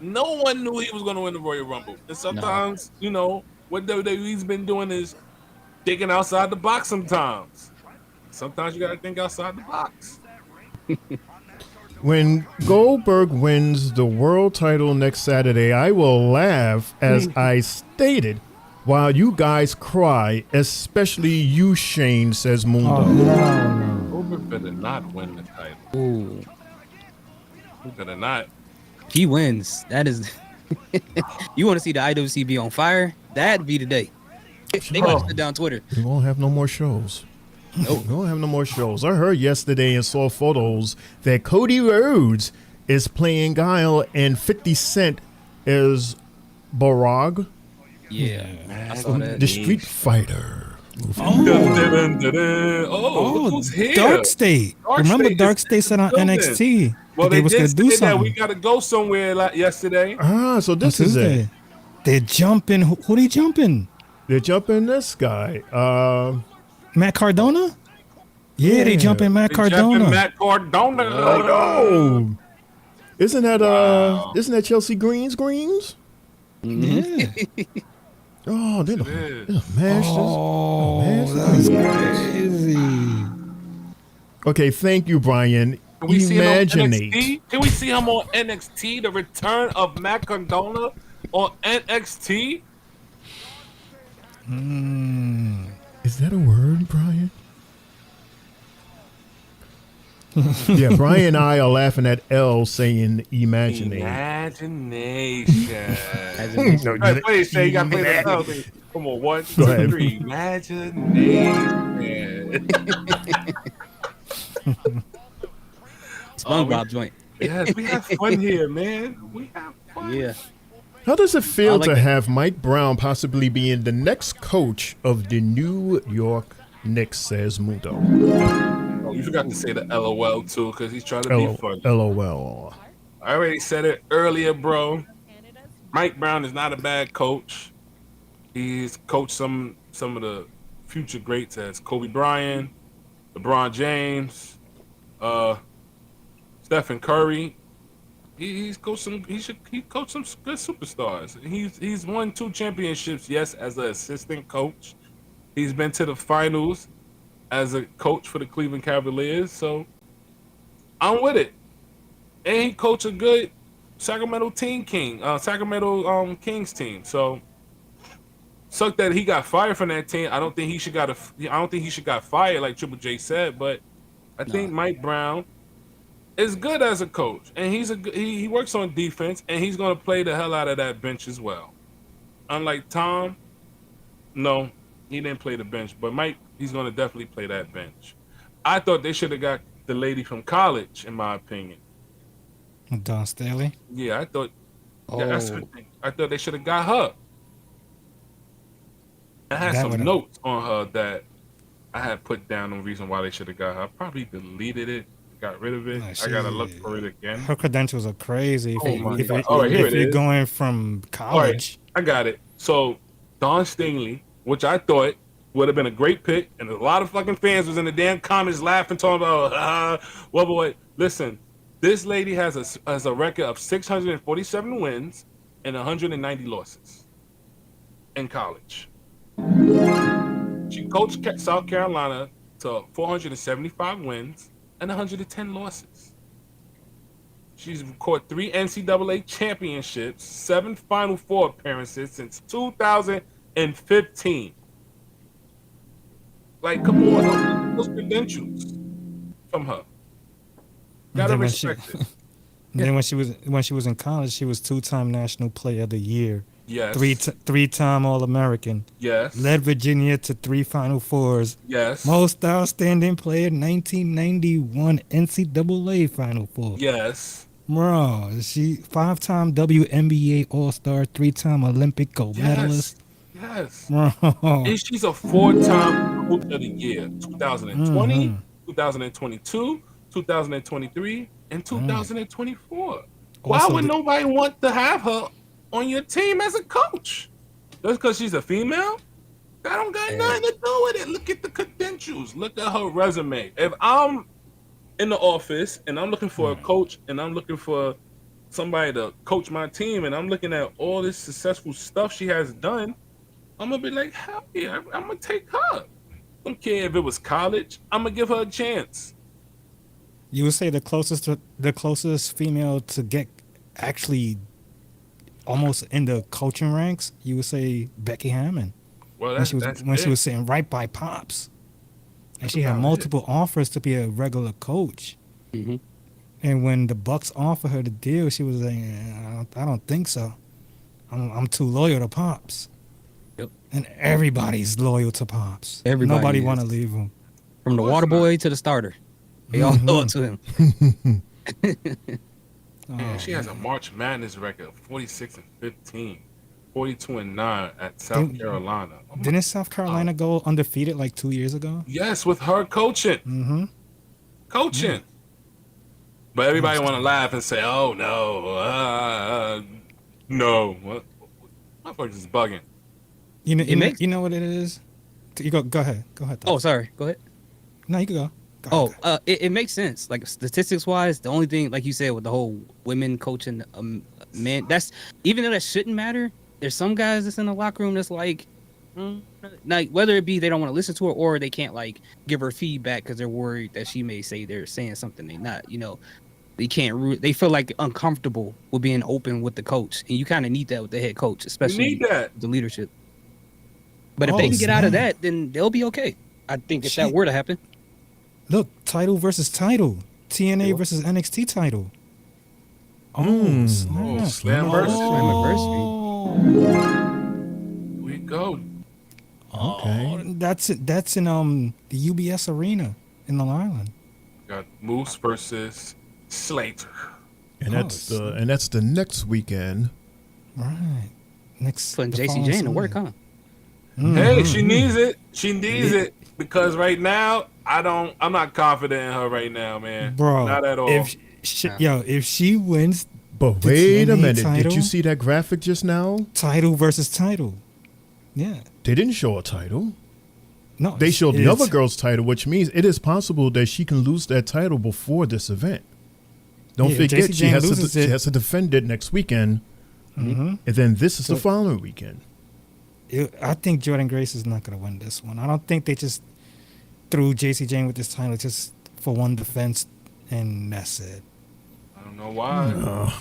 F: No one knew he was gonna win the Royal Rumble. And sometimes, you know, what WWE's been doing is thinking outside the box. Sometimes you gotta think outside the box.
C: When Goldberg wins the world title next Saturday, I will laugh as I stated, while you guys cry, especially you, Shane, says Mundo.
F: Goldberg better not win the title.
I: Ooh.
F: He better not.
I: He wins. That is. You want to see the IWC be on fire? That'd be the day. They got to shut down Twitter.
C: We won't have no more shows.
I: Nope.
C: We won't have no more shows. I heard yesterday and saw photos that Cody Rhodes is playing Guile and 50 Cent is Barag.
I: Yeah, I saw that.
C: The Street Fighter.
F: Oh, who's here?
D: Dark State. Remember Dark State said on NXT.
F: Well, they
D: was
F: did
D: gonna do
F: say that
D: something.
F: we got to go somewhere like yesterday.
C: So this is it.
D: They're jumping. Who they jumping?
C: They're jumping this guy.
D: Matt Cardona? Yeah, they jumping Matt
F: They
D: Cardona.
F: jumping Matt Cardona.
C: Oh no! Isn't that Chelsea Green's?
D: Yeah.
C: Oh, they're mashed.
D: That's crazy.
C: Okay, thank you, Brian.
F: Can we see him on
C: Imaginate.
F: NXT? Can we see him on NXT? The return of Matt Cardona on NXT?
C: Is that a word, Brian? Yeah, Brian and I are laughing at L saying imaginate.
F: Imagination.
C: No,
F: All right, please, Shay, you got to play that song. Come on, 1, 2,
C: ahead.
F: 3. Imagination.
I: SpongeBob joint.
F: Yes, we have fun here, man. We have fun.
I: Yeah.
C: How does it feel
I: I like
C: to
I: that.
C: have Mike Brown possibly being the next coach of the New York Knicks, says Mundo?
F: Oh, you forgot to say the LOL too, because he's trying to be funny.
C: LOL.
F: I already said it earlier, bro. Mike Brown is not a bad coach. He's coached some of the future greats as Kobe Bryant, LeBron James, Stephen Curry. He coached some good superstars. He's won 2 championships, yes, as an assistant coach. He's been to the finals as a coach for the Cleveland Cavaliers, so I'm with it. And he coached a good Sacramento Kings team. So sucked that he got fired from that team. I don't think he should got fired like Triple J said, but I think Mike Brown is good as a coach, and he works on defense, and he's going to play the hell out of that bench as well. Unlike Tom, no, he didn't play the bench, but Mike, he's going to definitely play that bench. I thought they should have got the lady from college, in my opinion.
D: Dawn Staley.
F: Yeah, I thought they should have got her. I had some notes on her that I had put down the reason why they should have got her. I probably deleted it. Got rid of it. I gotta look for it again.
D: Her credentials are crazy. If you're going from college,
F: all right, I got it. So Dawn Stingley, which I thought would have been a great pick, and a lot of fucking fans was in the damn comments laughing, talking about, well, boy, listen, this lady has a record of 647 wins and 190 losses in college. She coached South Carolina to 475 wins and 110 losses. She's caught 3 NCAA championships, 7 Final Four appearances since 2015. Like, come on, those credentials from her. Gotta respect it.
D: Then when she was in college, she was 2-time National Player of the Year
F: Yes.
D: Three-time All-American.
F: Yes.
D: Led Virginia to 3 Final Fours.
F: Yes.
D: Most outstanding player, 1991 NCAA Final Four.
F: Yes.
D: Bro, she 5-time WNBA All-Star, 3-time Olympic gold medalist.
F: Yes.
D: Bro.
F: And she's a 4-time Coach of the Year. 2020, 2022, 2023, and 2024. Why
D: Also
F: would
D: the-
F: nobody want to have her on your team as a coach? Just because she's a female? That don't got nothing to do with it. Look at the credentials. Look at her resume. If I'm in the office and I'm looking for a coach and I'm looking for somebody to coach my team and I'm looking at all this successful stuff she has done, I'm gonna be like, hell yeah, I'm gonna take her. Don't care if it was college. I'm gonna give her a chance.
D: You would say the closest female to get actually almost in the coaching ranks, you would say Becky Hammond.
F: Well,
D: When she was sitting right by Pops. And she had
F: about
D: multiple offers to be a regular coach.
I: Mm-hmm.
D: And when the Bucks offered her the deal, she was like, I don't think so. I'm too loyal to Pops.
I: Yep.
D: And everybody's loyal to Pops.
I: Everybody
D: Nobody
I: is.
D: want to leave him.
I: From the
F: course
I: water
F: not.
I: boy to the starter. They all know it to him.
F: Man, she has a March Madness record of 46 and 15, 42 and 9 at South
D: Didn't-
F: Carolina. Oh my-
D: Didn't South Carolina go undefeated like 2 years ago?
F: Yes, with her coaching.
D: Mm-hmm.
F: Coaching. But everybody want to laugh and say, "Oh no, no." What? My voice is bugging.
D: You know,
I: It makes-
D: you know what it is? You go ahead. Go ahead.
I: Oh, sorry. Go ahead.
D: No, you can go.
I: Oh, it makes sense. Like statistics wise, the only thing, like you said, with the whole women coaching men, that's even though that shouldn't matter. There's some guys that's in the locker room that's like whether it be they don't want to listen to her or they can't like give her feedback because they're worried that she may say they're saying something they're not. You know, they can't. They feel like uncomfortable with being open with the coach, and you kind of need that with the head coach,
F: You
I: especially
F: need that.
I: the leadership. But if
D: Oh,
I: they can get out of
D: snap.
I: that, then they'll be okay. I think if that
D: Shit.
I: were to happen.
D: Look, title versus title. TNA versus NXT title. Oh, snap.
F: Oh, Slammiversary.
D: Oh.
F: Here we go.
C: Okay.
D: That's in the UBS Arena in Long Island.
F: Got Moose versus Slater.
C: And that's the next weekend.
D: Right. Next.
I: Putting
D: the
I: JC
D: following
I: Jane to work,
D: Sunday.
I: huh?
F: Hey, she needs it. She needs it because right now I'm not confident in her right now, man.
D: Bro,
F: not at all.
D: If she wins
C: But
D: The
C: wait a
D: TNA
C: minute. Did
D: title?
C: you see that graphic just now?
D: title versus title, yeah,
C: They didn't show a title.
D: no,
C: They showed the
D: it's-
C: other girl's title, which means it is possible that she can lose that title before this event. Don't
D: Yeah,
C: forget,
D: JC Jane loses
C: she
D: it.
C: has to defend it next weekend,
D: Mhm.
C: and then this is the
D: So-
C: following weekend.
D: I think Jordan Grace is not going to win this one. I don't think they just threw JC Jane with this title just for one defense, and that's it.
F: I don't know why.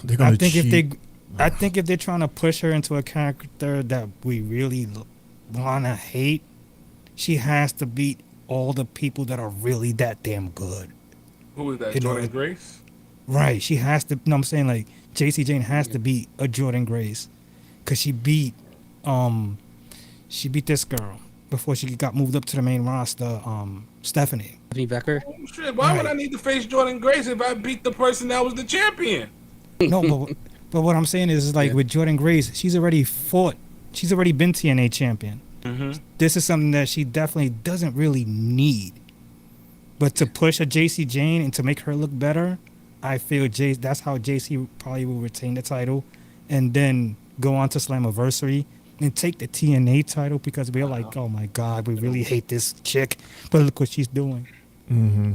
C: They're gonna
D: I think
C: cheat.
D: I think if they're trying to push her into a character that we really want to hate, she has to beat all the people that are really that damn good.
F: Who is that?
D: You know,
F: Jordan Grace?
D: Right. She has to. No, I'm saying like JC Jane has to beat a Jordan Grace, cause she beat this girl before she got moved up to the main roster. Stephanie.
I: Stephanie Becker.
F: Oh, shit, why would I need to face Jordan Grace if I beat the person that was the champion?
D: No, but what I'm saying is like with Jordan Grace, she's already fought. She's already been TNA champion.
F: Mm-hmm.
D: This is something that she definitely doesn't really need. But to push a JC Jane and to make her look better, I feel that's how JC probably will retain the title and then go on to Slammiversary and take the TNA title because we're like, oh my God, we really hate this chick, but look what she's doing.
C: Mm-hmm.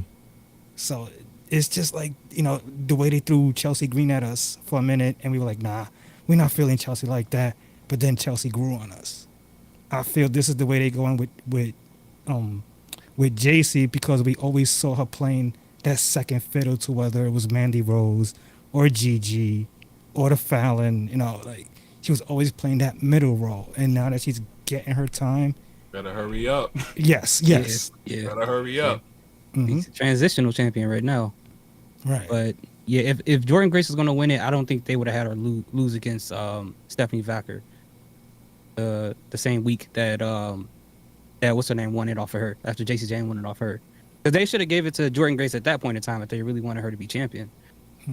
D: So it's just like, the way they threw Chelsea Green at us for a minute and we were like, nah, we're not feeling Chelsea like that. But then Chelsea grew on us. I feel this is the way they going with JC because we always saw her playing that second fiddle to whether it was Mandy Rose or Gigi or the Fallon, like she was always playing that middle role. And now that she's getting her time,
F: Better hurry up.
D: yes.
I: Yeah.
F: Better hurry up.
D: Mhm.
I: He's a transitional champion right now.
D: Right.
I: But yeah, if Jordan Grace is going to win it, I don't think they would have had her lose against Stephanie Vacker. the same week that that what's her name won it off of her after JC Jane won it off her. Because they should have gave it to Jordan Grace at that point in time if they really wanted her to be champion.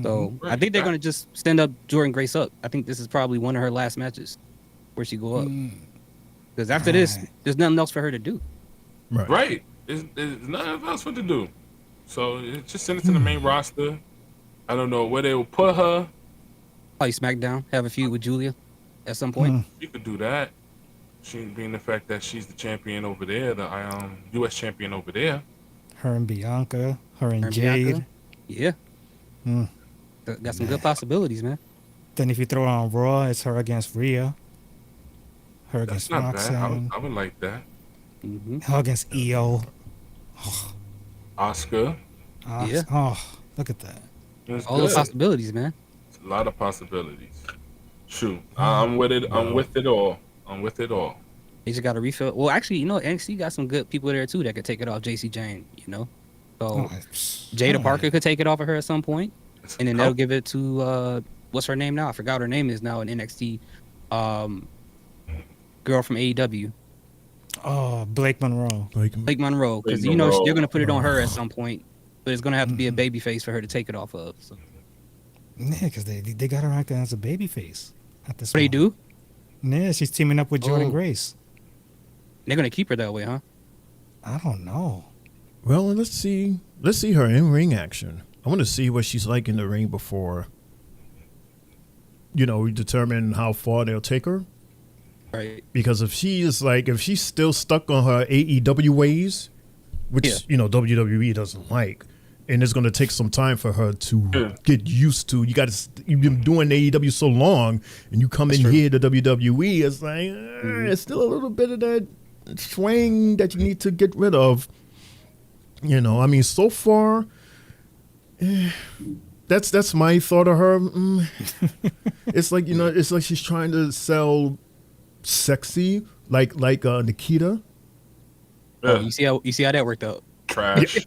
I: So I think they're gonna just stand up Jordan Grace up. I think this is probably one of her last matches where she go up. Because after this, there's nothing else for her to do.
F: Right. There's nothing else for her to do. So just send it to the main roster. I don't know where they will put her.
I: Probably SmackDown, have a feud with Julia at some point.
F: You could do that. She being the fact that she's the champion over there, the U.S. champion over there.
D: Her and Bianca, her and
I: Her and
D: Jade.
I: Bianca. Yeah. Got some good possibilities, man.
D: Then if you throw it on Raw, it's her against Rhea. Her
F: That's
D: against
F: not bad.
D: Roxanne.
F: I would like that.
D: Her against EO.
F: Oscar.
I: Yeah.
D: Oh, look at that.
F: That's
I: All the
F: good.
I: possibilities, man.
F: It's a lot of possibilities. True. I'm with it. I'm with it all. I'm with it all.
I: They just got to refill. Well, actually, NXT got some good people there too that could take it off JC Jane. So Jada Parker could take it off of her at some point, and then they'll give it to what's her name now? I forgot what her name is now in NXT. Girl from AEW.
D: Oh, Blake Monroe.
I: Blake Monroe, because they're gonna put it on her at some point, but it's gonna have to be a baby face for her to take it off of. So.
D: Yeah, because they got her acting as a baby face at this.
I: They do.
D: Yeah, she's teaming up with Jordan Grace.
I: They're gonna keep her that way, huh?
D: I don't know.
C: Well, let's see her in ring action. I want to see what she's like in the ring before, we determine how far they'll take her.
I: Right.
C: Because if she's still stuck on her AEW ways, which WWE doesn't like, and it's going to take some time for her to get used to. You've been doing AEW so long, and you come in here to WWE, it's like it's still a little bit of that swing that you need to get rid of. So far, that's my thought of her. It's like it's like she's trying to sell sexy, like Nikita.
I: Oh, you see how that worked out?
F: Trash.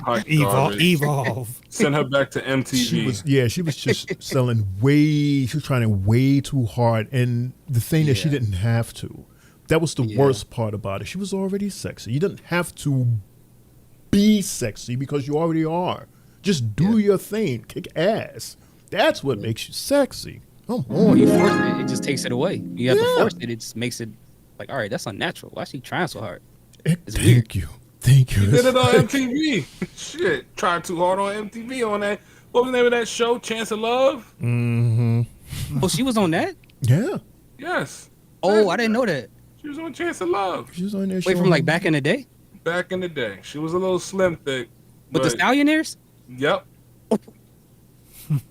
F: Hot garbage.
D: Evolve.
F: Send her back to MTV.
C: She was just selling she was trying way too hard, and the thing that she didn't have to. That was the worst part about it. She was already sexy. You didn't have to be sexy because you already are. Just do your thing. Kick ass. That's what makes you sexy. Come on.
I: You force it, it just takes it away. You have to force it. It just makes it like, all right, that's unnatural. Why is she trying so hard?
C: Thank you.
F: You did it on MTV. Shit. Tried too hard on MTV on that. What was the name of that show? Chance of Love?
I: Oh, she was on that?
C: Yeah.
F: Yes.
I: Oh, I didn't know that.
F: She was on Chance of Love.
C: She was on there.
I: Wait, from like back in the day?
F: Back in the day. She was a little slim thick.
I: With the Stallionaires?
F: Yep.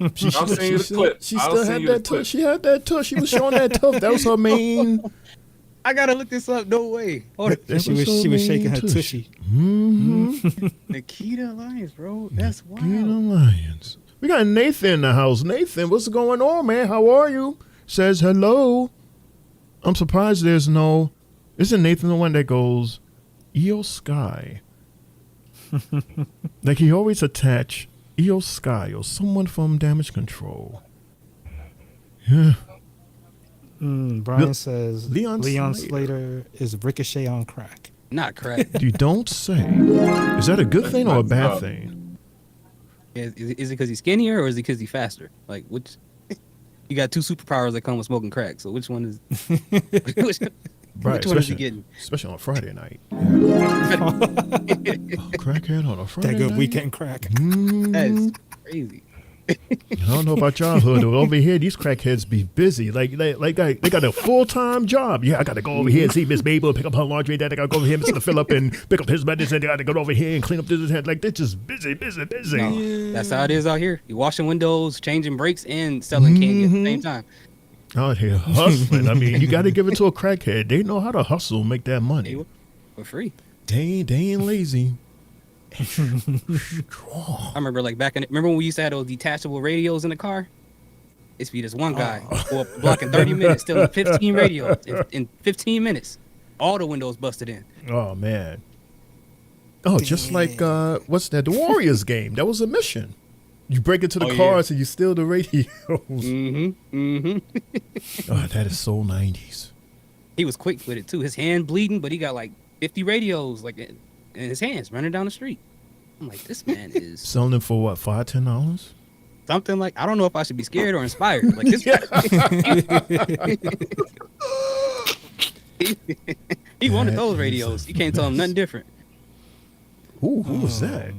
F: I'll send you the clip.
C: She still had that tush. She had that tush. She was showing that tush. That was her main.
I: I gotta look this up. No way.
D: She was shaking her tushy.
I: Nikita Lyons, bro. That's wild.
C: Nikita Lyons. We got Nathan in the house. Nathan, what's going on, man? How are you? Says hello. I'm surprised there's no. Isn't Nathan the one that goes, Io Sky? Like he always attach Io Sky or someone from Damage Control. Yeah.
D: Brian says
C: Leon
D: Slater is Ricochet on crack.
I: Not crack.
C: You don't say. Is that a good thing or a bad thing?
I: Is it because he's skinnier or is it because he's faster? Like, which? You got two superpowers that come with smoking crack. So which one is? Which one is he getting?
C: Especially on Friday night. Crackhead on a Friday
D: That good
C: night?
D: weekend crack.
I: That is crazy.
C: I don't know about y'all hood, but over here these crackheads be busy. Like they got a full-time job. Yeah, I gotta go over here and see Miss Mabel, pick up her laundry. Then I gotta go over here, Mr. Phillip, and pick up his medicine. I gotta go over here and clean up this head. Like they're just busy.
I: No, that's how it is out here. You washing windows, changing brakes, and selling candy at the same time.
C: Out here hustling. I mean, you gotta give it to a crackhead. They know how to hustle, make that money.
I: For free.
C: They ain't lazy.
I: I remember remember when we used to have those detachable radios in the car? It's be this one guy for a block in 30 minutes, stealing 15 radios in 15 minutes. All the windows busted in.
C: Oh man. Oh, just like what's that? The Warriors game. That was a mission. You break into the
I: Oh, yeah.
C: cars and you steal the radios.
I: Mm-hmm.
C: Oh, that is so 90s.
I: He was quick with it too. His hand bleeding, but he got like 50 radios like in his hands running down the street. I'm like, this man is
C: Selling them for what, $5, $10?
I: something like, I don't know if I should be scared or inspired. Like this guy, he wanted those radios. You can't tell him nothing different.
C: Ooh, who was that?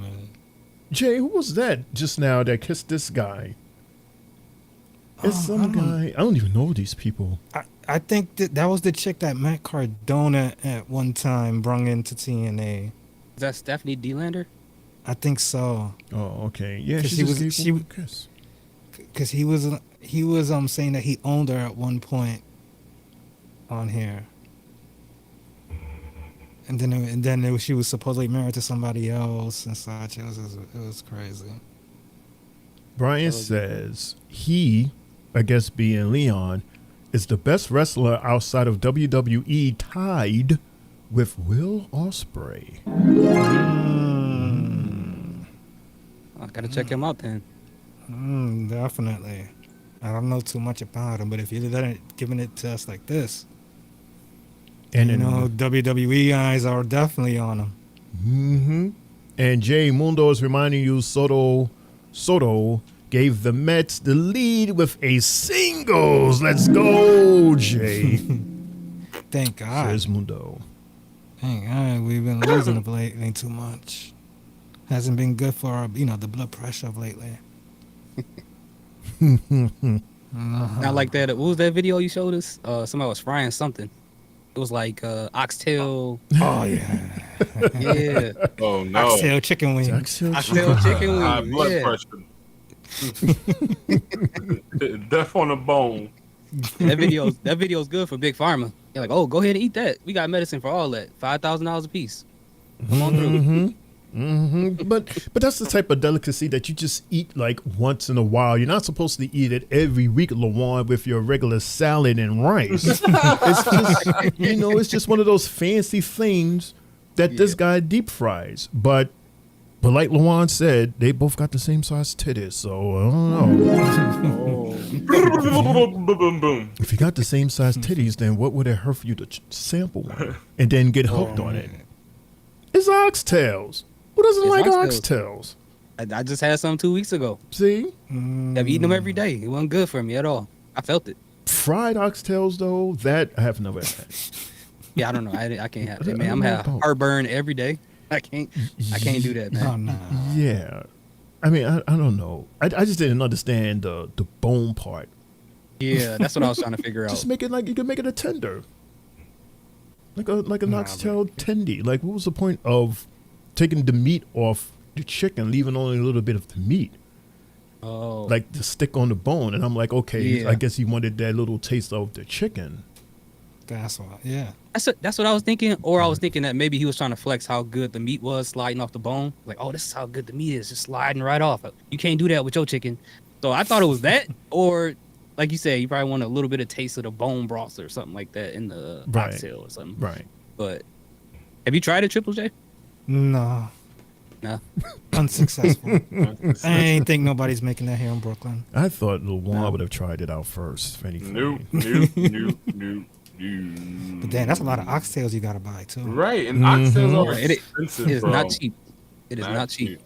C: Jay, who was that just now that kissed this guy? It's some guy. I don't even know these people.
D: I think that was the chick that Matt Cardona at one time brung into TNA.
I: Is that Stephanie DeLander?
D: I think so.
C: Oh, okay. Yeah,
D: 'Cause
C: she
D: he
C: just
D: was-
C: gave
D: she
C: him a
D: w-
C: kiss.
D: Because he was saying that he owned her at one point on here. And then she was supposedly married to somebody else and such. It was crazy.
C: Brian says he, I guess being Leon, is the best wrestler outside of WWE, tied with Will Ospreay.
I: I gotta check him out then.
D: Definitely. I don't know too much about him, but if you're giving it to us like this,
C: And
D: you
C: then,
D: know, WWE eyes are definitely on him.
C: Mm-hmm. And Jay Mundo is reminding you Soto gave the Mets the lead with a singles. Let's go, Jay.
D: Thank God.
C: Says Mundo.
D: Thank God. We've been losing of lately too much. Hasn't been good for our, the blood pressure of lately.
I: Not like that. What was that video you showed us? Somebody was frying something. It was like oxtail.
D: Oh yeah.
I: Yeah.
F: Oh no.
D: Oxtail chicken wings.
I: Oxtail chicken
F: High
I: wings.
F: blood
I: Yeah.
F: pressure. Death on the bone.
I: That video's good for Big Pharma. They're like, oh, go ahead and eat that. We got medicine for all that. $5,000 a piece. Come on through.
C: But that's the type of delicacy that you just eat like once in a while. You're not supposed to eat it every week, Lawan, with your regular salad and rice. It's just, it's just one of those fancy things that this guy deep fries. But like Lawan said, they both got the same size titties, so I don't know.
F: Boom, boom.
C: If you got the same size titties, then what would it hurt for you to sample one and then get hooked on it? It's oxtails. Who doesn't
I: It's
C: like
I: oxtails.
C: oxtails?
I: I just had some 2 weeks ago.
C: See?
I: I've eaten them every day. It wasn't good for me at all. I felt it.
C: Fried oxtails, though, that I have never had.
I: Yeah, I don't know. I can't have it,
C: I
I: man. I'm
C: don't
I: having
C: know.
I: heartburn every day. I can't do that, man.
D: Oh no.
C: Yeah. I mean, I don't know. I just didn't understand the bone part.
I: Yeah, that's what I was trying to figure out.
C: Just make it like you can make it a tender. Like an oxtail tendy. Like, what was the point of taking the meat off the chicken, leaving only a little bit of the meat?
I: Oh.
C: Like the stick on the bone. And I'm like, okay,
I: Yeah.
C: I guess he wanted that little taste of the chicken.
D: That's why. Yeah.
I: That's what I was thinking. Or I was thinking that maybe he was trying to flex how good the meat was sliding off the bone. Like, oh, this is how good the meat is, just sliding right off. You can't do that with your chicken. So I thought it was that. Or, like you said, you probably want a little bit of taste of the bone broth or something like that in the
C: Right.
I: oxtail or something.
C: Right.
I: But have you tried it, Triple J?
D: No.
I: No.
D: Unsuccessful. I ain't think nobody's making that here in Brooklyn.
C: I thought Lawan would have tried it out first, if anything.
F: No.
D: But damn, that's a lot of oxtails you gotta buy too.
F: Right, and oxtails are
I: It
F: expensive,
I: is
F: bro.
I: not cheap. It is not cheap.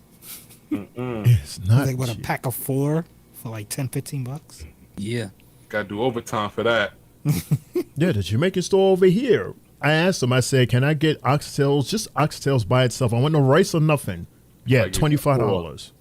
C: It's not
D: Like what, a
C: cheap.
D: pack of 4 for like $10-15?
I: Yeah.
F: Gotta do overtime for that.
C: Yeah, the Jamaican store over here. I asked him, I said, can I get oxtails, just oxtails by itself? I want no rice or nothing. Yeah,
F: Like
C: $25.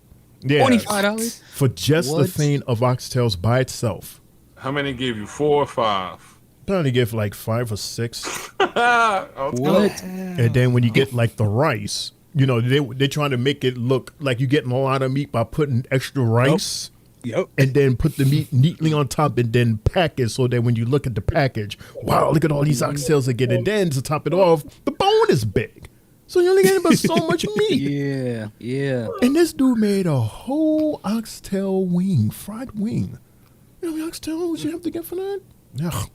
C: Yeah.
I: $25?
C: For just the
I: What?
C: thing of oxtails by itself.
F: How many gave you? 4 or 5?
C: I only give like 5 or 6.
I: What?
C: And then when you get like the rice, they're trying to make it look like you're getting a lot of meat by putting extra rice.
I: Yep.
C: And then put the meat neatly on top and then pack it so that when you look at the package, wow, look at all these oxtails again. And then to top it off, the bone is big. So you're only getting but so much meat.
I: Yeah. Yeah.
C: And this dude made a whole oxtail wing, fried wing. You know how many oxtails you have to get for that? Ugh.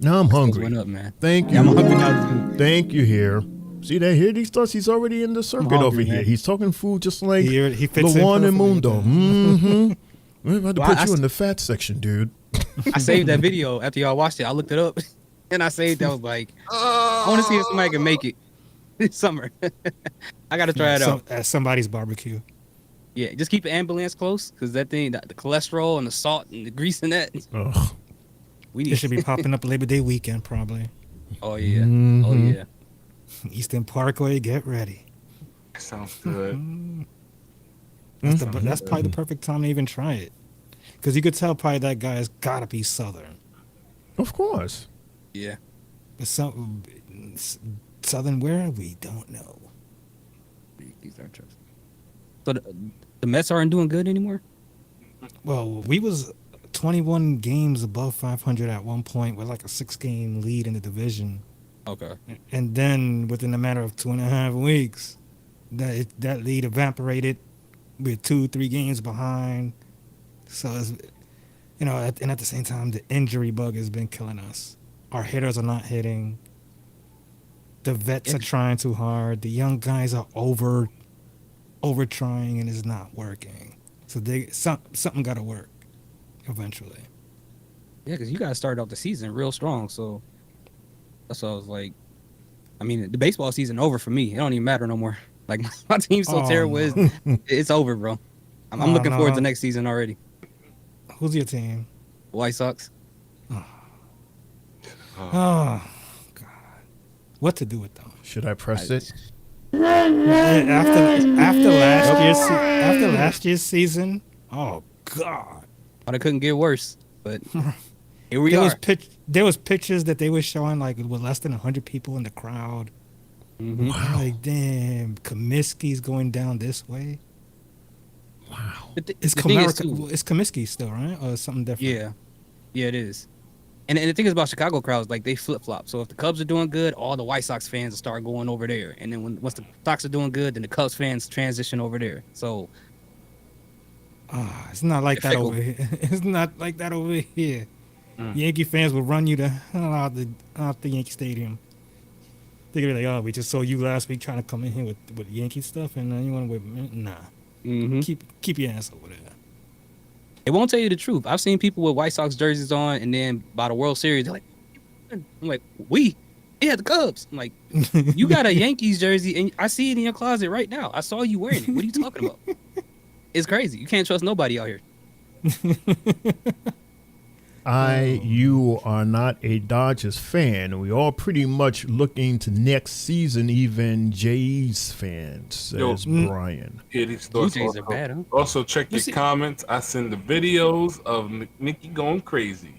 C: Now I'm hungry.
I: Went up, man.
C: Thank you.
I: Yeah, I'm hungry now too.
C: Thank you here. See that here? He starts. He's already in the circuit
D: hungry,
C: over here.
D: man.
C: He's talking food just like
D: He fits in
C: Luan and
D: perfectly
C: Mundo.
D: with that.
C: Mm-hmm. We're about to
I: Well,
C: put
I: I
C: you
I: s-
C: in the fat section, dude.
I: I saved that video after y'all watched it. I looked it up and I saved that. I was like, I want to see if somebody can make it this summer. I got to try it out.
D: At somebody's barbecue.
I: Yeah, just keep the ambulance close because that thing, the cholesterol and the salt and the grease in that.
C: Ugh.
I: We
D: It
I: need.
D: should be popping up Labor Day weekend, probably.
I: Oh yeah. Oh
C: Mhm.
I: yeah.
D: Eastern Parkway, get ready.
F: Sounds good.
D: That's probably the perfect time to even try it. Because you could tell probably that guy has got to be Southern.
C: Of course.
I: Yeah.
D: But Southern where? We don't know.
I: These are trust. So the Mets aren't doing good anymore.
D: Well, we was 21 games above 500 at one point with like a 6-game lead in the division.
I: Okay.
D: And then within a matter of 2.5 weeks, that lead evaporated with 2-3 games behind. So it's, and at the same time, the injury bug has been killing us. Our hitters are not hitting. The vets are trying too hard. The young guys are over trying, and it's not working. So something got to work eventually.
I: Yeah, because you guys started off the season real strong, so that's why I was like, I mean, the baseball season over for me. It don't even matter no more. Like my team's so
D: Oh,
I: terrible,
D: no.
I: it's over, bro. I'm
D: Oh,
I: looking forward
D: no.
I: to next season already.
D: Who's your team?
I: White Sox.
D: Oh, God. What to do with them?
C: Should I press it?
D: After last year's season, oh God.
I: But it couldn't get worse. But here we
D: There
I: are.
D: there was pictures that they were showing like with less than 100 people in the crowd.
I: Mhm.
D: I'm like, damn, Comiskey's going down this way. It's
I: the thing is,
D: Comerica.
I: too-
D: It's Comiskey still, right? Or something different?
I: Yeah, yeah, it is. And the thing is about Chicago crowds, like they flip flop. So if the Cubs are doing good, all the White Sox fans will start going over there. And then once the Sox are doing good, then the Cubs fans transition over there. So
D: It's not like that
I: Fickle.
D: over here. It's not like that over here. Yankee fans will run you the hell out the Yankee Stadium. They're gonna be like, oh, we just saw you last week trying to come in here with Yankee stuff, and you want to wait? Nah, keep your ass over there.
I: it won't tell you the truth. I've seen people with White Sox jerseys on, and then by the World Series, they're like, I'm like, yeah, the Cubs. I'm like, you got a Yankees jersey, and I see it in your closet right now. I saw you wearing it. What are you talking about? It's crazy. You can't trust nobody out here.
C: You are not a Dodgers fan. We all pretty much looking to next season, even Jays fans, says Brian.
F: Yeah, these
I: Blue
F: thoughts
I: Jays are bad, huh?
F: Also, check your comments. I send the videos of Nikki going crazy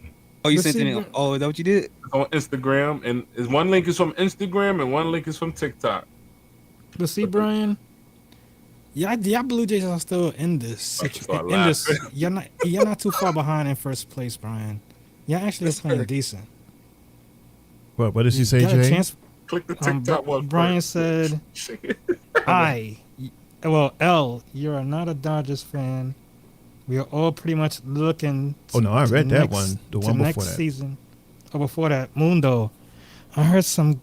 I: Oh, you
D: Let's
I: sent
D: see
I: it in.
D: what-
I: Oh, is that what you did?
F: on Instagram, and one link is from Instagram and one link is from TikTok.
D: But see, Brian, y'all Blue Jays are still in this.
F: Start
D: In this,
F: laughing.
D: you're not too far behind in first place, Brian. Y'all actually playing decent.
C: What does he say,
D: Got a
C: Jay?
D: chance.
F: Click the TikTok one.
D: Brian
F: first.
D: said, L, you're not a Dodgers fan. We are all pretty much looking.
C: Oh, no, I
D: to
C: read that
D: next-
C: one, the
D: to
C: one before
D: next
C: that.
D: season. Oh, before that, Mundo. I heard some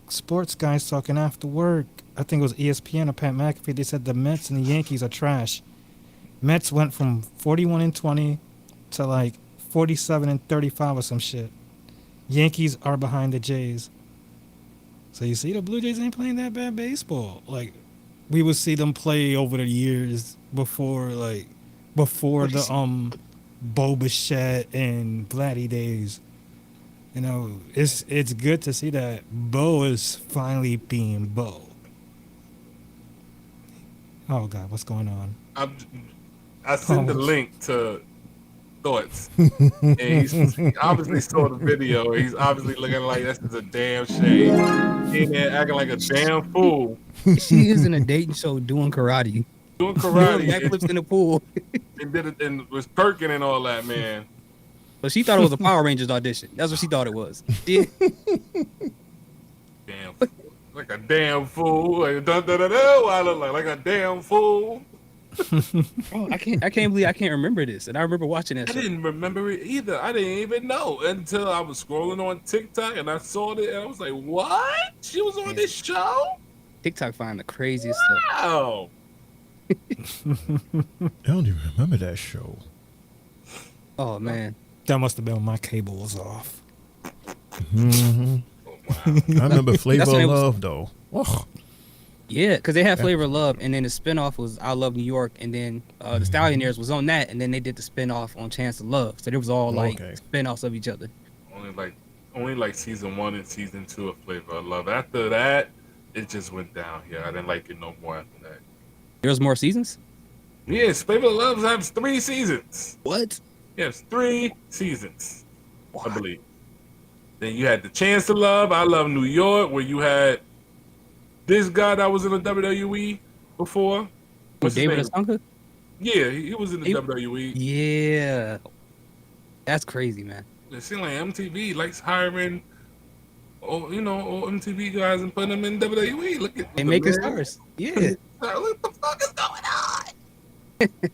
D: sports guys talking after work. I think it was ESPN or Pat McAfee. They said the Mets and the Yankees are trash. Mets went from 41-20 to like 47-35 or some shit. Yankees are behind the Jays. So you see, the Blue Jays ain't playing that bad baseball. Like, we would see them play over the years before the Bo Bichette and Vladdy days. You know, it's good to see that Bo is finally being Bo. Oh God, what's going on?
F: I sent the link to Thoughts. And he obviously saw the video. He's obviously looking like this is a damn shame. He in there acting like a damn fool.
I: She is in a dating show doing karate.
F: Doing karate
I: Backflips in the pool.
F: and did it and was perking and all that, man.
I: But she thought it was a Power Rangers audition. That's what she thought it was. Yeah.
F: Damn, like a damn fool. Like, da, da, da, da, I look like a damn fool.
I: Bro, I can't believe I can't remember this. And I remember watching that
F: I
I: show.
F: didn't remember it either. I didn't even know until I was scrolling on TikTok and I saw it and I was like, "What? She was on this show?"
I: TikTok find the craziest stuff.
F: Wow.
C: I don't even remember that show.
I: Oh man.
D: That must have been when my cable was off.
C: I remember Flavor
I: That's
C: of
I: when it was-
C: Love though. Oh,
I: Yeah, because they had Flavor of Love, and then the spinoff was I Love New York, and then the Stallionaires was on that, and then they did the spinoff on Chance of Love. So there was all like
C: Okay.
I: spinoffs of each other.
F: Only like season 1 and season 2 of Flavor of Love. After that, it just went down. Yeah, I didn't like it no more after that.
I: There was more seasons.
F: Yes, Flavor of Love has 3 seasons.
I: What?
F: Yes, 3 seasons, I believe. Then you had the Chance to Love, I Love New York, where you had this guy that was in the WWE before. What's his
I: David
F: name?
I: Osunka?
F: Yeah, he was in the
I: He-
F: WWE.
I: Yeah. That's crazy, man.
F: It seems like MTV likes hiring, all MTV guys and putting them in WWE. Look at
I: They
F: the
I: making
F: man.
I: stars. Yeah.
F: What the fuck is going on?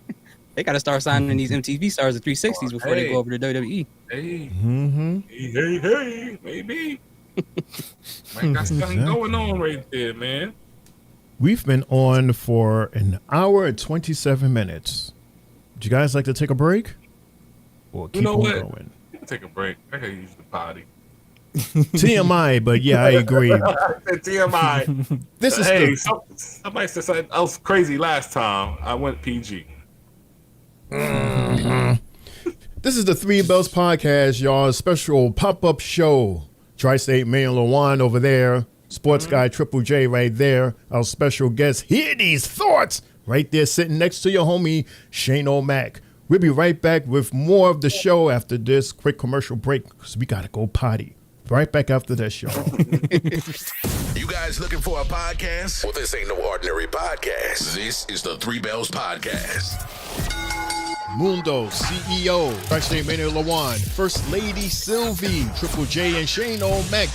I: They got to start signing these MTV stars at 360s before they
F: hey.
I: go over to WWE.
F: Hey,
C: mm-hmm.
F: hey, maybe. Might got something going on right there, man.
C: We've been on for an hour and 27 minutes. Would you guys like to take a break? Or keep
F: You know
C: on
F: what?
C: going?
F: Take a break. I gotta use the potty.
C: TMI, but yeah, I agree.
F: TMI.
C: This is
F: Hey,
C: the,
F: somebody said something else crazy last time. I went PG.
C: this is the Three Bells Podcast, y'all. Special pop-up show. Tri-State Mayor Lawan over there. Sports guy Triple J right there. Our special guest. Hear these thoughts right there sitting next to your homie Shane O'Mac. We'll be right back with more of the show after this quick commercial break because we got to go potty. Right back after this, y'all.
B: You guys looking for a podcast? Well, this ain't no ordinary podcast. This is the Three Bells Podcast.
C: Mundo, CEO, Tri-State Mayor Lawan, First Lady Sylvie, Triple J, and Shane O'Mac.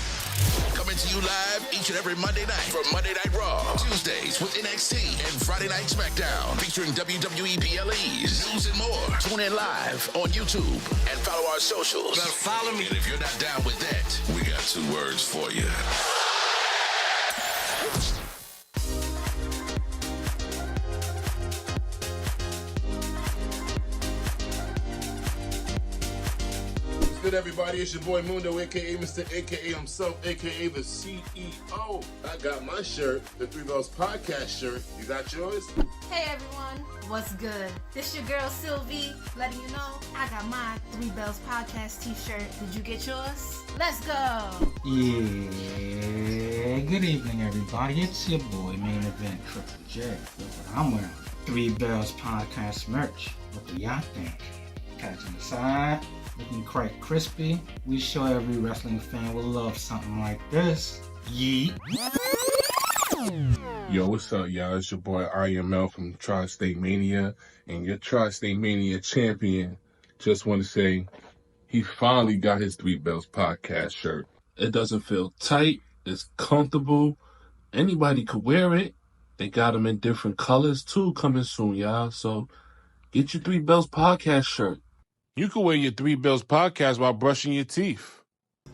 B: Coming to you live each and every Monday night from Monday Night Raw, Tuesdays with NXT, and Friday Night SmackDown, featuring WWE PLEs, news and more. Tune in live on YouTube and follow our socials.
J: Better follow me.
B: And if you're not down with that, we got 2 words for you.
J: What's good, everybody? It's your boy Mundo, aka Mr. AKA himself, aka the CEO. I got my shirt, the Three Bells Podcast shirt. You got yours?
K: Hey everyone, what's good? This your girl Sylvie, letting you know I got my Three Bells Podcast t-shirt. Did you get yours? Let's go!
D: Yeah, good evening, everybody. It's your boy, Main Event Triple J. Look what I'm wearing. Three Bells Podcast merch. What do y'all think? Catching the side, looking quite crispy. We sure every wrestling fan will love something like this. Yeet.
J: Yo, what's up, y'all? It's your boy IML from Tri-State Mania, and your Tri-State Mania champion. Just want to say, he finally got his Three Bells Podcast shirt. It doesn't feel tight. It's comfortable. Anybody could wear it. They got them in different colors, too, coming soon, y'all. So get your Three Bells Podcast shirt. You can wear your Three Bells Podcast while brushing your teeth.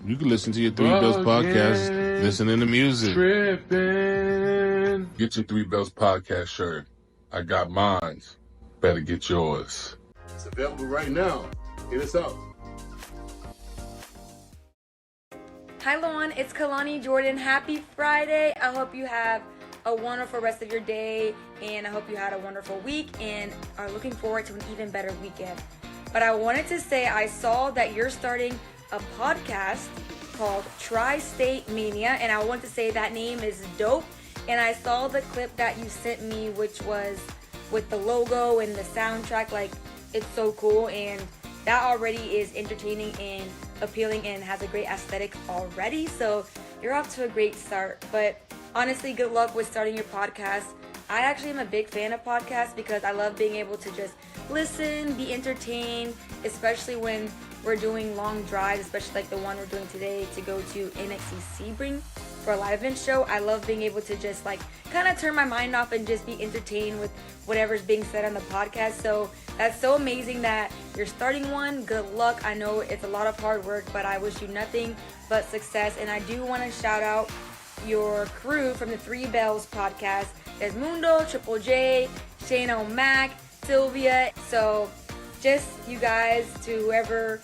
J: You can listen to your Three Bells Podcast, listening to music. Tripping. Get your Three Bells Podcast shirt. I got mine. Better get yours. It's available right now. Hit us up.
L: Hi, Luan. It's Kalani Jordan. Happy Friday. I hope you have a wonderful rest of your day, and I hope you had a wonderful week and are looking forward to an even better weekend. But I wanted to say I saw that you're starting a podcast called Tri-State Mania, and I want to say that name is dope. And I saw the clip that you sent me, which was with the logo and the soundtrack. Like, it's so cool, and that already is entertaining and appealing and has a great aesthetic already. So you're off to a great start. But honestly, good luck with starting your podcast. I actually am a big fan of podcasts because I love being able to just listen, be entertained, especially when we're doing long drives, especially like the one we're doing today to go to NXT Sebring for a live event show. I love being able to just like kind of turn my mind off and just be entertained with whatever's being said on the podcast. So that's so amazing that you're starting one. Good luck. I know it's a lot of hard work, but I wish you nothing but success. And I do want to shout out your crew from the Three Bells podcast. There's Mundo, Triple J, Shane O'Mac, Sylvia. So just you guys, to whoever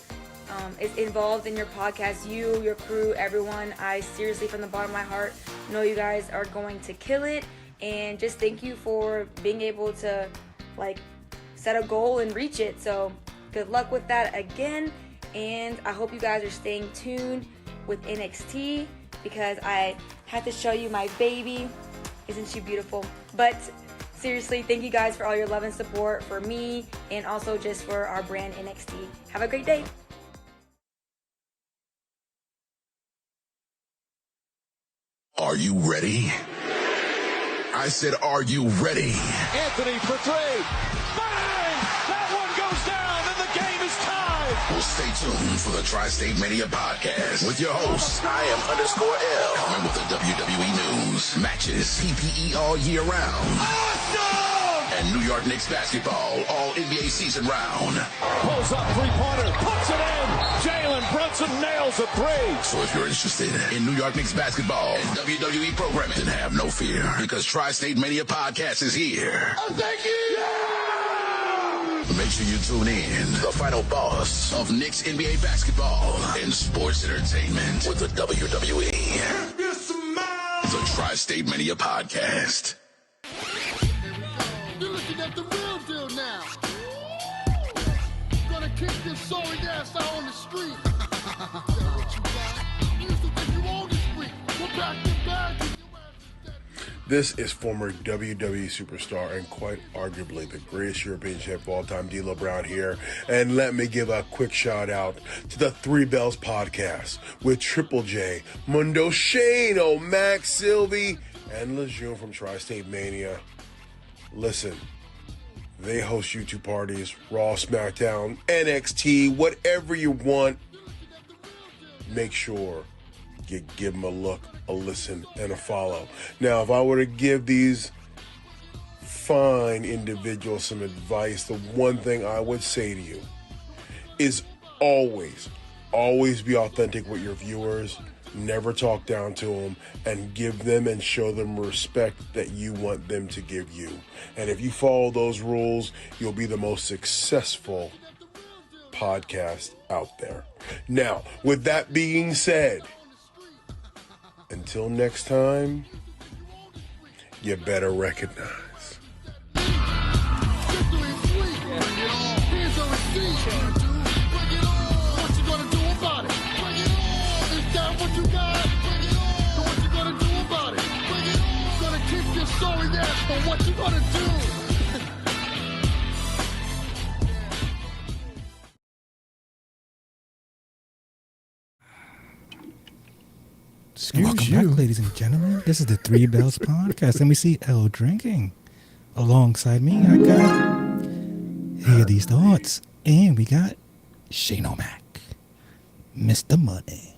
L: is involved in your podcast, you, your crew, everyone, I seriously, from the bottom of my heart, know you guys are going to kill it. And just thank you for being able to like set a goal and reach it. So good luck with that again. And I hope you guys are staying tuned with NXT, because I had to show you my baby. Isn't she beautiful? But seriously, thank you guys for all your love and support for me, and also just for our brand NXT. Have a great day.
B: Are you ready? I said, are you ready?
M: Anthony for three. Bang! That one goes down, and the game is tied.
B: Well, stay tuned for the Tri-State Mania podcast with your host, I am_L, coming with the WWE news, matches, PPE all year round.
M: Awesome!
B: And New York Knicks basketball all NBA season round.
M: Pulls up three-pointer, puts it in. Jalen Brunson nails a three.
B: So if you're interested in New York Knicks basketball and WWE programming, then have no fear, because Tri-State Mania podcast is here.
M: Oh, thank you! Yeah!
B: Make sure you tune in. The final boss of Knicks NBA basketball and sports entertainment with the WWE.
M: If you smile.
B: The Tri-State Mania podcast.
A: You're looking at the real deal now. Gonna kick this sorry ass out on the street. What you got? You used to think you owned the street. We're back to back.
N: This is former WWE superstar and quite arguably the greatest European champ of all time, D'Lo Brown here. And let me give a quick shout out to the Three Bells podcast with Triple J, Mundo, Shane, O'Mac, Sylvie, and Lejeune from Tri-State Mania. Listen, they host YouTube parties, Raw, SmackDown, NXT, whatever you want. Make sure you give them a look, a listen, and a follow. Now, if I were to give these fine individuals some advice, the one thing I would say to you is always be authentic with your viewers. Never talk down to them, and give them and show them respect that you want them to give you. And if you follow those rules, you'll be the most successful podcast out there. Now, with that being said, until next time, you better recognize.
A: Sorry ass, but what you gonna do?
D: Welcome back, ladies and gentlemen. This is the Three Bells podcast, and we see L drinking. Alongside me, I got Hear These Thoughts, and we got Shane O'Mac, Mr. Money.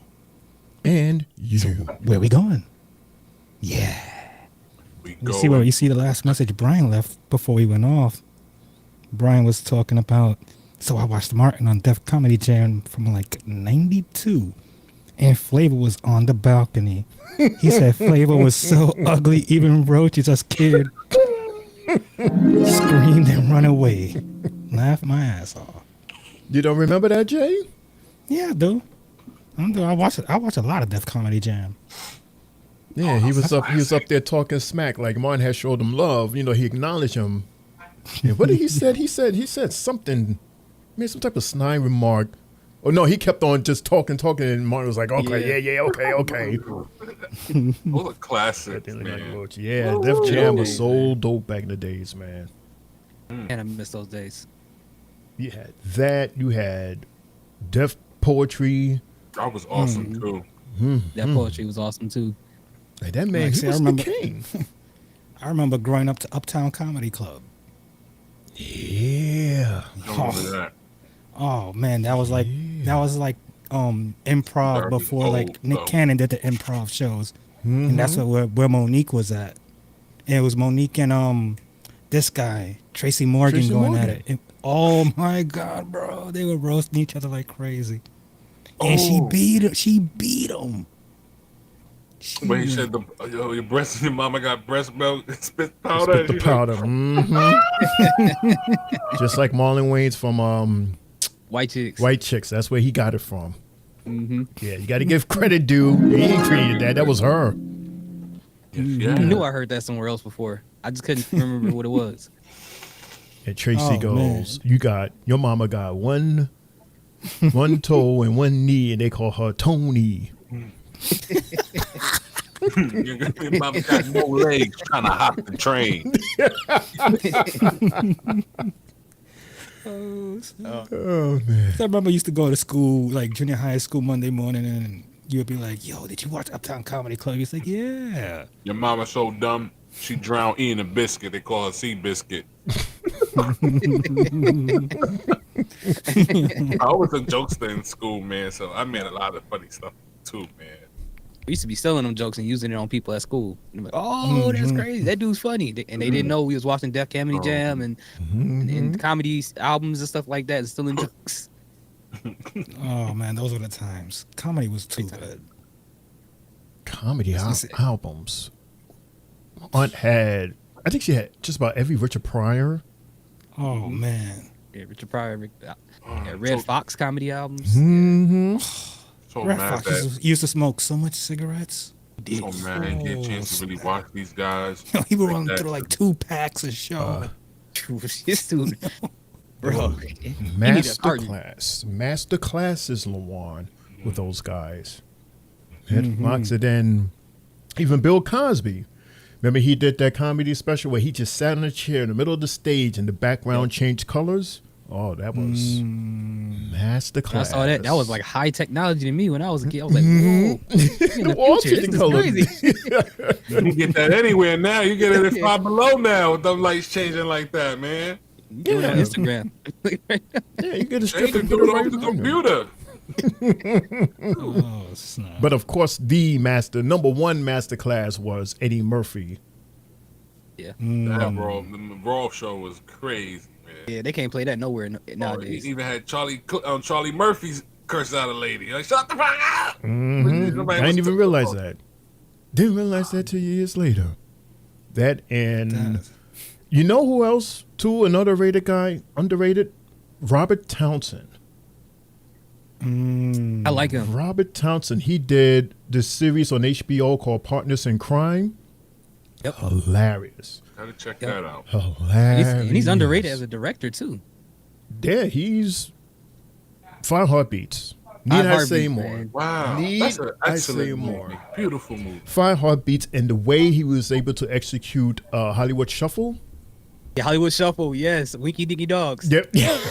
C: And you.
D: So, where we going? Yeah. You see the last message Brian left before we went off. Brian was talking about, so I watched Martin on Def Comedy Jam from like 92, and Flavor was on the balcony. He said Flavor was so ugly, even Roach is a kid. Screamed and run away. Laughed my ass off.
C: You don't remember that, Jay?
D: Yeah, I do. I watch a lot of Def Comedy Jam.
C: Yeah, he was up there talking smack, like Martin had showed him love. You know, he acknowledged him. And what did he said? He said something, made some type of snide remark. Oh no, he kept on just talking, and Martin was like, okay, okay.
F: What a classic, man.
C: Yeah, Def Jam was so dope back in the days, man.
I: And I miss those days.
C: You had that. You had Def Poetry.
F: That was awesome too.
I: That poetry was awesome too.
C: Like that man, he was the king.
D: I remember growing up to Uptown Comedy Club.
C: Yeah.
D: Oh man, that was like improv before like Nick Cannon did the improv shows, and that's where Monique was at. And it was Monique and this guy Tracy Morgan going at it. Oh my God, bro, they were roasting each other like crazy, and she beat him.
F: When he said, your breast, your mama got breast milk, spit powder.
C: Spit the powder. Just like Marlon Wayans from
I: White Chicks.
C: White Chicks. That's where he got it from.
I: Mm-hmm.
C: Yeah, you got to give credit due. He ain't created that. That was her.
F: Yeah.
I: I knew I heard that somewhere else before. I just couldn't remember what it was.
C: And Tracy goes, "You got your mama got one toe and one knee, and they call her Tony."
F: Your mama got no legs trying to hop the train.
D: Oh man! I remember I used to go to school, like junior high school, Monday morning, and you'd be like, "Yo, did you watch Uptown Comedy Club?" He's like, "Yeah."
F: Your mama's so dumb, she drowned eating a biscuit. They call her Sea Biscuit. I always took jokester in school, man. So I made a lot of funny stuff too, man.
I: We used to be selling them jokes and using it on people at school. And I'm like, oh, that's crazy. That dude's funny. And they didn't know we was watching Def Comedy Jam and comedy albums and stuff like that and stealing jokes.
D: Oh man, those were the times. Comedy was too good.
C: Comedy albums. Aunt had, I think she had just about every Richard Pryor.
D: Oh man.
I: Yeah, Richard Pryor. Red Fox comedy albums.
C: Mm-hmm.
F: So
D: Red
F: mad
D: Fox used to smoke so much cigarettes.
F: So mad I didn't get a chance to really watch these guys.
D: He would run through like 2 packs a show.
I: This dude, bro.
C: Masterclass is Lawan with those guys. Ed Fox, and then even Bill Cosby. Remember he did that comedy special where he just sat in a chair in the middle of the stage and the background changed colors? Oh, that was masterclass.
I: I saw that. That was like high technology to me when I was a kid. I was like, whoa. In the future, this is crazy.
F: You get that anywhere now. You get it at Five Below now with them lights changing like that, man.
I: Do it on Instagram.
C: Yeah, you get a
F: They
C: strip
F: can
C: and
F: do
C: put
F: it
C: it right
F: over the
C: on
F: computer.
D: Oh, snap.
C: But of course, the number one masterclass was Eddie Murphy.
I: Yeah.
F: That Raw show was crazy, man.
I: Yeah, they can't play that nowhere nowadays.
F: He even had Charlie Murphy's curse out a lady. Like, shut the fuck up!
C: Mm-hmm. I didn't even realize that. Didn't realize that 2 years later. That and you know who else? Too, another underrated, Robert Townsend.
I: I like him.
C: Robert Townsend. He did this series on HBO called Partners in Crime.
I: Yep.
C: Hilarious.
F: Gotta check that out.
C: Hilarious.
I: And he's underrated as a director too.
C: Yeah, he's 5 Heartbeats. Need I say more?
I: Man.
F: Wow,
C: Need
F: that's an
C: I
F: excellent
C: say
F: movie.
C: more?
F: Beautiful movie.
C: 5 Heartbeats, and the way he was able to execute Hollywood Shuffle.
I: Yeah, Hollywood Shuffle, yes. Winky Dinky Dogs.
C: Yep.
I: He had the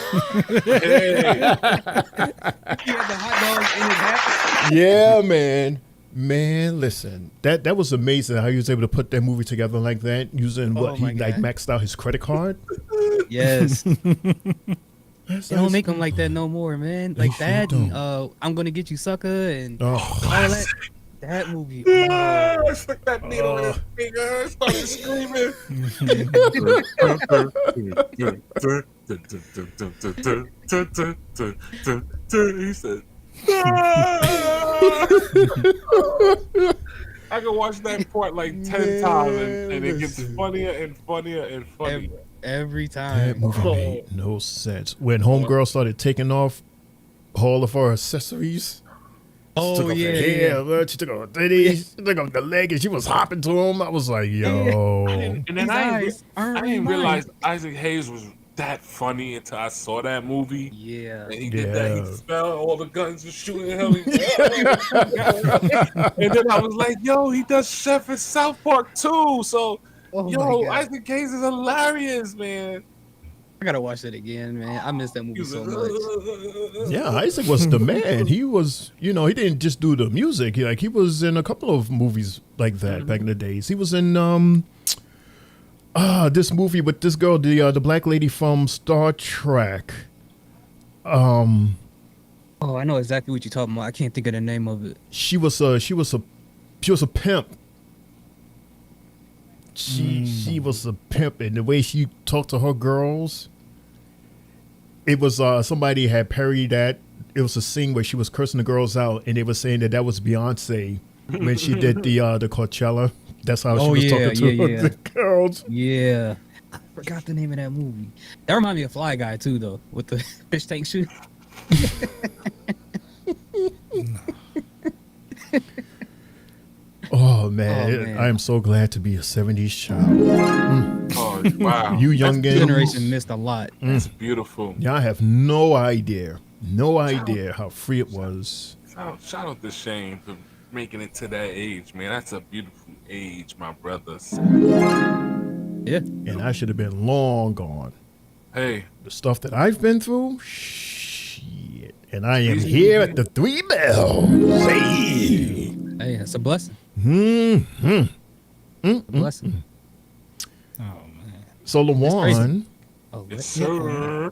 I: hot dogs in his hat.
C: Yeah, man. Man, listen. That was amazing how he was able to put that movie together like that using what he maxed out his credit card.
I: Yes. They don't make them like that no more, man. Like that, and, I'm Gonna Get You, Sucker, and all that. That movie.
F: I stuck that needle in his finger and started screaming. He said, I can watch that part like 10 times and it gets funnier and funnier and funnier.
I: Every time.
C: That movie made no sense. When Homegirl started taking off all of her accessories.
I: Oh,
C: she took off her hair, she took off her titties, she took off the leg, and she was hopping to him. I was like, yo.
F: And then I didn't realize Isaac Hayes was that funny until I saw that movie.
I: Yeah.
F: And he did that. He smelled all the guns were shooting at him. And then I was like, yo, he does Chef in South Park too. So, Isaac Hayes is hilarious, man.
I: I gotta watch that again, man. I miss that movie so much.
C: Yeah, Isaac was the man. He was, he didn't just do the music. He was in a couple of movies like that back in the days. He was in this movie with this girl, the black lady from Star Trek.
I: Oh, I know exactly what you're talking about. I can't think of the name of it.
C: She was a pimp. She was a pimp, and the way she talked to her girls, it was somebody had parodied that. It was a scene where she was cursing the girls out, and they were saying that was Beyonce when she did the Coachella. That's how she
I: Oh,
C: was
I: yeah,
C: talking to
I: yeah, yeah.
C: the girls.
I: Yeah. I forgot the name of that movie. That reminded me of Fly Guy too, though, with the fish tank shoot.
C: Oh man,
I: Oh, man.
C: I am so glad to be a 70s child. Mm.
F: Oh, wow.
C: You youngins.
I: Generation missed a lot.
F: That's beautiful.
C: Y'all have no idea how free it was.
F: Shout out to Shane for making it to that age, man. That's a beautiful age, my brothers.
I: Yeah.
C: And I should have been long gone.
F: Hey.
C: The stuff that I've been through, shit. And I am here at the Three Bells. Hey,
I: that's a blessing.
C: Mm-hmm.
I: A blessing.
C: So Lawan,
I: Oh,
F: Yes, sir.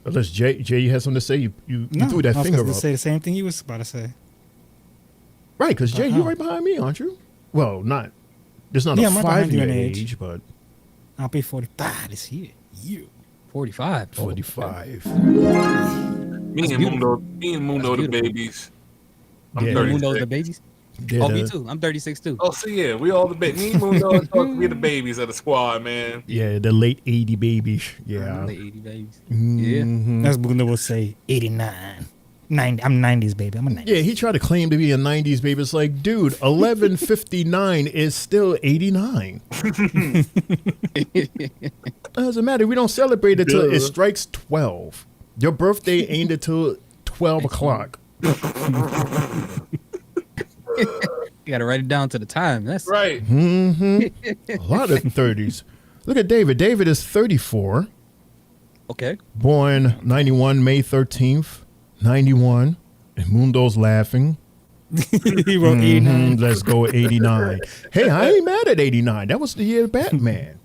C: unless Jay, you had something to say. You
D: No,
C: threw that
D: I was
C: finger
D: supposed
C: up.
D: to say the same thing he was about to say.
C: Right, because Jay,
D: Uh-huh.
C: you're right behind me, aren't you? Well, not. There's not
D: Yeah,
C: a
D: I'm right behind you
C: 5-year
D: in
C: age,
D: age.
C: but
D: I'll be 45 this year. You.
I: 45.
C: 45.
F: Me and Mundo the babies. I'm
C: Yeah.
F: 36.
I: Mundo's the babies?
C: Yeah,
I: Oh, me too. I'm 36 too.
F: Oh, so yeah, we all the me and Mundo and Tuck, we the babies of the squad, man.
C: Yeah, the late 80 babies. Yeah.
I: Late 80 babies.
C: Mhm.
D: That's what will say 89. 90. I'm 90s, baby. I'm a 90s.
C: Yeah, he tried to claim to be a 90s baby. It's like, dude, 11:59 is still 89. Doesn't matter. We don't celebrate it till it strikes 12. Your birthday ain't until 12 o'clock.
I: You gotta write it down to the time. That's
F: right.
C: A lot of 30s. Look at David. David is 34.
I: Okay.
C: Born 91, May 13th, 91. And Mundo's laughing.
D: He wrote 89.
C: Let's go 89. Hey, I ain't mad at 89. That was the year of Batman.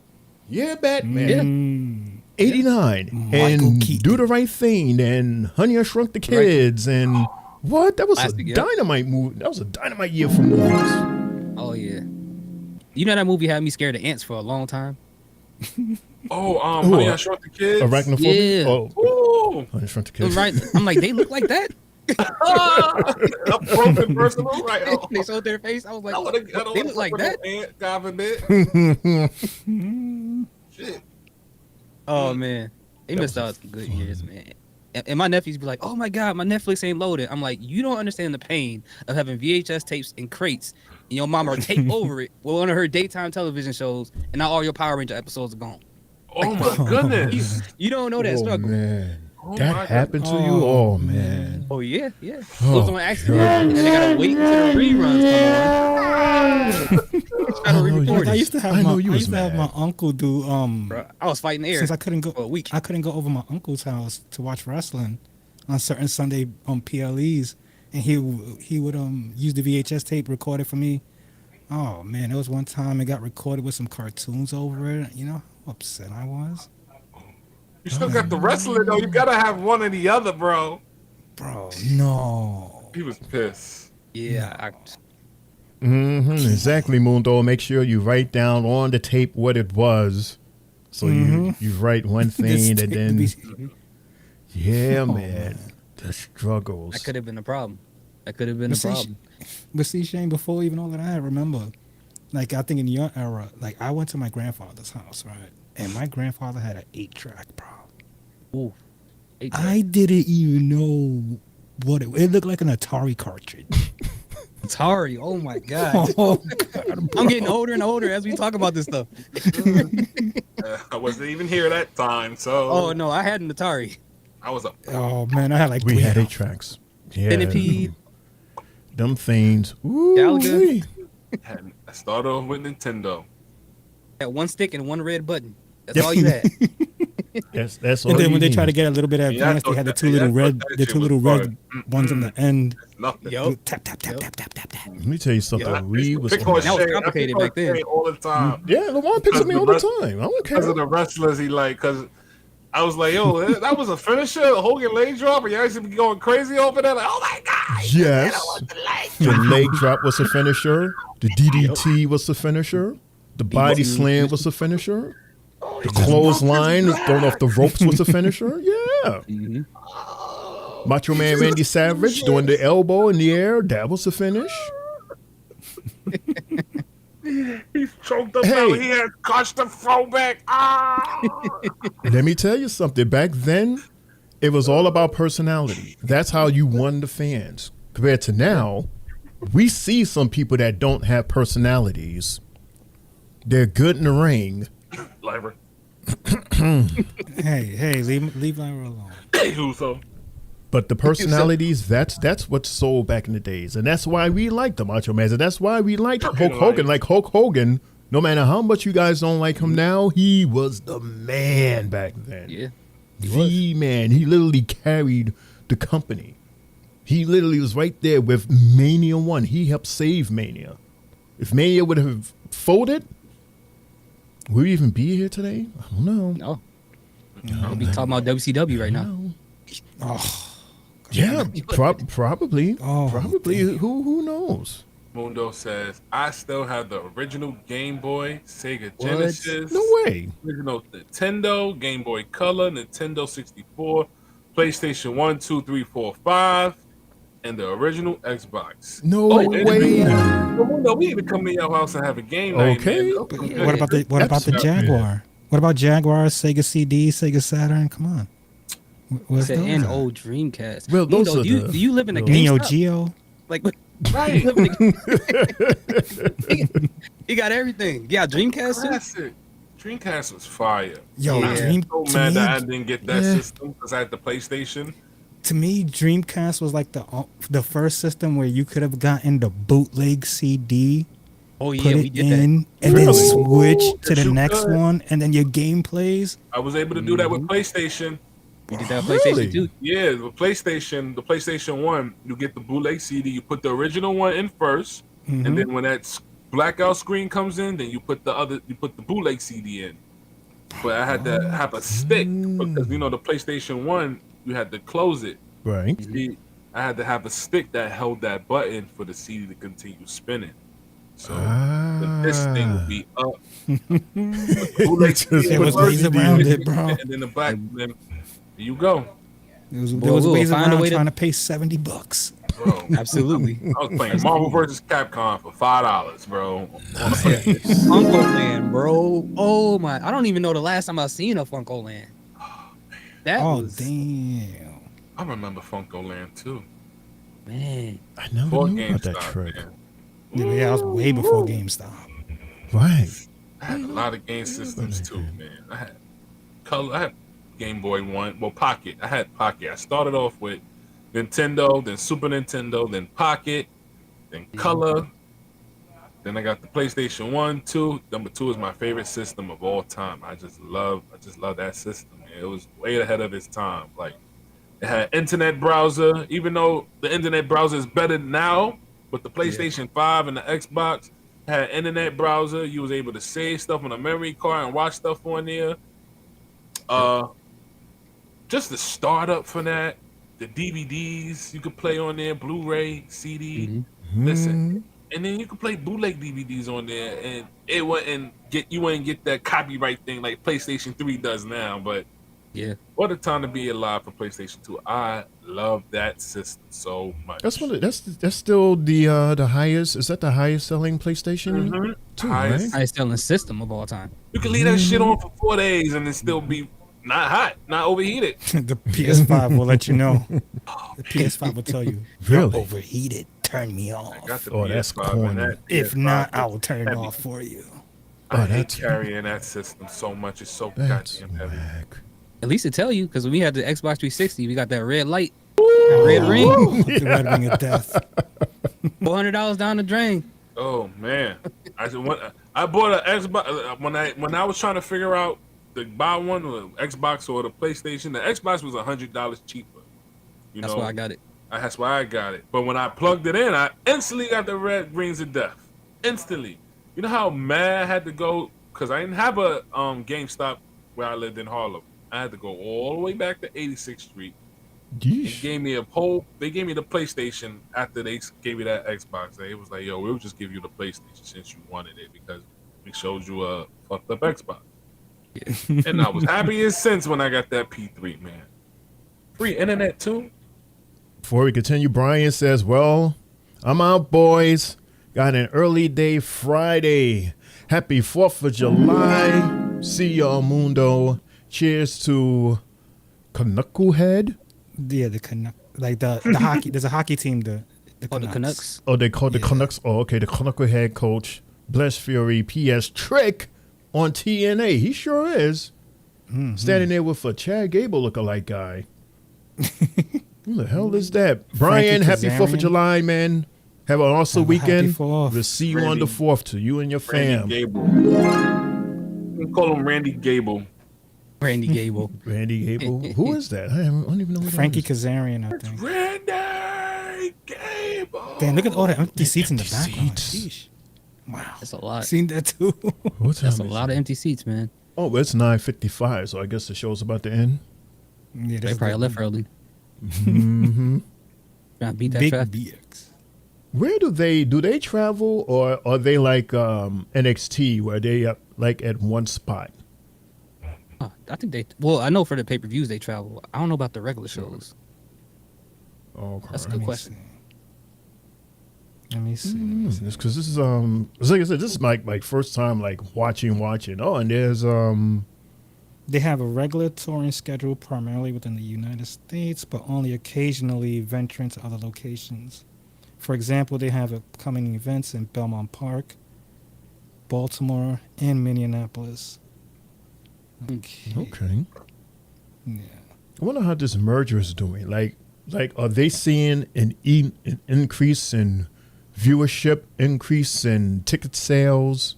C: Yeah, Batman. 89.
D: Michael
C: And
D: Keaton.
C: Do the Right Thing. And Honey, I Shrunk the Kids. And what? That was
I: Classic,
C: a
I: yeah.
C: dynamite movie. That was a dynamite year for movies.
I: Oh yeah. You know that movie had me scared of ants for a long time.
F: Oh,
C: Ooh,
F: Honey, I Shrunk the Kids.
C: Arachnophobia?
I: Yeah.
C: Oh,
F: Ooh.
C: Honey, I Shrunk the Kids.
I: Right. I'm like, they look like that.
F: A broken personal, right? Oh,
I: They showed their face. I was like,
F: I don't
I: they
F: wanna
I: look like
F: fuck with
I: that.
F: no ant, God forbid. Shit.
I: Oh man, they missed out some good years, man. And my nephews be like, "Oh my god, my Netflix ain't loaded." I'm like, "You don't understand the pain of having VHS tapes in crates, and your mama tape over it with one of her daytime television shows, and now all your Power Ranger episodes are gone."
F: Oh my goodness.
I: You don't know that
C: Oh,
I: struggle.
C: man.
F: Oh my
C: That happened to you? Oh, man.
I: Oh yeah, yeah.
C: Oh,
I: It was on accident, and then they gotta wait until the reruns come on. Try to re-record
D: I
I: it.
D: used to have
C: I
D: my
C: know you was
D: used to have
C: mad.
D: my uncle do
I: Bruh, I was fighting the air
D: since I couldn't go
I: for a week.
D: I couldn't go over my uncle's house to watch wrestling on certain Sunday PLEs, and he would use the VHS tape, record it for me. Oh man, there was one time it got recorded with some cartoons over it. You know how upset I was,
F: You still got the wrestling though. You gotta have one or the other, bro.
D: bro. No,
F: He was pissed.
I: Yeah,
C: Exactly, Mundo. Make sure you write down on the tape what it was. So you write one thing and then, yeah, man. The struggles.
I: that could have been a problem. That could have been a problem.
D: But see, Shane, before even all of that, I remember, like, I think in your era, like, I went to my grandfather's house, right? And my grandfather had an 8-track, bro.
I: Ooh.
D: I didn't even know what it looked like an Atari cartridge.
I: Atari. Oh my god.
D: Oh, God,
I: I'm getting older and older as we talk about this stuff.
F: I wasn't even here that time, so.
I: Oh no, I had an Atari.
F: I was a.
D: Oh, man, I had like
C: We
D: 3
C: had
D: of
C: 8 tracks. Yeah.
I: Centipede.
C: Them things. Ooh,
I: Gallagher.
C: wee.
F: I started off with Nintendo.
I: Had one stick and one red button. That's
C: Yep.
I: all you had.
C: That's all
D: And then
C: you
D: when they
C: need.
D: try to get a little bit
F: Yeah, I
D: advanced, they
F: thought
D: had the
F: that-
D: two
F: yeah,
D: little
F: I thought
D: red,
F: that
D: the
F: shit
D: two
F: was
D: little red
F: fun.
D: ones on the end.
F: Nothing.
I: Yup.
D: Tap tap tap tap tap tap tap.
C: Let me tell you something.
F: I
C: We
F: used to
C: was
F: pick on
I: That was
F: Shay.
I: complicated
F: I pick on
I: back then.
F: Shay all the time.
C: yeah, Lamar picks at me all the time. I don't
F: Because
C: care.
F: of the wrestlers he like, because I was like, yo, that was a finisher, a Hogan leg drop, and you used to be going crazy over there, like, oh my god,
C: Yes. The leg drop was a finisher. The DDT was the finisher. The body slam was the finisher. The clothesline, throwing off the ropes was the finisher. Yeah. Macho Man Randy Savage doing the elbow in the air. That was the finish.
F: He's choked up
C: Hey.
F: out. He had crushed the throwback. Ah!
C: Let me tell you something. Back then, it was all about personality. That's how you won the fans. Compared to now, we see some people that don't have personalities. They're good in the ring.
F: Liver.
D: Hey, leave Lyra alone.
F: Hey, Uso.
C: But the personalities, that's what sold back in the days. And that's why we liked the Macho Man. And that's why we liked Hulk Hogan. Like Hulk Hogan, no matter how much you guys don't like him now, he was the man back then.
I: Yeah.
C: The man. He literally carried the company. He literally was right there with Mania 1. He helped save Mania. If Mania would have folded, would we even be here today? I don't know.
I: No. We'll be talking about WCW right now.
D: Oh,
C: yeah, probably.
D: Oh,
C: probably. Who knows?
F: Mundo says, I still have the original Game Boy, Sega
I: What?
F: Genesis.
C: No way.
F: Original Nintendo, Game Boy Color, Nintendo 64, PlayStation 1, 2, 3, 4, 5, and the original Xbox.
C: No way.
F: Mundo, we need to come to your house and have a game night.
C: Okay.
F: Man.
D: What about the Jaguar? What about Jaguar, Sega CD, Sega Saturn? Come on. Where's
I: Said,
D: those
I: and
D: at?
I: old Dreamcast.
C: Well, those
I: Mundo,
C: are
I: do you live in a
D: Neo
I: GameStop?
D: Geo?
I: Like,
F: Right.
I: he got everything. You got Dreamcast too?
F: Classic. Dreamcast was fire.
D: Yo,
F: I'm
D: Dream-
F: so
D: to
F: mad
D: me-
F: that I didn't get that
C: Yeah.
F: system because I had the PlayStation.
D: To me, Dreamcast was like the first system where you could have gotten the bootleg CD,
I: Oh yeah,
D: put
I: we
D: it
I: did that.
D: in, and
C: Really?
D: then switch to
F: Yes,
D: the
F: you
D: next
F: could.
D: one, and then your game plays.
F: I was able to do that with PlayStation.
I: We did that with
C: Really?
I: PlayStation 2.
F: Yeah, the PlayStation 1, you get the bootleg CD, you put the original one in 1st, and then when that blackout screen comes in, then you put the bootleg CD in. But I had to have a stick because the PlayStation 1, you had to close it.
C: Right.
F: See, I had to have a stick that held that button for the CD to continue spinning. So this thing would be up.
C: It
D: was ways around it, bro.
F: And then the black, then there you go.
D: There was
I: we'll
D: ways
I: find a
D: around
I: way to-
D: trying to pay $70.
F: Bro,
I: Absolutely.
F: I was playing Marvel vs. Capcom for $5, bro.
I: Funko Land, bro. Oh my! I don't even know the last time I seen a Funko Land. That
D: Oh,
I: was
D: damn.
F: I remember Funko Land too.
I: man.
C: I never
F: Before
C: knew about that
F: GameStop,
C: trick.
F: man.
D: Yeah, I was way before GameStop.
C: Right.
F: I had a lot of game systems too, man. I had color. I had Game Boy One. Well, Pocket. I had Pocket. I started off with Nintendo, then Super Nintendo, then Pocket, then Color. Then I got the PlayStation 1, 2. Number 2 is my favorite system of all time. I just love that system. Man. It was way ahead of its time. Like it had internet browser, even though the internet browser is better now, but the PlayStation 5 and the Xbox had internet browser. You was able to save stuff on a memory card and watch stuff on there. Just the startup for that, the DVDs you could play on there, Blu-ray, CD. Listen, and then you could play bootleg DVDs on there, and you wouldn't get that copyright thing like PlayStation 3 does now. But
I: Yeah.
F: what a time to be alive for PlayStation 2. I love that system so much.
C: That's still the highest. Is that the highest selling PlayStation? Two,
F: Highest.
C: right?
I: Highest selling system of all time.
F: You can leave that shit on for 4 days and it still be not hot, not overheated.
D: The PS5 will let you know. The PS5 will tell you,
C: Really?
D: you're overheated. Turn me off.
F: I got the
C: Oh, that's
F: PS5 and
C: corny.
F: that
D: If
F: PS5
D: not, I
F: is
D: will turn it
F: heavy.
D: off for you.
F: I hate
C: that's-
F: carrying that system so much. It's so
C: That's
F: goddamn heavy.
C: whack.
I: At least it tell you, because when we had the Xbox 360, we got that red light, that red ring,
D: The red ring of death.
I: $400 down the drain.
F: Oh man, I bought an Xbox when I was trying to figure out to buy one, the Xbox or the PlayStation. The Xbox was $100 cheaper.
I: That's why I got it.
F: That's why I got it. But when I plugged it in, I instantly got the red rings of death. Instantly. You know how mad I had to go because I didn't have a GameStop where I lived in Harlem. I had to go all the way back to 86th Street. They
C: Yeesh.
F: gave me They gave me the PlayStation after they gave me that Xbox. It was like, yo, we'll just give you the PlayStation since you wanted it because we showed you a fucked up Xbox. And I was happy as since when I got that P3, man. Free internet too.
C: Before we continue, Brian says, "Well, I'm out, boys. Got an early day Friday. Happy 4th of July. See y'all, Mundo. Cheers to Knucklehead.
D: Yeah, the Canuck, like the hockey. There's a hockey team. The
I: Canucks.
C: Oh, they call the Canucks. Oh, okay. The Knucklehead coach, Bless Fury. P.S. Trick on TNA. He sure is. Standing there with a Chad Gable lookalike guy. Who the hell is that? Brian, happy 4th of July, man. Have an awesome weekend. We'll see you on the 4th to you and your fam.
F: Randy Gable. We call him Randy Gable.
I: Randy Gable.
C: Randy Gable. Who is that? I don't even know who
D: Frankie
C: that is.
D: Kazarian, I think.
F: Randy Gable.
D: Damn, look at all the empty seats in the background. Sheesh. Wow.
I: That's a lot.
D: Seen that too.
C: What's
I: That's a lot of empty seats, man.
C: Oh, it's 9:55, so I guess the show's about to end.
D: Yeah,
I: They probably left early.
C: Mm-hmm.
I: Trying to beat that
D: Big
I: traffic.
D: BX.
C: Where do they travel, or are they like NXT where they like at one spot?
I: I think they. Well, I know for the pay-per-views they travel. I don't know about the regular shows.
C: Oh,
I: That's a good question.
D: Let me see.
C: Because this is like I said, this is my first time like watching. Oh, and there's
D: They have a regular touring schedule primarily within the United States, but only occasionally venturing to other locations. For example, they have upcoming events in Belmont Park, Baltimore, and Minneapolis.
C: Okay.
D: Yeah.
C: I wonder how this merger is doing. Like are they seeing an increase in viewership, increase in ticket sales?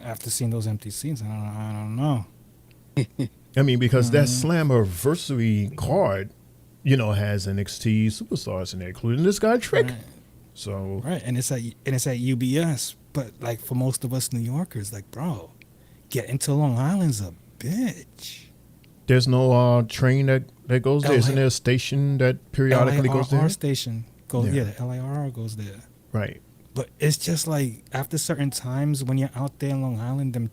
D: After seeing those empty seats, I don't know.
C: I mean, because that Slammiversary card, has NXT superstars in there, including this guy Trick.
D: Right.
C: So
D: Right, and it's at UBS, but like for most of us New Yorkers, like bro, getting to Long Island's a bitch.
C: there's no train that goes there. Isn't
D: LA
C: there a station that periodically goes there?
D: LARR station goes.
C: Yeah.
D: Yeah, the LARR goes there.
C: Right.
D: But it's just like after certain times when you're out there in Long Island,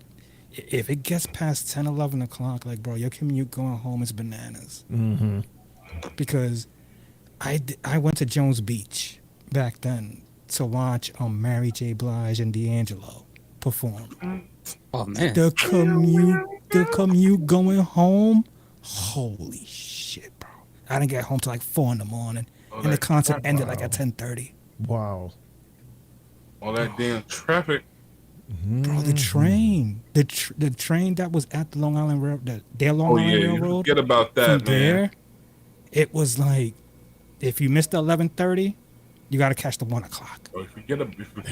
D: if it gets past 10, 11 o'clock, like, bro, your commute going home is bananas.
C: Mm-hmm.
D: Because I went to Jones Beach back then to watch Mary J. Blige and D'Angelo perform.
I: Oh, man.
D: The commute going home, holy shit, bro. I didn't get home till like 4 in the morning. And the concert ended like at 10:30.
C: Wow.
F: All that damn traffic.
D: Bro, the train, the train that was at the Long Island Railroad, their Long Island Railroad.
F: Forget about that,
D: from
F: man.
D: There, it was like, if you missed the 11:30, you got to catch the 1 o'clock.
F: Oh, forget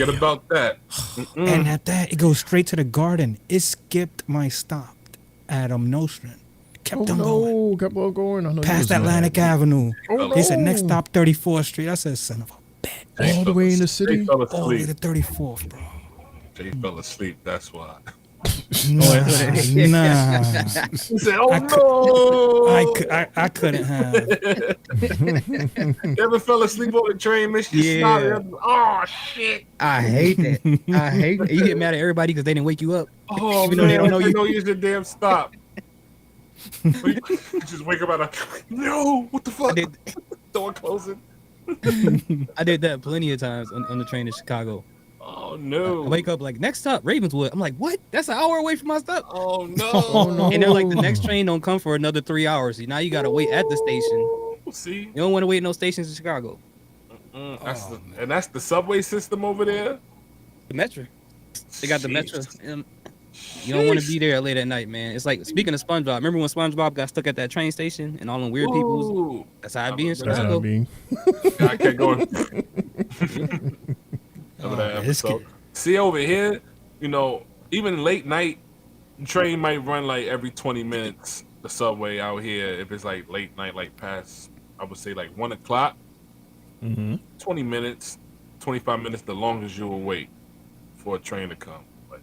F: about that.
D: And at that, it goes straight to the Garden. It skipped my stop at Nostrand. Kept on going.
C: Kept on going. I know
D: Past Atlantic Avenue.
C: Oh,
D: They said
C: no.
D: next stop 34th Street. I said, son of a bitch.
C: All the way in the city?
F: Fell
D: All the way
F: asleep.
D: to 34th, bro.
F: Jay fell asleep. That's why.
D: Nah.
F: He said, "Oh
D: I couldn't have.
F: You ever fell asleep on the train, miss you snotted? Oh shit!
I: I hate that. I hate that. You get mad at everybody because they didn't wake you up.
F: Oh
I: Even
F: man,
I: though they don't know you.
F: know you should damn stop. You just wake up out of no. What the fuck? Door closing.
I: I did that plenty of times on the train to Chicago.
F: Oh no!
I: I wake up like next stop Ravenswood. I'm like, what? That's an hour away from my stop.
F: Oh no!
D: Oh, no.
I: And they're like, the next train don't come for another 3 hours. Now you gotta wait at the station.
F: See,
I: You don't want to wait in no stations in Chicago.
F: That's the subway system over there.
I: The Metro. They got the Metro.
F: Jeez.
I: You don't want to be there late at night, man. It's like, speaking of SpongeBob, remember when SpongeBob got stuck at that train station and all them weird people?
F: Ooh.
I: That's how I be in
C: That's how I
I: Chicago.
C: be.
F: I kept going. Remember that
D: it's
F: episode? See over here, even late night, train might run like every 20 minutes. The subway out here, if it's like late night, like past, I would say like 1 o'clock, 20 minutes, 25 minutes, the longest you will wait for a train to come. But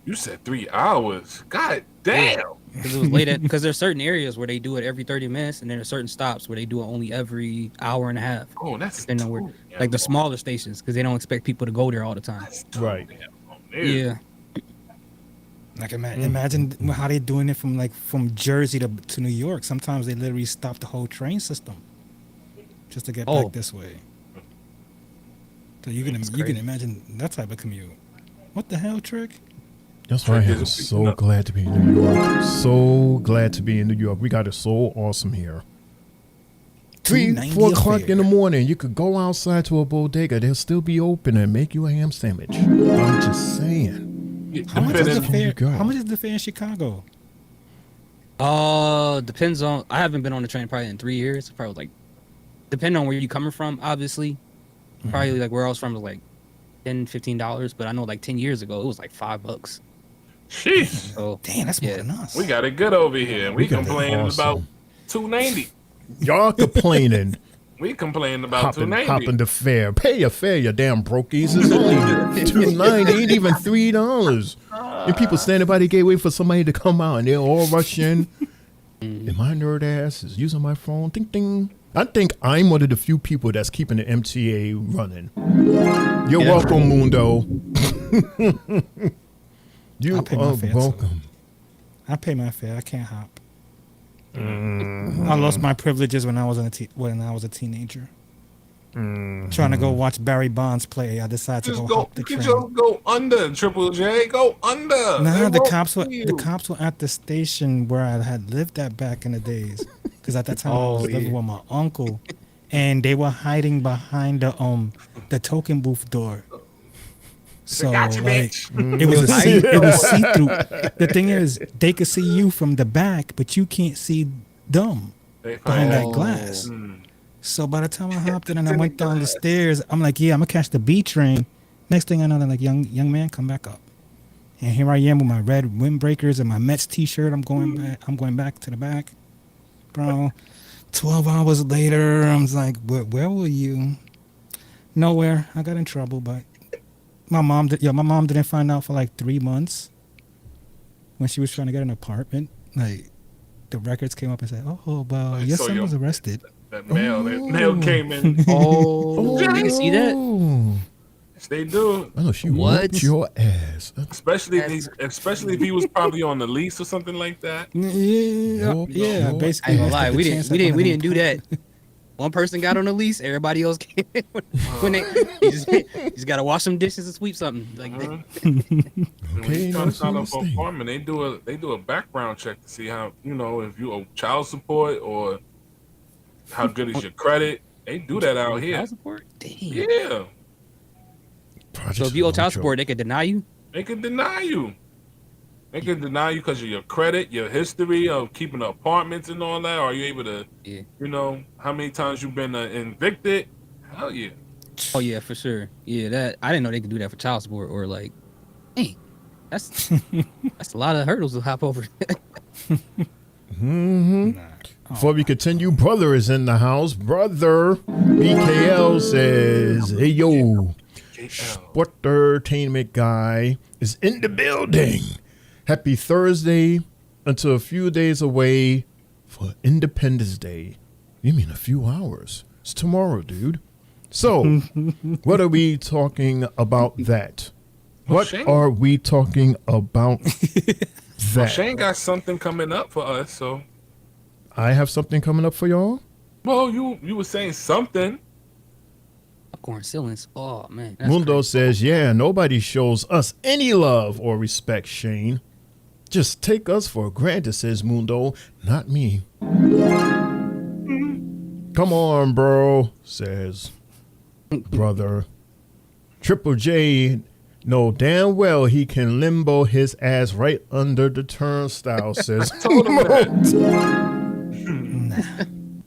F: you said 3 hours. God damn.
I: Because it was late at, because there's certain areas where they do it every 30 minutes, and then there's certain stops where they do it only every hour and a half.
F: Oh, that's
I: Depending on where, like the smaller stations, because they don't expect people to go there all the time.
C: Right.
I: Yeah.
D: Like imagine how they doing it from Jersey to New York. Sometimes they literally stop the whole train system just to get back this way. So you can imagine that type of commute. What the hell, Trick?
C: That's why I am so glad to be in New York. So glad to be in New York. We got it so awesome here. 3, 4 o'clock in the morning, you could go outside to a bodega. They'll still be open and make you a ham sandwich. I'm just saying.
D: How much is the fare? How much is the fare in Chicago?
I: Depends on. I haven't been on the train probably in 3 years. Probably like, depending on where you coming from, obviously. Probably like where I was from was like $10-15, but I know like 10 years ago it was like $5.
F: Sheesh.
I: So,
D: damn, that's more than us.
F: We got it good over here. We
C: got it
F: complaining
C: awesome.
F: about $2.90.
C: Y'all complaining.
F: We complaining about $2.90.
C: Hopping the fare. Pay your fare, you damn brokies. It's only $2.90, ain't even $3. And people standing by the gateway for somebody to come out, and they're all rushing. And my nerd ass is using my phone. Ding ding. I think I'm one of the few people that's keeping the MTA running. You're welcome, Mundo. You are welcome.
D: I pay my fare. I can't hop. I lost my privileges when I was a teenager. Trying to go watch Barry Bonds play. I decided to go hop the train.
F: Just go under, Triple J. Go under.
D: Nah, the cops were at the station where I had lived at back in the days. Because at that time I was living with my uncle, and they were hiding behind the token booth door. So
F: Gotcha,
D: like
F: bitch.
D: it was see-through. The thing is, they could see you from the back, but you can't see them behind that glass. So by the time I hopped in and I went down the stairs, I'm like, yeah, I'm gonna catch the B train. Next thing I know, they're like, young man, come back up. And here I am with my red windbreakers and my Mets T-shirt. I'm going back to the back, bro. 12 hours later, I was like, where were you? Nowhere. I got in trouble, but my mom didn't find out for like 3 months when she was trying to get an apartment. Like the records came up and said, "Oh, well, your son was arrested."
F: That mail came in.
I: Oh, you can see that?
F: Yes, they do.
C: Oh, she whooped your ass.
F: Especially if he was probably on the lease or something like that.
D: Yeah, basically.
I: I ain't gonna lie, we didn't do that. One person got on the lease, everybody else came in when they you just gotta wash some dishes and sweep something. Like
F: When you trying to sign up for an apartment, they do a background check to see how, if you owe child support or how good is your credit. They do that out here.
I: Child support? Damn.
F: Yeah.
I: So if you owe child support, they could deny you?
F: They could deny you. They can deny you because of your credit, your history of keeping apartments and all that. Are you able to, how many times you've been evicted? Hell yeah.
I: Oh yeah, for sure. Yeah, that I didn't know they could do that for child support or like, hey, that's a lot of hurdles to hop over.
C: Before we continue, brother is in the house. Brother BKL says, "Hey yo, Sport Entertainment guy is in the building. Happy Thursday until a few days away for Independence Day." You mean a few hours? It's tomorrow, dude. So, what are we talking about that? What are we talking about that?
F: Well, Shane got something coming up for us, so.
C: I have something coming up for y'all?
F: Well, you were saying something.
I: Popcorn ceilings. Oh, man.
C: Mundo says, yeah, nobody shows us any love or respect, Shane. Just take us for granted, says Mundo. Not me. Come on, bro, says brother. Triple J know damn well he can limbo his ass right under the turnstile, says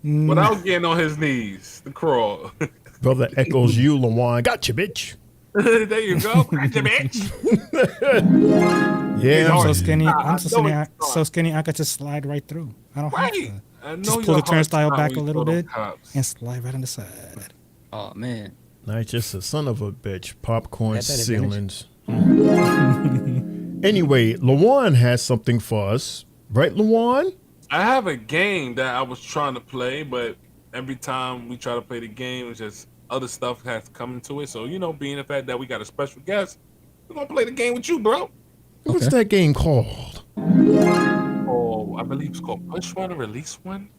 F: without getting on his knees to crawl.
C: Brother echoes you, Lawan. Gotcha, bitch.
F: There you go. Gotcha, bitch.
C: Yeah,
D: I'm so skinny. So skinny I could just slide right through. I don't have to. Just pull the turnstile back a little bit and slide right on the side.
I: Oh man.
C: Not just a son of a bitch. Popcorn ceilings. Anyway, Lawan has something for us. Right, Lawan?
F: I have a game that I was trying to play, but every time we try to play the game, it's just other stuff has come into it. So, being the fact that we got a special guest, we're going to play the game with you, bro.
C: What's that game called?
F: Oh, I believe it's called Push One or Release One.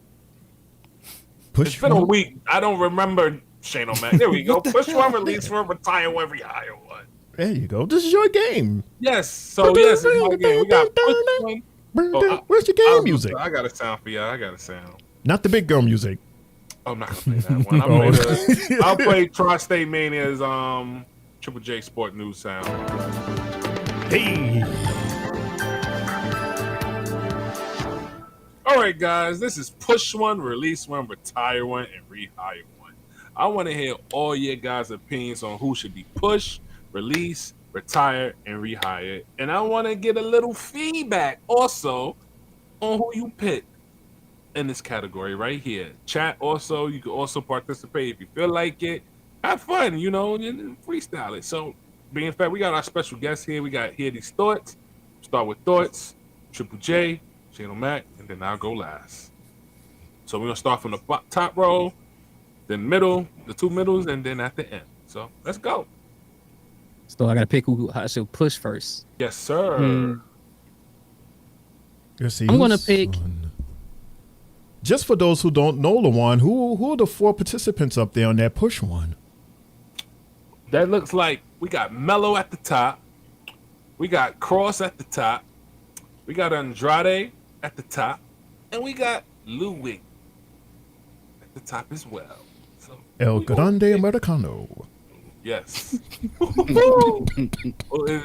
F: It's been a week. I don't remember Shane O'Mac. There we go. Push one, release one, retire one, rehire one.
C: There you go. This is your game.
F: Yes. So yes, it's my game. We got push one.
C: Where's your game music?
F: I got a sound for y'all. I got a sound.
C: Not the big girl music.
F: I'm not gonna play that one. I'll play Tri-State Mania's Triple J Sport News sound.
C: Hey.
F: All right, guys. This is push one, release one, retire one, and rehire one. I want to hear all your guys' opinions on who should be pushed, released, retired, and rehired. And I want to get a little feedback also on who you pick in this category right here. Chat also, you can also participate if you feel like it. Have fun, you know, and freestyle it. So, being fair, we got our special guest here. We got Hear These Thoughts. Start with Thoughts, Triple J, Shane O'Mac, and then I'll go last. So we're going to start from the top row, then middle, the two middles, and then at the end. So, let's go.
I: So I got to pick who I should push first.
F: Yes, sir.
C: Let's see,
I: I'm going to pick...
C: Just for those who don't know, Lawan, who are the 4 participants up there on that push one?
F: That looks like we got Melo at the top. We got Cross at the top. We got Andrade at the top. And we got Ludwig at the top as well. So
C: El Grande Americano.
F: Yes. Well,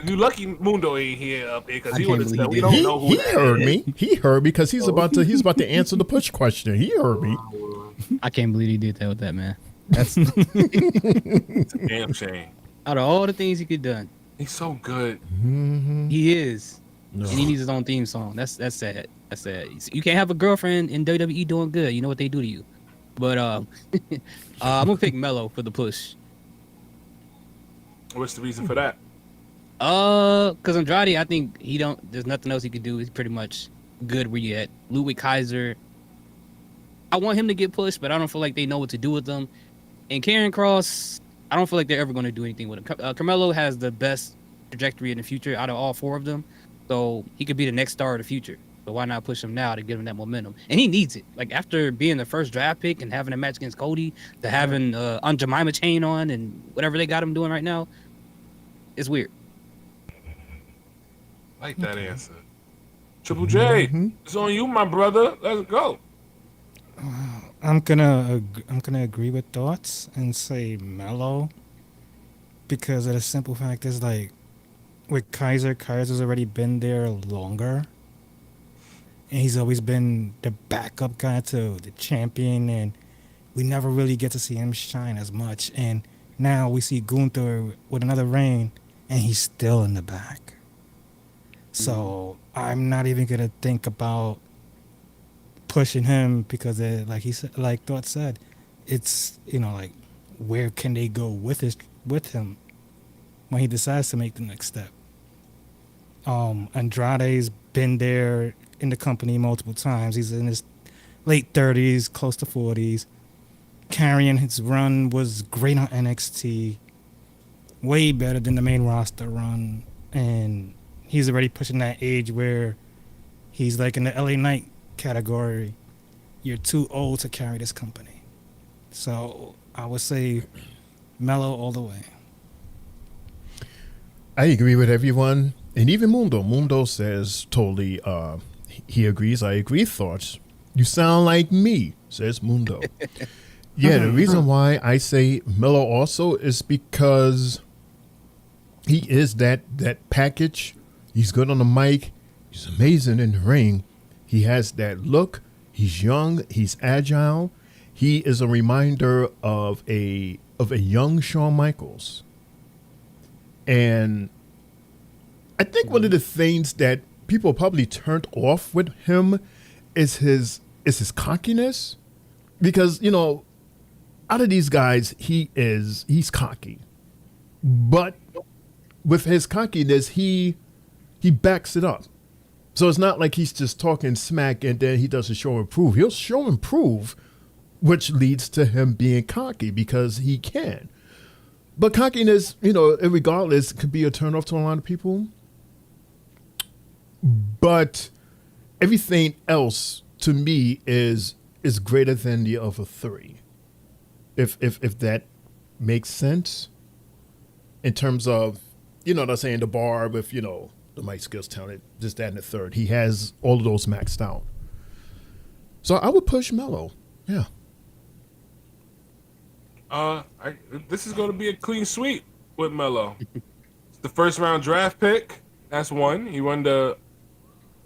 F: you lucky Mundo ain't here up here because he would have said we don't know who
C: he
F: that
C: heard
F: is.
C: me. He heard me because he's about to answer the push question. He heard me.
I: I can't believe he did that with that, man. That's
F: It's a damn shame.
I: out of all the things he could done.
F: He's so good.
I: He is.
C: No.
I: And he needs his own theme song. That's sad. That's sad. You can't have a girlfriend in WWE doing good. You know what they do to you. But I'm gonna pick Melo for the push.
F: What's the reason for that?
I: Cause Andrade, I think there's nothing else he could do. He's pretty much good where you at. Ludwig Kaiser, I want him to get pushed, but I don't feel like they know what to do with him. And Karrion Kross, I don't feel like they're ever going to do anything with him. Carmelo has the best trajectory in the future out of all 4 of them, so he could be the next star of the future. So why not push him now to give him that momentum? And he needs it. Like after being the first draft pick and having a match against Cody, to having Aunt Jemima chain on and whatever they got him doing right now, it's weird.
F: Like that answer. Triple J, it's on you, my brother. Let's go.
D: I'm gonna agree with Thoughts and say Melo, because of the simple fact is like with Kaiser's already been there longer, and he's always been the backup guy to the champion, and we never really get to see him shine as much. And now we see Gunther with another reign, and he's still in the back. So I'm not even gonna think about pushing him because, like he said, like Thought said, it's like where can they go with him when he decides to make the next step. Andrade's been there in the company multiple times. He's in his late 30s, close to 40s. Karrion, his run was great on NXT, way better than the main roster run, and he's already pushing that age where he's like in the LA Knight category. You're too old to carry this company. So I would say Melo all the way.
C: I agree with everyone, and even Mundo. Mundo says totally. He agrees. I agree. Thoughts. You sound like me, says Mundo. Yeah, the reason why I say Melo also is because he is that package. He's good on the mic. He's amazing in the ring. He has that look. He's young. He's agile. He is a reminder of a young Shawn Michaels. And I think one of the things that people probably turned off with him is his cockiness, because out of these guys he's cocky, but with his cockiness he backs it up. So it's not like he's just talking smack and then he doesn't show and prove. He'll show and prove, which leads to him being cocky because he can. But cockiness, regardless, could be a turnoff to a lot of people. But everything else to me is greater than the other 3. if that makes sense in terms of, you know what I'm saying, the bar with, you know, the mic skills, talent, this, that, and the third. He has all of those maxed out. So I would push Melo. Yeah.
F: This is going to be a clean sweep with Melo. It's the first round draft pick. That's one. He won the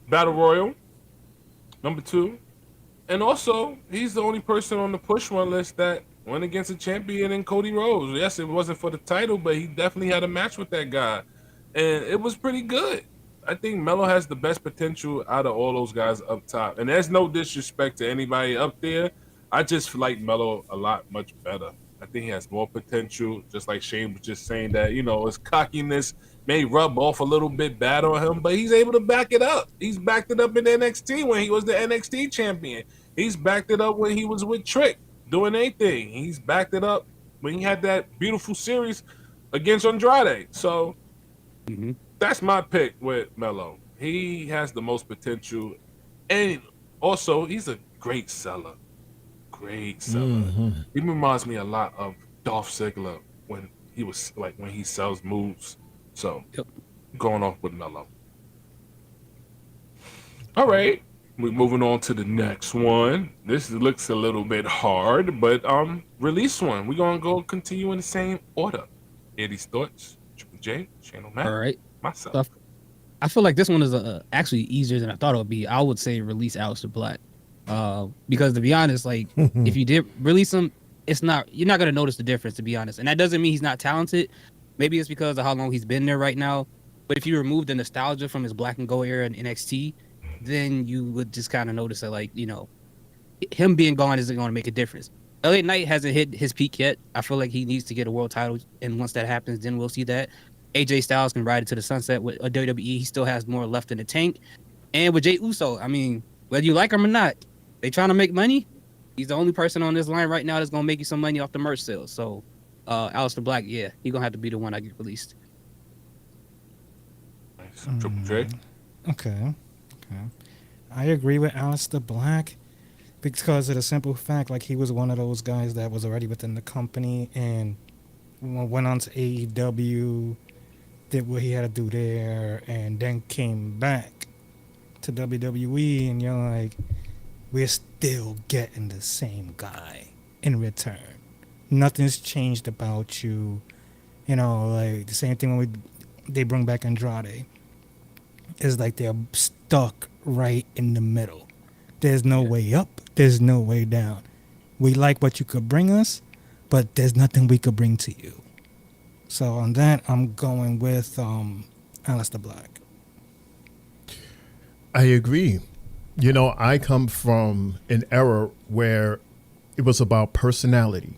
F: Battle Royal. Number 2. And also, he's the only person on the push one list that went against a champion in Cody Rhodes. Yes, it wasn't for the title, but he definitely had a match with that guy. And it was pretty good. I think Melo has the best potential out of all those guys up top. And there's no disrespect to anybody up there. I just like Melo a lot much better. I think he has more potential, just like Shane was just saying that, you know, his cockiness may rub off a little bit bad on him, but he's able to back it up. He's backed it up in NXT when he was the NXT champion. He's backed it up when he was with Trick doing anything. He's backed it up when he had that beautiful series against Andrade. So that's my pick with Melo. He has the most potential, and also he's a great seller. Great seller. He reminds me a lot of Dolph Ziggler when he sells moves. So going off with Melo. All right, we're moving on to the next one. This looks a little bit hard, but release one. We're gonna go continue in the same order. Eddie's thoughts. Triple J, Shane O'Mac.
I: All right.
F: Myself.
I: I feel like this one is actually easier than I thought it would be. I would say release Aleister Black. Because to be honest, like if you did release him, you're not gonna notice the difference, to be honest. And that doesn't mean he's not talented. Maybe it's because of how long he's been there right now. But if you remove the nostalgia from his Black and Gold era in NXT, then you would just kind of notice that, like, you know, him being gone isn't going to make a difference. LA Knight hasn't hit his peak yet. I feel like he needs to get a world title, and once that happens, then we'll see that. AJ Styles can ride it to the sunset with a WWE. He still has more left in the tank. And with Jey Uso, I mean, whether you like him or not, they trying to make money. He's the only person on this line right now that's going to make you some money off the merch sales. So, Aleister Black, yeah, he's going to have to be the one I get released.
F: Nice. Triple J.
D: Okay. I agree with Aleister Black because of the simple fact, like, he was one of those guys that was already within the company and went on to AEW, did what he had to do there, and then came back to WWE, and you're like, we're still getting the same guy in return. Nothing's changed about you. You know, like the same thing when they bring back Andrade. It's like they're stuck right in the middle. There's no way up. There's no way down. We like what you could bring us, but there's nothing we could bring to you. So on that, I'm going with Aleister Black.
C: I agree. You know, I come from an era where it was about personality.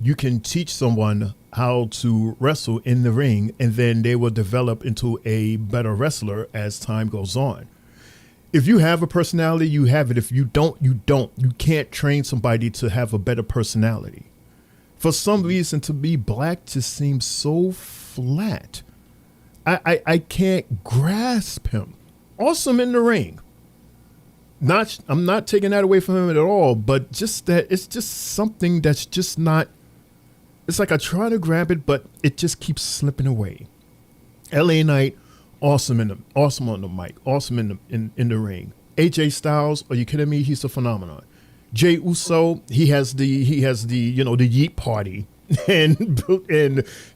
C: You can teach someone how to wrestle in the ring, and then they will develop into a better wrestler as time goes on. If you have a personality, you have it. If you don't, you don't. You can't train somebody to have a better personality. For some reason, to me, Black just seems so flat. I can't grasp him. Awesome in the ring. I'm not taking that away from him at all, but just that it's just something that's just not. It's like I try to grab it, but it just keeps slipping away. LA Knight, awesome on the mic, awesome in the ring. AJ Styles, are you kidding me? He's a phenomenon. Jey Uso, he has the you know, the Yeet Party, and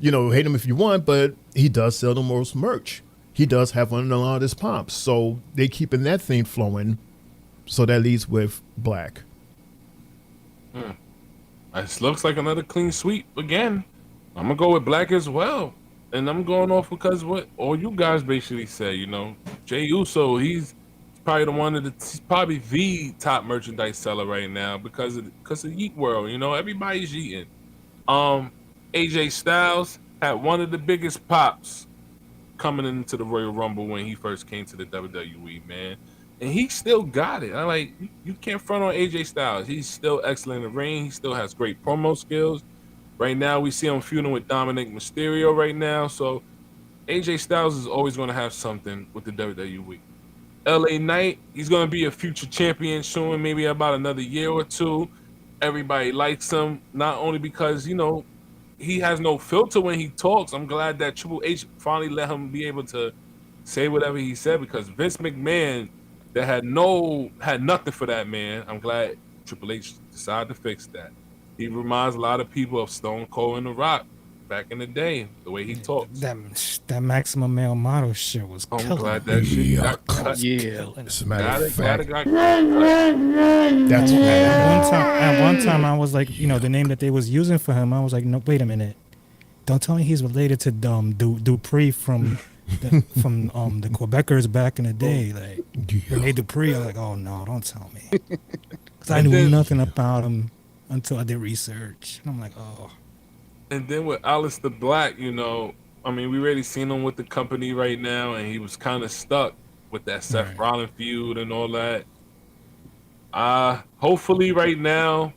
C: you know, hate him if you want, but he does sell the most merch. He does have one of the loudest pops, so they keeping that thing flowing. So that leaves with Black.
F: This looks like another clean sweep again. I'm gonna go with Black as well, and I'm going off because what all you guys basically say. You know, Jey Uso, he's probably he's probably the top merchandise seller right now because of Yeet World. You know, everybody's eating. AJ Styles had one of the biggest pops coming into the Royal Rumble when he first came to the WWE, man. And he still got it. I'm like, you can't front on AJ Styles. He's still excellent in the ring. He still has great promo skills. Right now, we see him feuding with Dominic Mysterio right now. So AJ Styles is always going to have something with the WWE. LA Knight, he's going to be a future champion soon, maybe about another year or two. everybody likes him, not only because, he has no filter when he talks. I'm glad that Triple H finally let him be able to say whatever he said, because Vince McMahon that had nothing for that man. I'm glad Triple H decided to fix that. He reminds a lot of people of Stone Cold and The Rock back in the day, the way he talks.
D: That Maximum Male Model shit was
F: I'm
D: killing.
F: glad that shit got cut.
C: Yeah. As a matter of
F: Glad
C: fact,
F: it got cut.
C: that's
D: At one time, I was like, the name that they was using for him, I was like, no, wait a minute. Don't tell me he's related to Dupree from the Quebecers back in the day. Like, Rene Dupree, I was like, oh, no, don't tell me. Because I knew nothing about him until I did research. And I'm like, oh.
F: And then with Aleister Black, we already seen him with the company right now, and he was kind of stuck with that Seth Rollins feud and all that. Hopefully right now,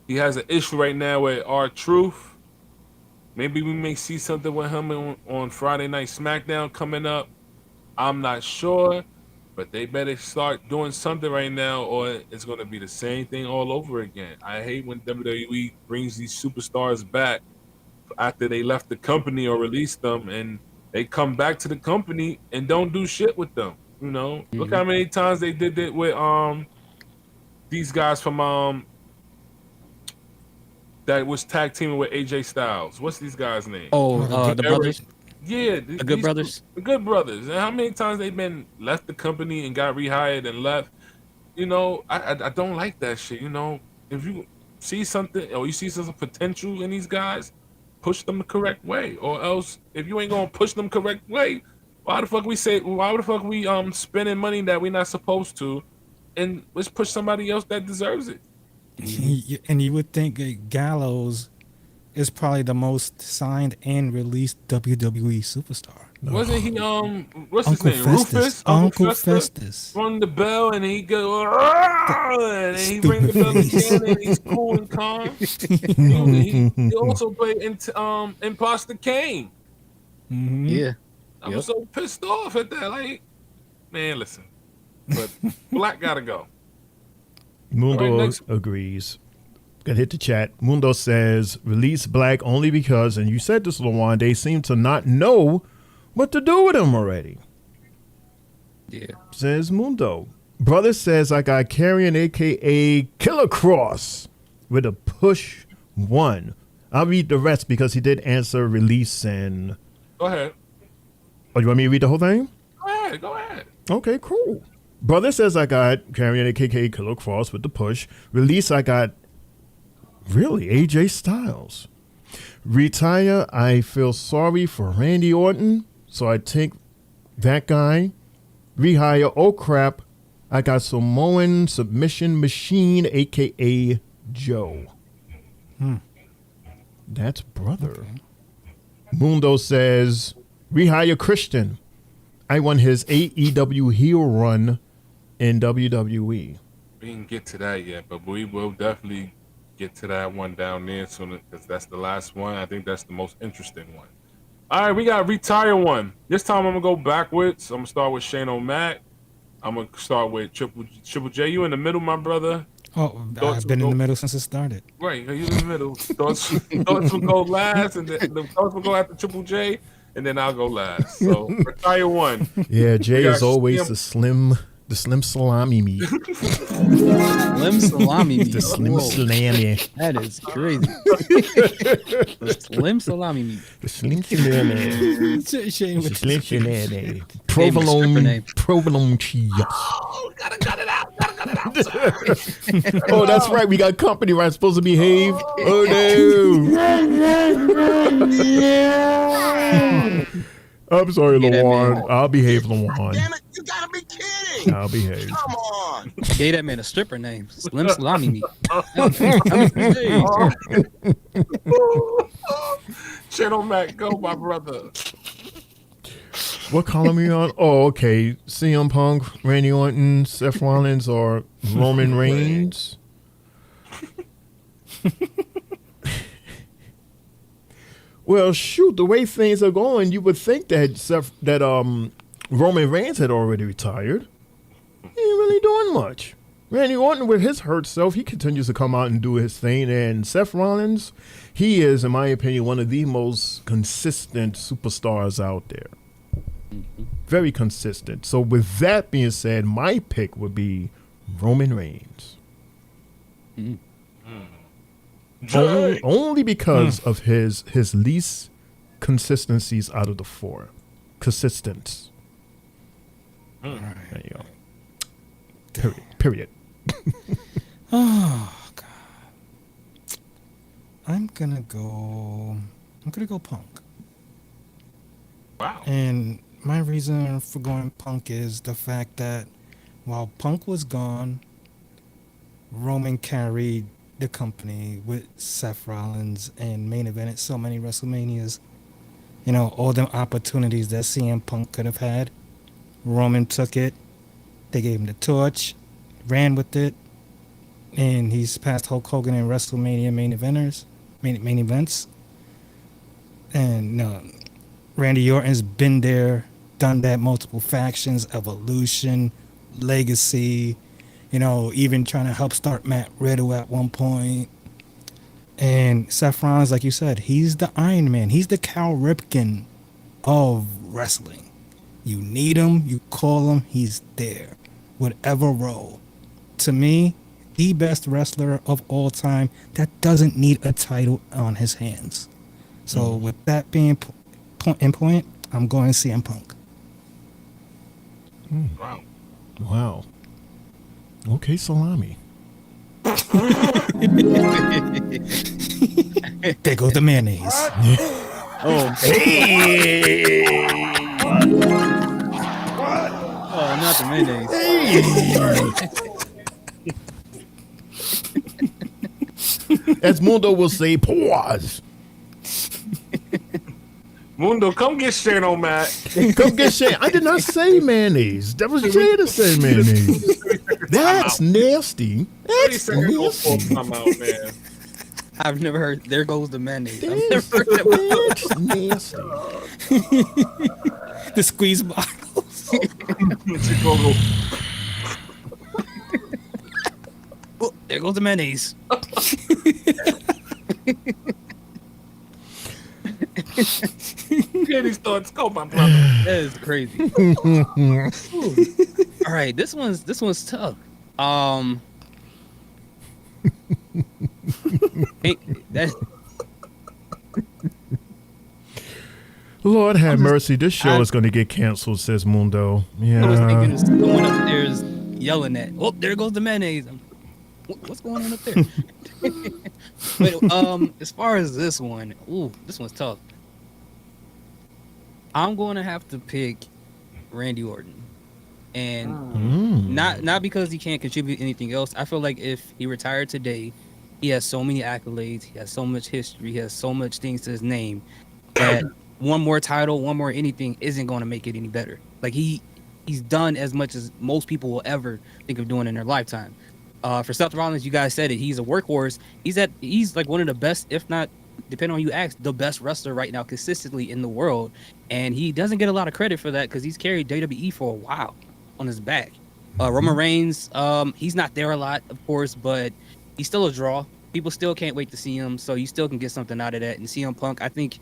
F: he has an issue right now with R-Truth. Maybe we may see something with him on Friday Night SmackDown coming up. I'm not sure, but they better start doing something right now, or it's going to be the same thing all over again. I hate when WWE brings these superstars back after they left the company or released them, and they come back to the company and don't do shit with them. Look how many times they did it with these guys from that was tag teaming with AJ Styles. What's these guys' names?
I: The brothers.
F: Yeah,
I: The Good Brothers.
F: The Good Brothers. And how many times they've been left the company and got rehired and left? I don't like that shit. If you see something or you see some potential in these guys, push them the correct way. Or else, if you ain't gonna push them correct way, why the fuck we spending money that we're not supposed to, and let's push somebody else that deserves it.
D: And you would think Gallows is probably the most signed and released WWE superstar.
F: Wasn't he what's
D: Uncle
F: his name?
D: Festus.
F: Rufus?
D: Uncle Festus.
F: Rung the bell and he go and he rings the bell again and he's cool and calm. he also played Imposter Kane.
D: Mm-hmm.
I: Yeah.
F: I was so pissed off at that. Like, man, listen. But Black gotta go.
C: Mundo agrees. Gonna hit the chat. Mundo says, release Black only because, and you said this, Lawan, they seem to not know what to do with him already.
I: Yeah.
C: Says Mundo. Brother says, I got Carrion, a.k.a. Killer Cross, with a push 1. I'll read the rest because he did answer release and...
F: Go ahead.
C: Oh, you want me to read the whole thing?
F: Go ahead.
C: Okay, cool. Brother says I got Carrion, a.k.a. Killer Cross, with the push. Release, I got... Really? AJ Styles. Retire, I feel sorry for Randy Orton, so I take that guy. Rehire, oh crap, I got Samoan Submission Machine, a.k.a. Joe. That's brother. Okay. Mundo says, rehire Christian. I won his AEW heel run in WWE.
F: We didn't get to that yet, but we will definitely get to that one down there soon, because that's the last one. I think that's the most interesting one. All right, we got retire one. This time I'm gonna go backwards. I'm gonna start with Shane O'Mac. I'm gonna start with Triple J. You in the middle, my brother.
D: Oh, I've been in the middle since it started.
F: Right, you in the middle. Thoughts will go last, and then the thoughts will go after Triple J, and then I'll go last. So retire one.
C: Yeah, Jay is always the slim salami meat.
I: Slim salami meat.
C: The slim salami.
I: That is crazy. The slim salami meat.
C: The slim salami. The slim salami. Provolone cheese.
F: Oh, gotta cut it out. Sorry.
C: Oh, that's right. We got company right. Supposed to behave. Oh no. I'm sorry, Lawan. I'll behave, Lawan.
M: Damn it, you gotta be kidding.
C: I'll behave.
M: Come on.
I: Gave that man a stripper name. Slim salami meat.
F: Shane O'Mac, go, my brother.
C: What column are you on? Oh, okay. CM Punk, Randy Orton, Seth Rollins, or Roman Reigns? Well, shoot, the way things are going, you would think that Roman Reigns had already retired. He ain't really doing much. Randy Orton, with his hurt self, he continues to come out and do his thing. And Seth Rollins, he is, in my opinion, one of the most consistent superstars out there. Very consistent. So with that being said, my pick would be Roman Reigns. Only because of his least consistencies out of the four. Consistence. There you go. Period.
D: Oh God. I'm gonna go Punk.
F: Wow.
D: And my reason for going Punk is the fact that while Punk was gone, Roman carried the company with Seth Rollins and main evented so many WrestleManias. You know, all the opportunities that CM Punk could have had. Roman took it. They gave him the torch, ran with it, and he's passed Hulk Hogan in WrestleMania main events. And Randy Orton's been there, done that, multiple factions, Evolution, Legacy, you know, even trying to help start Matt Riddle at one point. And Seth Rollins, like you said, he's the Iron Man. He's the Cal Ripken of wrestling. You need him, you call him, he's there. Whatever role. To me, the best wrestler of all time that doesn't need a title on his hands. So with that being in point, I'm going CM Punk.
C: Wow. Okay, salami.
D: There goes the mayonnaise.
I: Oh,
C: hey!
I: Oh, not the mayonnaise.
C: As Mundo will say, pause.
F: Mundo, come get Shane O'Mac.
C: Come get Shane. I did not say mayonnaise. That was Jay that said mayonnaise. That's nasty. That's nasty.
F: Come out, man.
I: I've never heard. There goes the mayonnaise. I've
C: That's,
I: never heard that.
C: that's nasty.
D: The squeeze bottles.
I: Oh, there goes the mayonnaise.
F: Get these thoughts go, my brother.
I: That is crazy. All right, this one's tough. That
C: Lord have mercy. This show is going to get canceled, says Mundo. Yeah.
I: I was thinking of someone upstairs yelling at. Oh, there goes the mayonnaise. What's going on up there? But as far as this one, this one's tough. I'm going to have to pick Randy Orton, and not because he can't contribute anything else. I feel like if he retired today, he has so many accolades, he has so much history, he has so much things to his name that one more title, one more anything isn't going to make it any better. Like he's done as much as most people will ever think of doing in their lifetime. For Seth Rollins, you guys said it. He's a workhorse. He's like one of the best, if not, depending on who you ask, the best wrestler right now consistently in the world. And he doesn't get a lot of credit for that because he's carried WWE for a while on his back. Roman Reigns, he's not there a lot, of course, but he's still a draw. People still can't wait to see him, so you still can get something out of that. And CM Punk, I think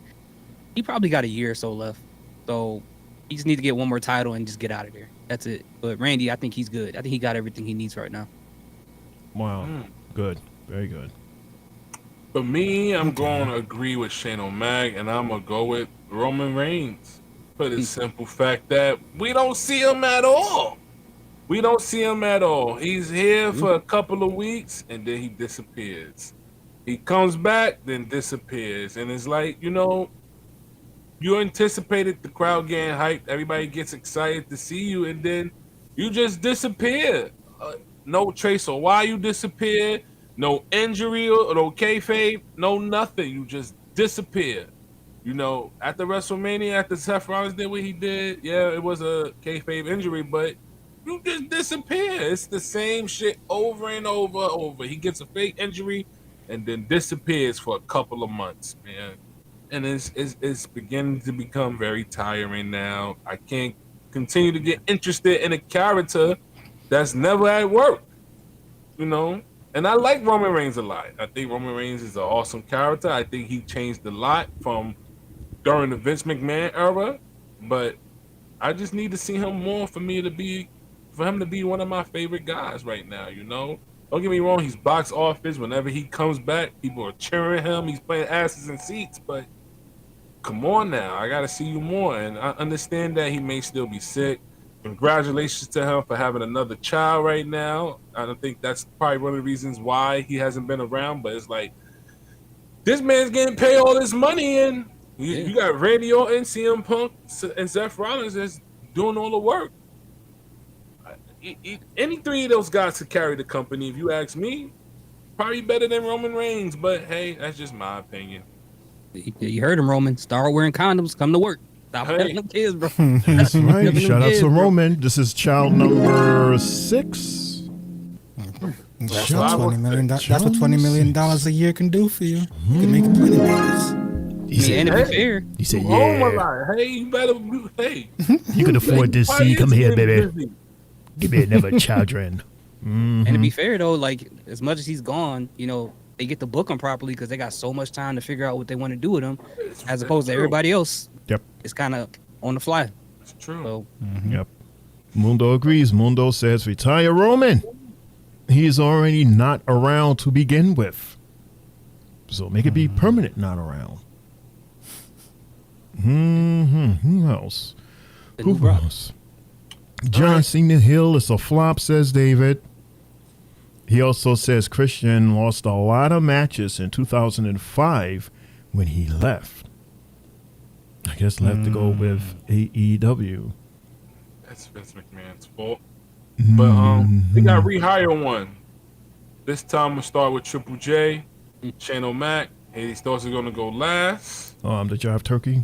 I: he probably got a year or so left. So he just need to get one more title and just get out of there. That's it. But Randy, I think he's good. I think he got everything he needs right now.
C: Wow. Good. Very good.
F: For me, I'm going to agree with Shane O'Mac, and I'm going to go with Roman Reigns for the simple fact that we don't see him at all. We don't see him at all. He's here for a couple of weeks, and then he disappears. He comes back, then disappears. And it's like, you anticipated the crowd getting hyped. Everybody gets excited to see you, and then you just disappear. No trace of why you disappeared. No injury or no kayfabe. No nothing. You just disappear. At the WrestleMania, after Seth Rollins did what he did, yeah, it was a kayfabe injury, but you just disappear. It's the same shit over and over. He gets a fake injury and then disappears for a couple of months, man. And it's beginning to become very tiring now. I can't continue to get interested in a character that's never at work. you know. And I like Roman Reigns a lot. I think Roman Reigns is an awesome character. I think he changed a lot from during the Vince McMahon era, but I just need to see him more for him to be one of my favorite guys right now, you know? Don't get me wrong, he's box office. Whenever he comes back, people are cheering him. He's playing asses in seats, but come on now. I got to see you more. And I understand that he may still be sick. Congratulations to him for having another child right now. I don't think that's probably one of the reasons why he hasn't been around, but it's like, this man's getting paid all this money, and you got Randy Orton, CM Punk, and Seth Rollins that's doing all the work. Any three of those guys could carry the company, if you ask me. Probably better than Roman Reigns, but hey, that's just my opinion.
I: You heard him, Roman. Start wearing condoms. Come to work. Stop having them kids, bro.
C: That's right. Shout out to Roman. This is child number 6.
D: That's what $20 million. That's what $20 million a year can do for you. You can make plenty babies.
C: He said,
I: and to be fair,
C: he said,
F: Hey, you better. Hey,
C: you can afford this. See, come here, baby. Give me another children.
I: And to be fair though, like as much as he's gone, you know, they get to book him properly because they got so much time to figure out what they want to do with him, as opposed to everybody else.
C: Yep,
I: it's kind of on the fly.
F: It's true.
I: So,
C: Yep. Mundo agrees. Mundo says, retire Roman. He's already not around to begin with, so make it be permanent not around. Who else? Who else? John Cena Hill is a flop, says David. He also says Christian lost a lot of matches in 2005 when he left. I guess left to go with AEW.
F: That's Vince McMahon's fault. But they got to rehire one. This time we'll start with Triple J, Shane O'Mac. He starts going to go last.
C: The Jive Turkey.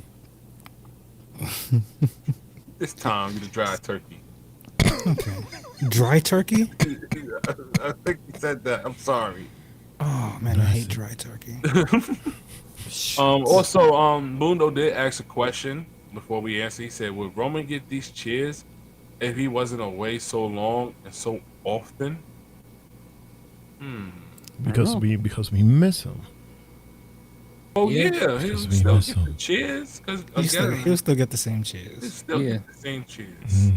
F: This time, the dry turkey.
D: Okay. Dry turkey?
F: I think he said that. I'm sorry.
D: Oh, man, I hate dry turkey.
F: Also, Mundo did ask a question before we answer. He said, would Roman get these cheers if he wasn't away so long and so often?
C: Because we miss him.
F: Oh yeah, he'll still get the cheers.
D: He'll still get the same cheers.
F: He'll still get the same cheers.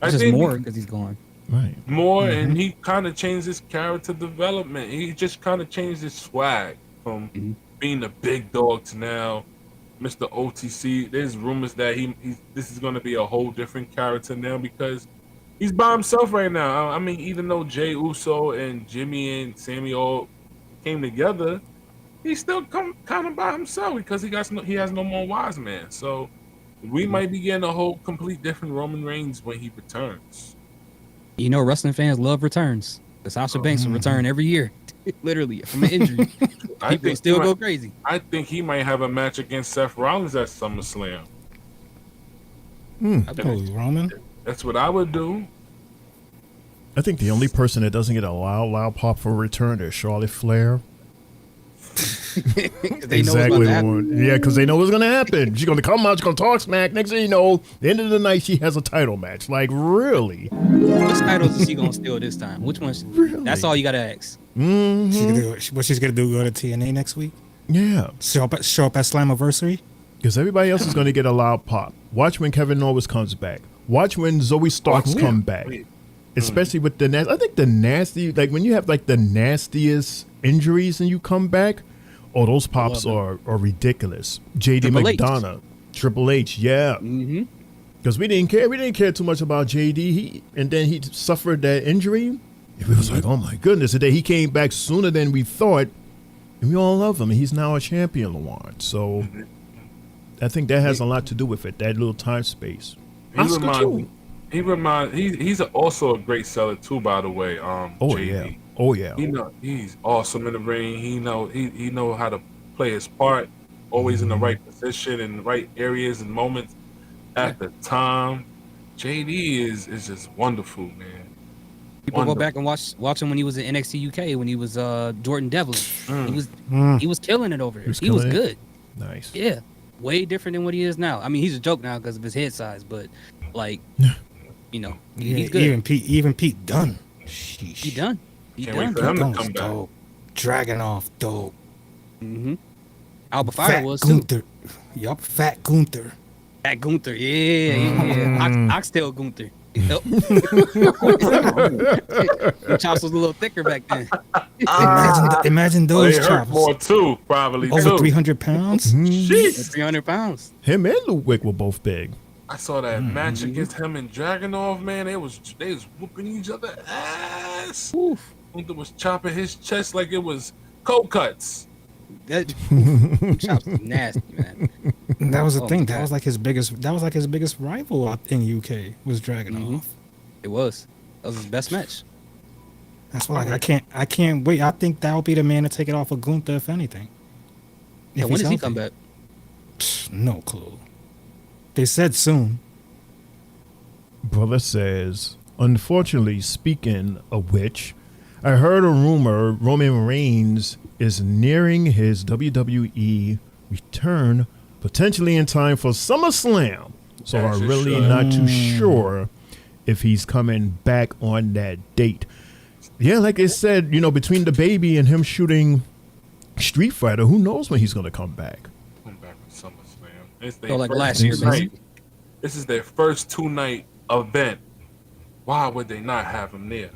I: It's just more because he's gone.
C: Right.
F: More, and he kind of changed his character development. He just kind of changed his swag from being a big dog to now Mr. OTC. There's rumors that this is going to be a whole different character now because he's by himself right now. I mean, even though Jey Uso and Jimmy and Sammy all came together, he's still kind of by himself because he has no more wise man. So we might be getting a whole complete different Roman Reigns when he returns.
I: You know, wrestling fans love returns. The Sasha Banks will return every year, literally from an injury. People still go crazy.
F: I think he might have a match against Seth Rollins at SummerSlam.
D: Roman?
F: That's what I would do.
C: I think the only person that doesn't get a loud pop for a return is Charlotte Flair. Exactly. Yeah, because they know what's going to happen. She's going to come out, she's going to talk smack. Next thing you know, at the end of the night, she has a title match. Like, really?
I: Which titles is she going to steal this time? Which ones? Really? That's all you got to ask.
D: What she's going to do, go to TNA next week?
C: Yeah.
D: Show up at Slammiversary?
C: Because everybody else is going to get a loud pop. Watch when Kevin Owens comes back. Watch when Zoe Starks come back. Especially with the I think the nasty, like when you have like the nastiest injuries and you come back, those pops are ridiculous. JD McDonough, Triple H, yeah. Because we didn't care. We didn't care too much about JD. And then he suffered that injury. It was like, oh my goodness. Today he came back sooner than we thought. And we all love him. He's now a champion, Lawan. So I think that has a lot to do with it. That little time space.
F: He's also a great seller too, by the way. JD.
C: Oh yeah.
F: He's awesome in the ring. He know how to play his part. Always in the right position in the right areas and moments at the time. JD is just wonderful, man.
I: People go back and watch him when he was in NXT UK when he was Jordan Devlin. He was killing it over there. He was good.
C: Nice.
I: Yeah, way different than what he is now. I mean, he's a joke now because of his head size, but like, you know, he's good.
D: Even Pete Dunne.
I: He done.
F: Can't wait for him to
D: That was
F: come back.
D: dope. Dragunov, dope.
I: Mm-hmm. Alba Fire
D: Fat
I: was
D: Gunther. Yup, Fat Gunther.
I: At Gunther, yeah. Oxtail Gunther. Yep. The chops was a little thicker back then.
D: Imagine
F: They
D: those
F: hurt
D: chops.
F: more too, probably
D: Over
F: too.
D: 300 pounds?
F: Jeez.
I: 300 pounds.
C: Him and Ludwig were both big.
F: I saw that
D: Mm-hmm.
F: match against him and Dragunov, man. They was whooping each other ass. Gunther was chopping his chest like it was cold cuts.
I: That chops was nasty, man.
D: That was the
I: Oh
D: thing.
I: my
D: That
I: God.
D: was like his biggest rival out in UK was Dragunov.
I: It was. That was his best match.
D: That's why I can't wait. I think that'll be the man to take it off of Gunther, if anything.
I: Yeah,
D: If
I: when
D: he's
I: does he
D: healthy.
I: come back?
D: No clue. They said soon.
C: Brother says, unfortunately, speaking of which, I heard a rumor Roman Reigns is nearing his WWE return, potentially in time for SummerSlam. So
F: As
C: I'm
F: it
C: really
F: should.
C: not too sure if he's coming back on that date. Yeah, like I said, between the baby and him shooting Street Fighter, who knows when he's going to come back?
F: Come back for SummerSlam. It's their
I: So, like
F: first
I: last year,
F: two-night- This is their first 2-night event. Why would they not have him there?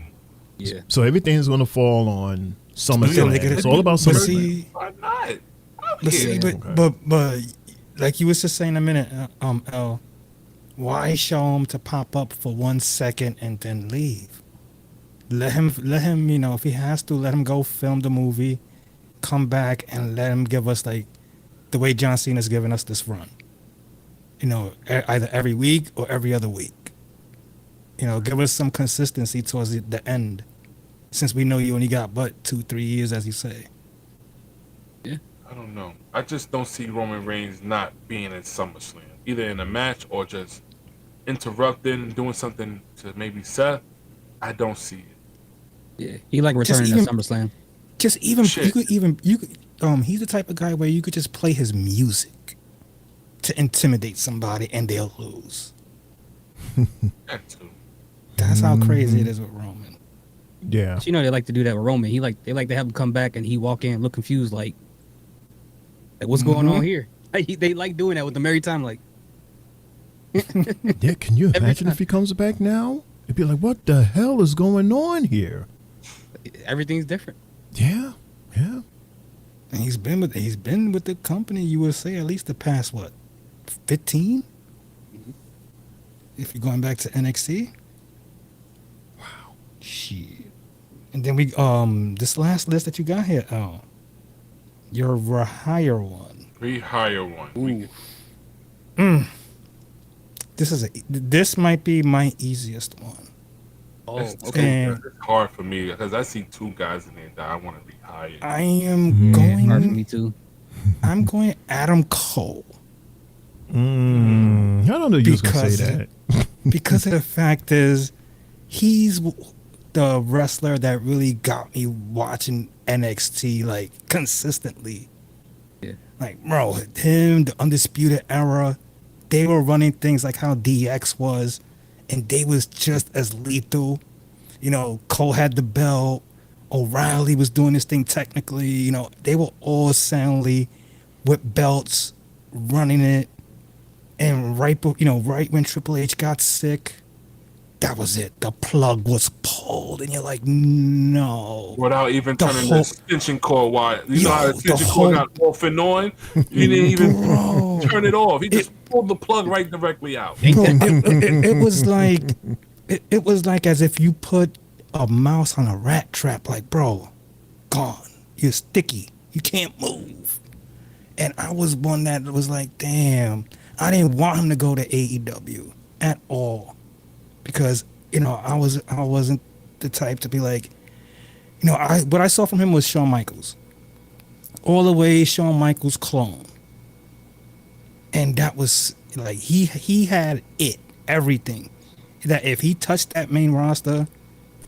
I: Yeah.
C: So everything's going to fall on SummerSlam.
D: nigga,
C: It's all about
D: but
C: SummerSlam.
D: see-
F: Why not?
D: But see, but like you was just saying a minute, L, why show him to pop up for 1 second and then leave? Let him, if he has to, let him go film the movie, come back and let him give us like the way John Cena's giving us this run. Either every week or every other week. Give us some consistency towards the end, since we know you only got but 2-3 years, as you say.
F: I don't know. I just don't see Roman Reigns not being at SummerSlam, either in a match or just interrupting, doing something to maybe Seth. I don't see it.
I: Yeah. He like returning
D: even-
I: to SummerSlam.
D: Just even
F: Shit.
D: you could he's the type of guy where you could just play his music to intimidate somebody and they'll lose.
F: That too.
D: That's how crazy it is with Roman.
C: Yeah.
I: But they like to do that with Roman. They like to have him come back and he walk in, look confused, like what's going on here? They like doing that with him every time. Like,
C: Yeah, can you imagine if he comes back now? It'd be like, what the hell is going on here?
I: everything's different.
C: Yeah, yeah.
D: And he's been with the company, you would say, at least the past 15? If you're going back to NXT? Wow. Shit. And then we this last list that you got here, your rehire one.
F: Rehire one.
D: This might be my easiest one.
I: Oh,
D: okay.
F: It's hard for me because I see 2 guys in there that I want to rehire.
D: I am going.
I: Hard for me too.
D: I'm going Adam Cole.
C: I don't know you was gonna say that.
D: Because of the fact is, he's the wrestler that really got me watching NXT like consistently.
I: Yeah.
D: Like, bro, him, the Undisputed Era, they were running things like how DX was, and they was just as lethal. Cole had the belt. O'Reilly was doing this thing technically. They were all soundly with belts, running it. And right when Triple H got sick, that was it. The plug was pulled, and you're like, no.
F: Without even
D: The
F: turning
D: whole-
F: the extension cord wide. You know how the
D: the
F: extension
D: whole-
F: cord got off and on? He didn't even
D: Bro.
F: turn it off. He just pulled the plug right directly out.
D: Bro, it was like it was like as if you put a mouse on a rat trap. Like, bro, gone. You're sticky. You can't move. And I was one that was like, damn. I didn't want him to go to AEW at all, because I wasn't the type to be like, what I saw from him was Shawn Michaels, all the way Shawn Michaels clone, and that was like he had everything that if he touched that main roster,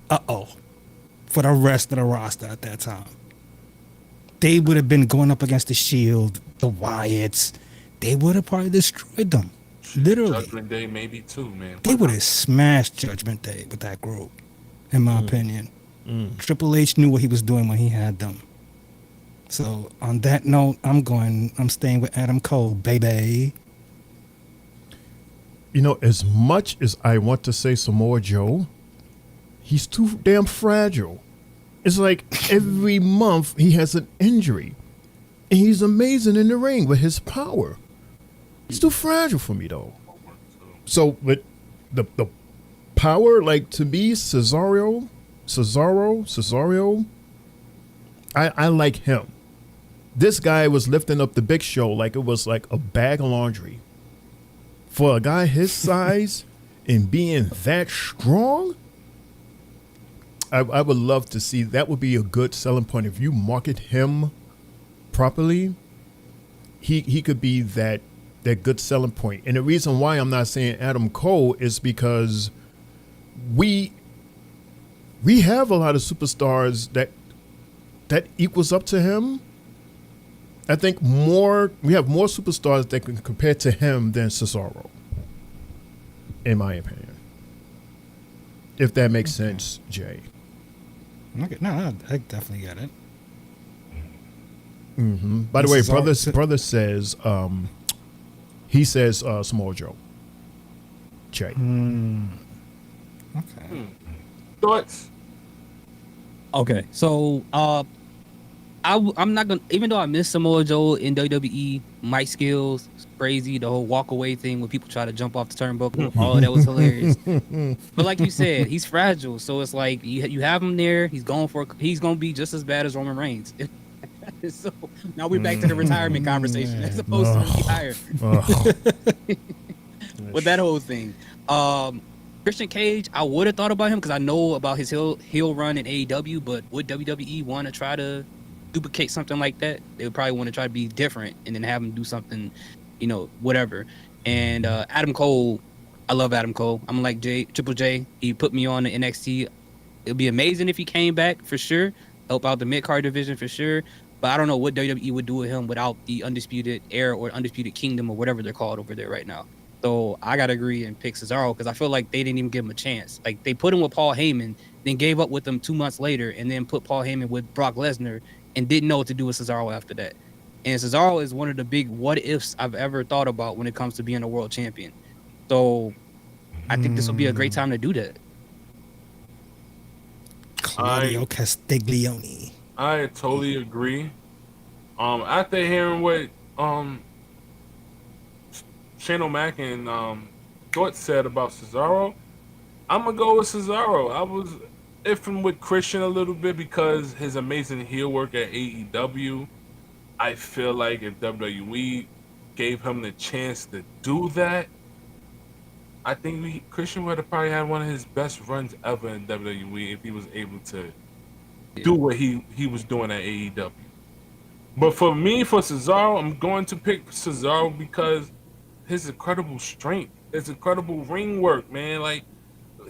D: for the rest of the roster at that time, they would have been going up against the Shield, the Wyatts. They would have probably destroyed them. Literally.
F: Judgment Day maybe too, man.
D: They would have smashed Judgment Day with that group, in my opinion. Triple H knew what he was doing when he had them. So on that note, I'm staying with Adam Cole, baby.
C: You know, as much as I want to say Samoa Joe, he's too damn fragile. It's like every month he has an injury. And he's amazing in the ring with his power. He's too fragile for me, though. So, with the power, like, to me, Cesaro, I like him. This guy was lifting up the Big Show like it was like a bag of laundry. For a guy his size and being that strong, I would love to see. That would be a good selling point. If you market him properly, he could be that good selling point. And the reason why I'm not saying Adam Cole is because we have a lot of superstars that equals up to him. I think we have more superstars that can compare to him than Cesaro, in my opinion. If that makes sense, Jay.
D: Okay, no, I definitely get it.
C: Mm-hmm. By the way, brother says he says Samoa Joe. Jay.
D: Okay.
F: Thoughts?
I: Okay, so I'm not gonna, even though I miss Samoa Joe in WWE, mic skills crazy, the whole walk away thing when people try to jump off the turnbuckle, all of that was hilarious. But like you said, he's fragile, so it's like you have him there, he's gonna be just as bad as Roman Reigns. So now we're back to the retirement conversation as opposed to retire. With that whole thing. Christian Cage, I would have thought about him because I know about his heel run in AEW, but would WWE want to try to duplicate something like that? They would probably want to try to be different and then have him do something, whatever. And Adam Cole, I love Adam Cole. I'm like Triple J. He put me on the NXT. It'd be amazing if he came back for sure, help out the mid-card division for sure. But I don't know what WWE would do with him without the Undisputed Era or Undisputed Kingdom or whatever they're called over there right now. So I gotta agree and pick Cesaro because I feel like they didn't even give him a chance. Like they put him with Paul Heyman, then gave up with him 2 months later, and then put Paul Heyman with Brock Lesnar and didn't know what to do with Cesaro after that. And Cesaro is one of the big what ifs I've ever thought about when it comes to being a world champion. So I think this will be a great time to do that.
D: Claudio Castiglione.
F: I totally agree. After hearing what Shane O'Mac and Thought said about Cesaro, I'm gonna go with Cesaro. I was iffing with Christian a little bit because his amazing heel work at AEW. I feel like if WWE gave him the chance to do that, I think Christian would have probably had one of his best runs ever in WWE if he was able to do what he was doing at AEW. But for me, for Cesaro, I'm going to pick Cesaro because his incredible strength, his incredible ring work, man. Like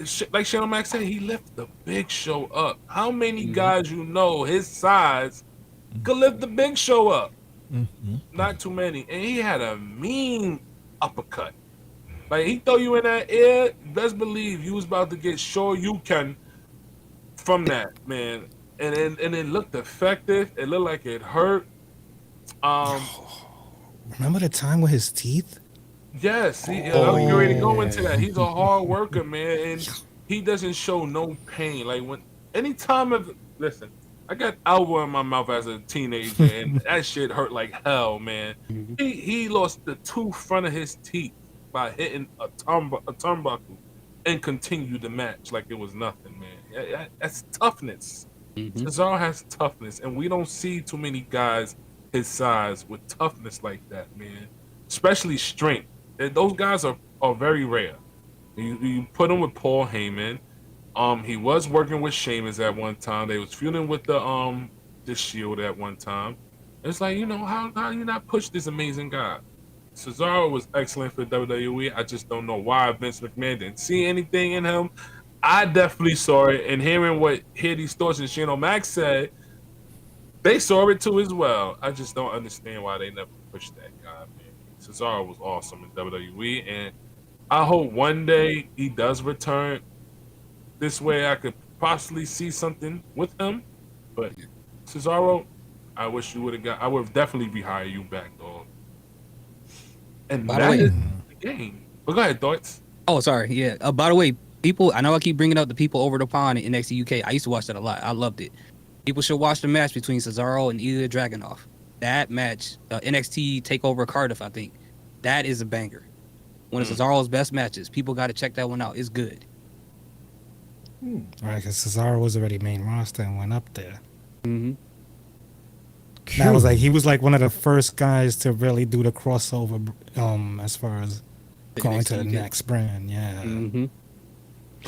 F: Shane O'Mac said, he lifted the Big Show up. How many guys his size could lift the Big Show up? Not too many. And he had a mean uppercut. Like he throw you in that air, best believe you was about to get sure you can from that, man. And it looked effective. It looked like it hurt.
D: Remember the time with his teeth?
F: Yes, I'm ready to go into that. He's a hard worker, man, and he doesn't show no pain. Like listen, I got elbow in my mouth as a teenager, and that shit hurt like hell, man. He lost the 2 front of his teeth by hitting a turnbuckle and continued the match like it was nothing, man. That's toughness. Cesaro has toughness, and we don't see too many guys his size with toughness like that, man. Especially strength. Those guys are very rare. You put him with Paul Heyman. He was working with Sheamus at one time. They was feuding with the Shield at one time. It's like, how do you not push this amazing guy? Cesaro was excellent for WWE. I just don't know why Vince McMahon didn't see anything in him. I definitely saw it, and hear these thoughts and Shane O'Mac said, they saw it too as well. I just don't understand why they never pushed that guy, man. Cesaro was awesome in WWE, and I hope one day he does return. This way I could possibly see something with him. But Cesaro, I wish you would have got. I would have definitely rehire you back, dog. And
I: By the
F: that
I: way-
F: is the game. But go ahead, thoughts.
I: Oh, sorry. Yeah. By the way, people, I know I keep bringing up the people over the pond in NXT UK. I used to watch that a lot. I loved it. People should watch the match between Cesaro and Ilya Dragunov. That match, NXT Takeover Cardiff, I think. That is a banger. One of Cesaro's best matches. People got to check that one out. It's good.
D: Right, because Cesaro was already main roster and went up there.
I: Mm-hmm.
D: That was like he was like one of the first guys to really do the crossover, as far as going to the
I: NXT,
D: next brand. Yeah.
I: Mm-hmm.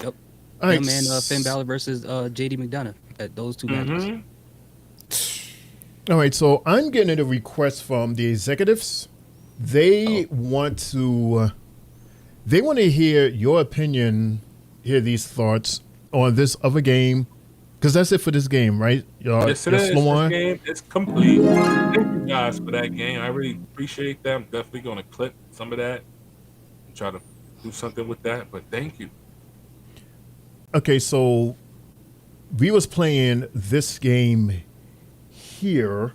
I: Yep.
C: All right,
I: Him and Finn Balor versus JD McDonough. Those two matches.
C: All right, so I'm getting a request from the executives. They want to hear your opinion, hear these thoughts on this other game, because that's it for this game, right?
F: Yes, it is.
C: Lawan?
F: This game is complete. Thank you guys for that game. I really appreciate that. I'm definitely going to clip some of that and try to do something with that. But thank you.
C: Okay, so we was playing this game here.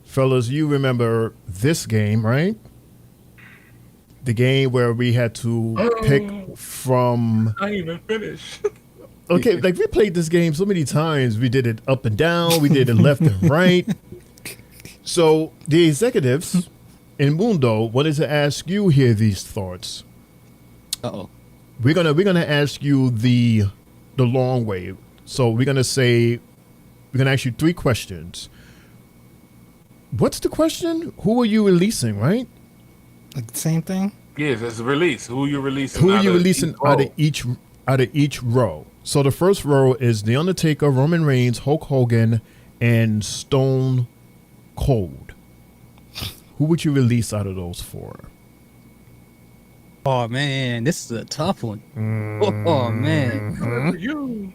C: Fellas, you remember this game, right? The game where we had to pick from...
F: I ain't even finished.
C: Okay, like we played this game so many times. We did it up and down. We did it left and right. So the executives in Mundo wanted to ask you here these thoughts.
I: Uh-oh.
C: We're gonna ask you the long way. So we're gonna ask you 3 questions. What's the question? Who are you releasing, right?
D: Like the same thing?
F: Yes, it's a release. Who you releasing?
C: Who are you releasing out of each row? So the first row is The Undertaker, Roman Reigns, Hulk Hogan, and Stone Cold. Who would you release out of those 4?
I: Oh, man. This is a tough one. Oh, man.
F: Coming for you.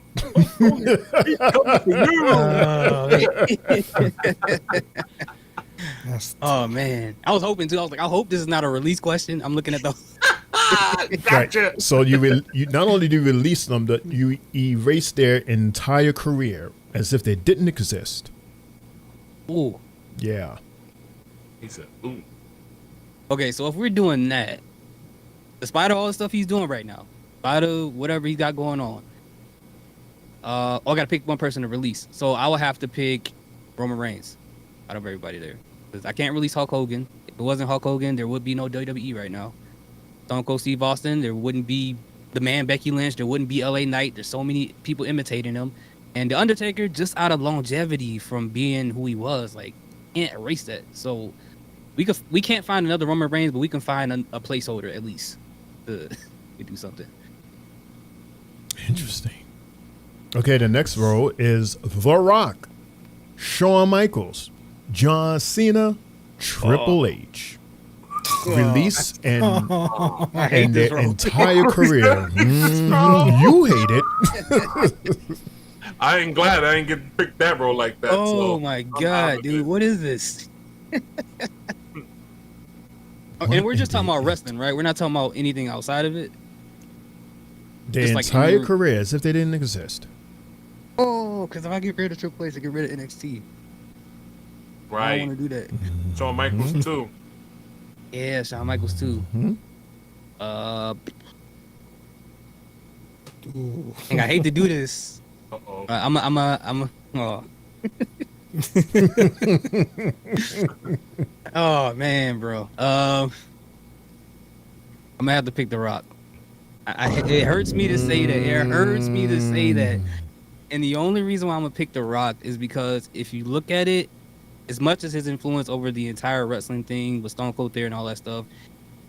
I: Oh, man. I was hoping to. I was like, I hope this is not a release question. I'm looking at the...
F: Gotcha.
C: Right. So you not only do you release them, but you erase their entire career as if they didn't exist.
I: Ooh.
C: Yeah.
F: He said, ooh.
I: Okay, so if we're doing that, despite all the stuff he's doing right now, despite whatever he got going on, I got to pick one person to release. So I would have to pick Roman Reigns out of everybody there. Because I can't release Hulk Hogan. If it wasn't Hulk Hogan, there would be no WWE right now. Stone Cold Steve Austin, there wouldn't be the man Becky Lynch, there wouldn't be LA Knight. There's so many people imitating him. And The Undertaker, just out of longevity from being who he was, like, can't erase that. So we can't find another Roman Reigns, but we can find a placeholder at least to do something.
C: Interesting. Okay, the next row is The Rock, Shawn Michaels, John Cena, Triple H. Release and their entire career. You hate it.
F: I ain't glad I ain't get to pick that role like that.
I: Oh
F: so
I: my
F: I'm
I: God,
F: out of
I: dude,
F: it.
I: what is this? And we're just talking about wrestling, right? We're not talking about anything outside of it.
C: Their
I: Just like
C: entire
I: you-
C: career as if they didn't exist.
I: Oh, because if I get rid of Triple H, I get rid of NXT. I
F: Right.
I: don't want to do that.
F: Shawn Michaels too.
I: Yeah, Shawn Michaels too.
C: Mhm.
I: And I hate to do this.
F: Uh-oh.
I: Oh. Oh man, bro. I'm gonna have to pick The Rock. It hurts me to say that. It hurts me to say that. And the only reason why I'm gonna pick The Rock is because if you look at it, as much as his influence over the entire wrestling thing with Stone Cold there and all that stuff,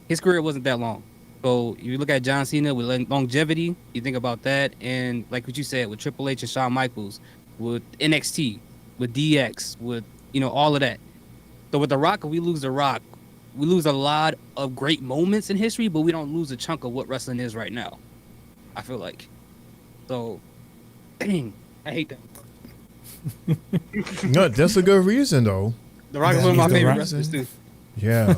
I: his career wasn't that long. So you look at John Cena with longevity, you think about that, and like what you said with Triple H and Shawn Michaels, with NXT, with DX, with all of that. So with The Rock, if we lose The Rock, we lose a lot of great moments in history, but we don't lose a chunk of what wrestling is right now. I feel like. So, dang, I hate that.
C: No, that's a good reason though.
I: The Rock is one of my favorite wrestlers too.
C: Yeah.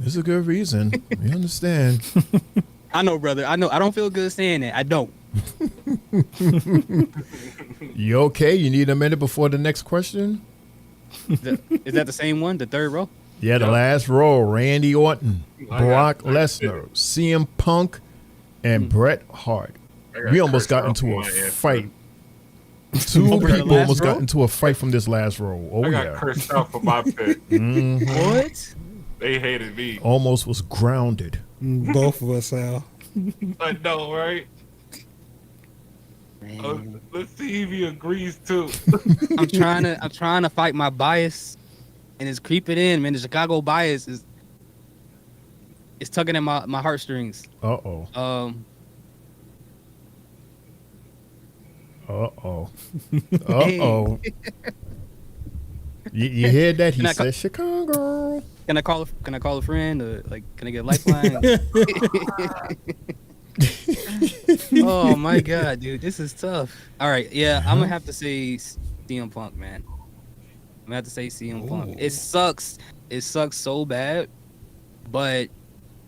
C: It's a good reason. We understand.
I: I know, brother. I know. I don't feel good saying that. I don't.
C: You okay? You need a minute before the next question?
I: Is that the same one? The third row?
C: Yeah, the last row. Randy Orton,
F: I
C: Brock
F: got-
C: Lesnar, CM Punk, and Bret Hart. We almost got into a fight. Two
I: Over the
C: people
I: last
C: almost
I: row?
C: got into a fight from this last row. Oh,
F: I got
C: yeah.
F: cursed out for my pick.
C: Mhm.
I: What?
F: They hated me.
C: Almost was grounded.
D: Both of us, Al.
F: I know, right? Let's see if he agrees too.
I: I'm trying to fight my bias, and it's creeping in, man. The Chicago bias is tugging at my heartstrings.
C: Uh-oh. Uh-oh. Uh-oh. You hear that? He
I: Can I
C: said Chicago.
I: Can I call a friend? Or, like, can I get a lifeline? Oh my god, dude, this is tough. All right, yeah, I'm gonna have to say CM Punk, man. I'm gonna have to say CM Punk. It sucks. It sucks so bad, but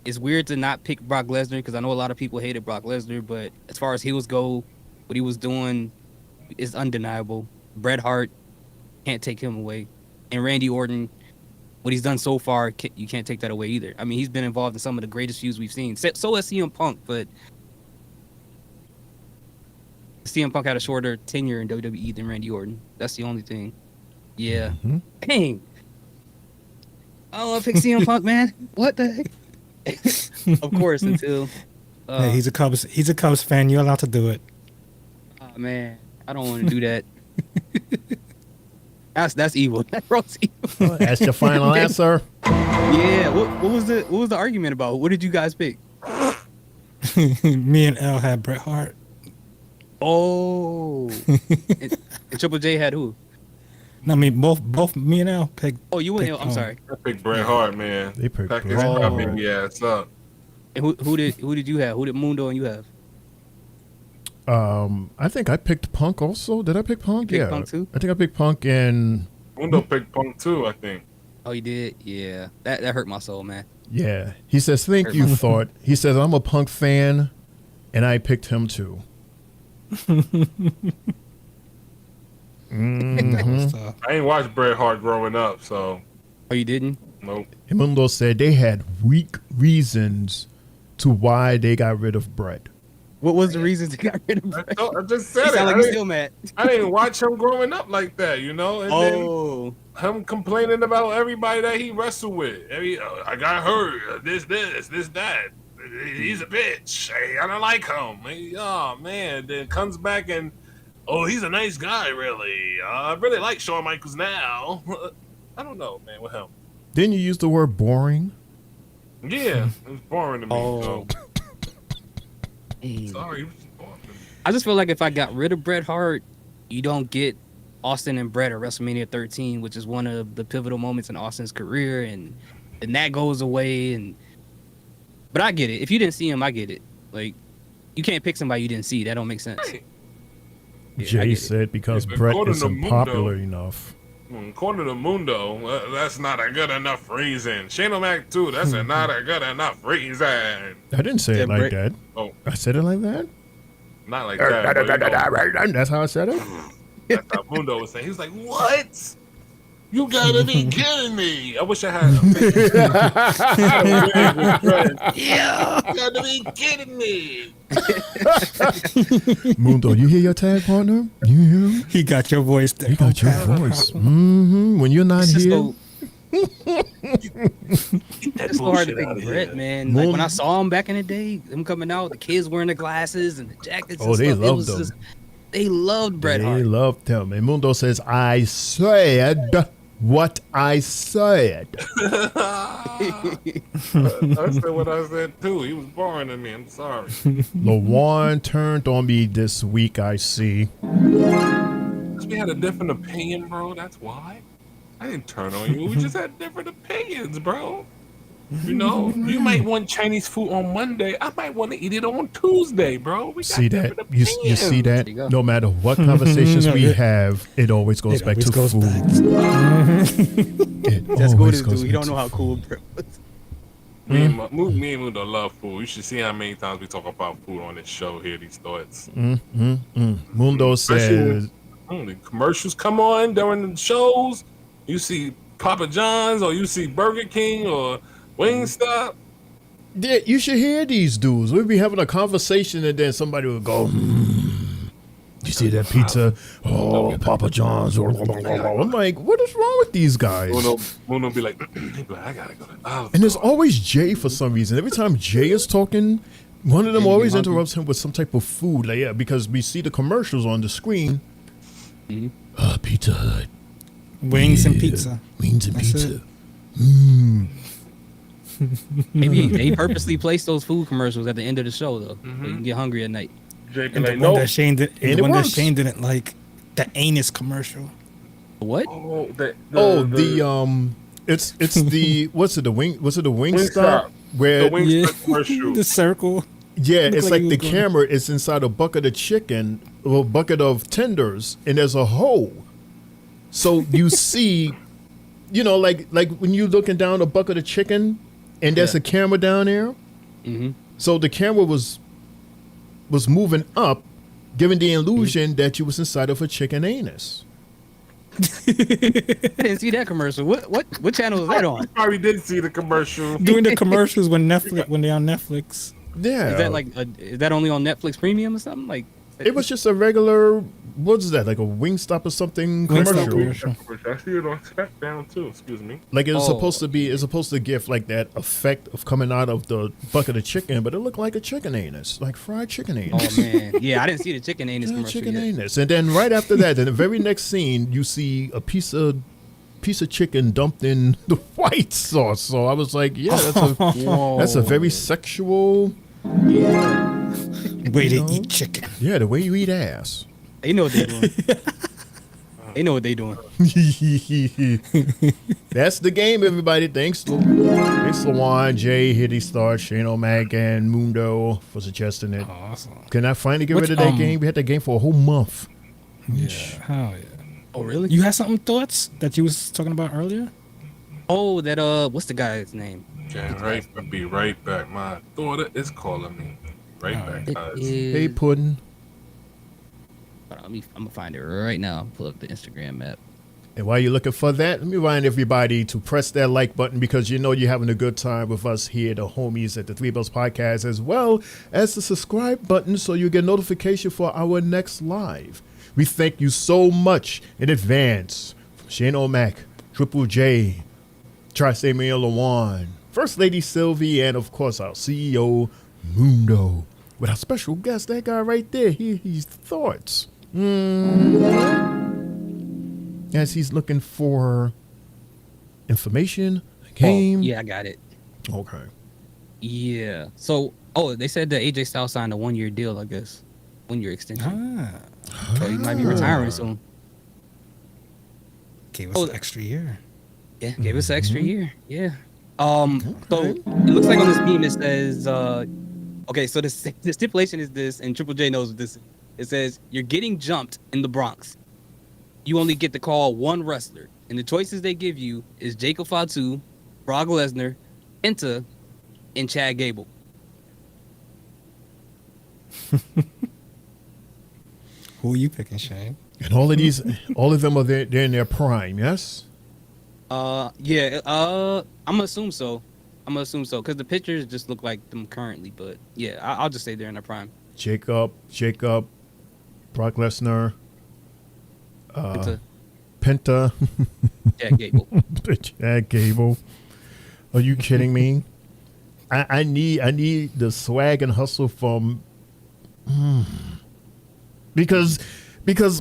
I: it's weird to not pick Brock Lesnar because I know a lot of people hated Brock Lesnar, but as far as heels go, what he was doing is undeniable. Bret Hart, can't take him away, and Randy Orton, what he's done so far, you can't take that away either. I mean, he's been involved in some of the greatest feuds we've seen. So has CM Punk, but CM Punk had a shorter tenure in WWE than Randy Orton. That's the only thing. Yeah.
C: Mm-hmm.
I: Dang. I don't want to pick CM Punk, man. What the heck? Of course, until.
D: Hey, he's a Cubs fan. You're allowed to do it.
I: Oh, man, I don't want to do that. That's evil. That's evil.
C: That's your final answer.
I: Yeah. What was the argument about? What did you guys pick?
D: Me and L had Bret Hart.
I: Oh. and Triple J had who?
D: No, I mean both me and L picked.
I: Oh, you and L. I'm sorry.
F: I picked Bret Hart, man.
C: They picked
F: Pack his
C: Bret Hart.
F: baby ass up.
I: And who did you have? Who did Mundo and you have?
C: I think I picked Punk also. Did I pick Punk?
I: You picked
C: Yeah.
I: Punk too?
C: I think I picked Punk and
F: Mundo picked Punk too, I think.
I: Oh, you did? Yeah. That hurt my soul, man.
C: yeah. He says, "Thank you, Thought." He says, "I'm a Punk fan, and I picked him too." Mhm.
F: I ain't watched Bret Hart growing up, so.
I: Oh, you didn't?
F: Nope.
C: Mundo said they had weak reasons to why they got rid of Bret.
I: What was the reason to get rid of Bret?
F: I just said
I: You
F: it.
I: sound like
F: I
I: you're
F: didn't-
I: still mad.
F: I didn't watch him growing up like that, you know? And
I: Oh.
F: then him complaining about everybody that he wrestled with. I got hurt. This, that. He's a bitch. Hey, I don't like him. Oh, man. Then comes back and, oh, he's a nice guy, really. I really like Shawn Michaels now. I don't know, man, with him.
C: Didn't you use the word boring?
F: Yeah, it was boring to me.
I: Oh.
F: So. Sorry, it was just boring to me.
I: I just feel like if I got rid of Bret Hart, you don't get Austin and Bret at WrestleMania 13, which is one of the pivotal moments in Austin's career, and that goes away. But I get it. If you didn't see him, I get it. Like, you can't pick somebody you didn't see. That don't make sense. Yeah, I
C: Jay
I: get it.
C: said because
F: Yeah,
C: Bret
F: according to
C: isn't
F: Mundo-
C: popular enough.
F: According to Mundo, that's not a good enough reason. Shane O'Mac too, that's not a good enough reason.
C: I didn't say it
I: Yeah,
C: like
I: Bret-
C: that.
F: Oh,
C: I said it like that.
F: not like that. but you know,
C: That's how I said it.
F: that's how Mundo was saying. He was like, "What? You gotta be kidding me!" I wish I had. Yeah, you gotta be kidding me.
C: Mundo, you hear your tag partner? You hear him?
D: He got your voice there.
C: He got your voice. Mm-hmm. When you're not
I: It's just
C: here,
I: It's so hard to pick Bret, man. Like when I saw him back in the day, him coming out, the kids wearing the glasses and the jackets.
C: Oh,
I: and
C: they
I: stuff, it
C: loved
I: was
C: them.
I: just- They loved Bret
C: they
I: Hart.
C: loved him. And Mundo says, "I said what I said."
F: I said what I said too. He was boring to me. I'm sorry.
C: LaJuan turned on me this week, I see.
F: Because we had a different opinion, bro. That's why. I didn't turn on you. We just had different opinions, bro. You know, you might want Chinese food on Monday. I might want to eat it on Tuesday, bro. We got
C: See that?
F: different
C: You
F: opinions.
C: see that?
I: you go.
C: No matter what conversations we have, it always goes
D: It
C: back
D: always
C: to
D: goes
C: food.
D: back.
C: It
I: That's cool
C: always
I: to
C: goes
I: do. You
C: back
I: don't know
C: to
I: how
C: food.
I: cool Bret was.
F: Me and Mundo love food. You should see how many times we talk about food on this show here. These thoughts.
C: Mundo says
F: the commercials come on during the shows. You see Papa John's or you see Burger King or Wingstop.
C: Yeah, you should hear these dudes. We'd be having a conversation and then somebody would go, you see that pizza? Oh, Papa John's. I'm like, what is wrong with these guys?
F: Mundo be like, I gotta go to Olive
C: And there's always Jay for some reason. Every time Jay is talking, one of them always interrupts him with some type of food. Like, yeah, because we see the commercials on the screen. Pizza Hut.
D: Wings and pizza.
C: Wings and
D: That's
C: pizza.
D: it.
I: Maybe they purposely placed those food commercials at the end of the show though, so you can get hungry at night.
F: Jake
D: And the
F: like,
D: one
F: no.
D: that Shane did,
C: And
D: the
C: it
D: one that
C: works.
D: Shane didn't like, the anus commercial.
I: What?
C: It's the what's it, the wing, was it the Wingstop?
F: Wingstop.
C: Where
F: The Wingstop commercial.
D: The circle.
C: yeah,
D: Looked
C: it's
D: like
C: like
D: he
C: the
D: was going-
C: camera is inside a bucket of chicken, or a bucket of tenders, and there's a hole. So you see, like when you looking down a bucket of chicken, and there's a camera down there. So the camera was moving up, giving the illusion that you was inside of a chicken anus.
I: I didn't see that commercial. What channel was that on?
F: You probably did see the commercial.
D: Doing the commercials when they're on Netflix.
C: Yeah.
I: Is that is that only on Netflix Premium or something? Like
C: It was just a regular, what's that, like a Wingstop or something
D: Wingstop
C: commercial.
D: commercial.
F: I see it on SmackDown too. Excuse me.
C: Like it's supposed to give like that effect of coming out of the bucket of chicken, but it looked like a chicken anus, like fried chicken anus.
I: Oh man, yeah, I didn't see the chicken anus
C: Yeah,
I: commercial
C: chicken
I: yet.
C: anus. And then right after that, in the very next scene, you see a piece of chicken dumped in the white sauce. So I was like, yeah, that's a very sexual
D: way to eat chicken.
C: Yeah, the way you eat ass.
I: They know what they're doing. They know what they're doing.
C: That's the game, everybody. Thanks, Lawan, Jay, Hitty Star, Shane O'Mac, and Mundo for suggesting it.
D: Awesome.
C: Can I finally get rid of that game? We had that game for a whole month.
D: Yeah. Hell yeah.
I: Oh really?
D: You had something thoughts that you was talking about earlier?
I: Oh, that what's the guy's name?
F: I'll be right back. My daughter is calling me. Right back, guys.
C: Hey, Puddin'.
I: Hold on, I'm gonna find it right now. Pull up the Instagram map.
C: And while you're looking for that, let me remind everybody to press that like button because you know you're having a good time with us here, the homies at the Three Bells Podcast, as well as the subscribe button so you get notification for our next live. We thank you so much in advance. Shane O'Mac, Triple J, Tri-State Mayor Lawan, First Lady Sylvie, and of course our CEO Mundo. With our special guest, that guy right there, he's thoughts. As he's looking for information, game.
I: Oh, yeah, I got it.
C: Okay.
I: Yeah. So, they said that AJ Styles signed a 1-year deal, I guess. 1-year extension. So he might be retiring soon.
D: Gave us an extra year.
I: Yeah, gave us an extra year. Yeah. So it looks like on this meme it says, okay, so the stipulation is this, and Triple J knows what this is. It says, you're getting jumped in the Bronx. You only get to call one wrestler. And the choices they give you is Jacob Fatu, Brock Lesnar, Penta, and Chad Gable.
D: Who are you picking, Shane?
C: And all of them are there, they're in their prime, yes?
I: Yeah, I'm gonna assume so. Because the pictures just look like them currently, but yeah, I'll just say they're in their prime.
C: Jacob, Brock Lesnar, Penta.
I: Chad Gable.
C: Chad Gable. Are you kidding me? I need the swag and hustle from because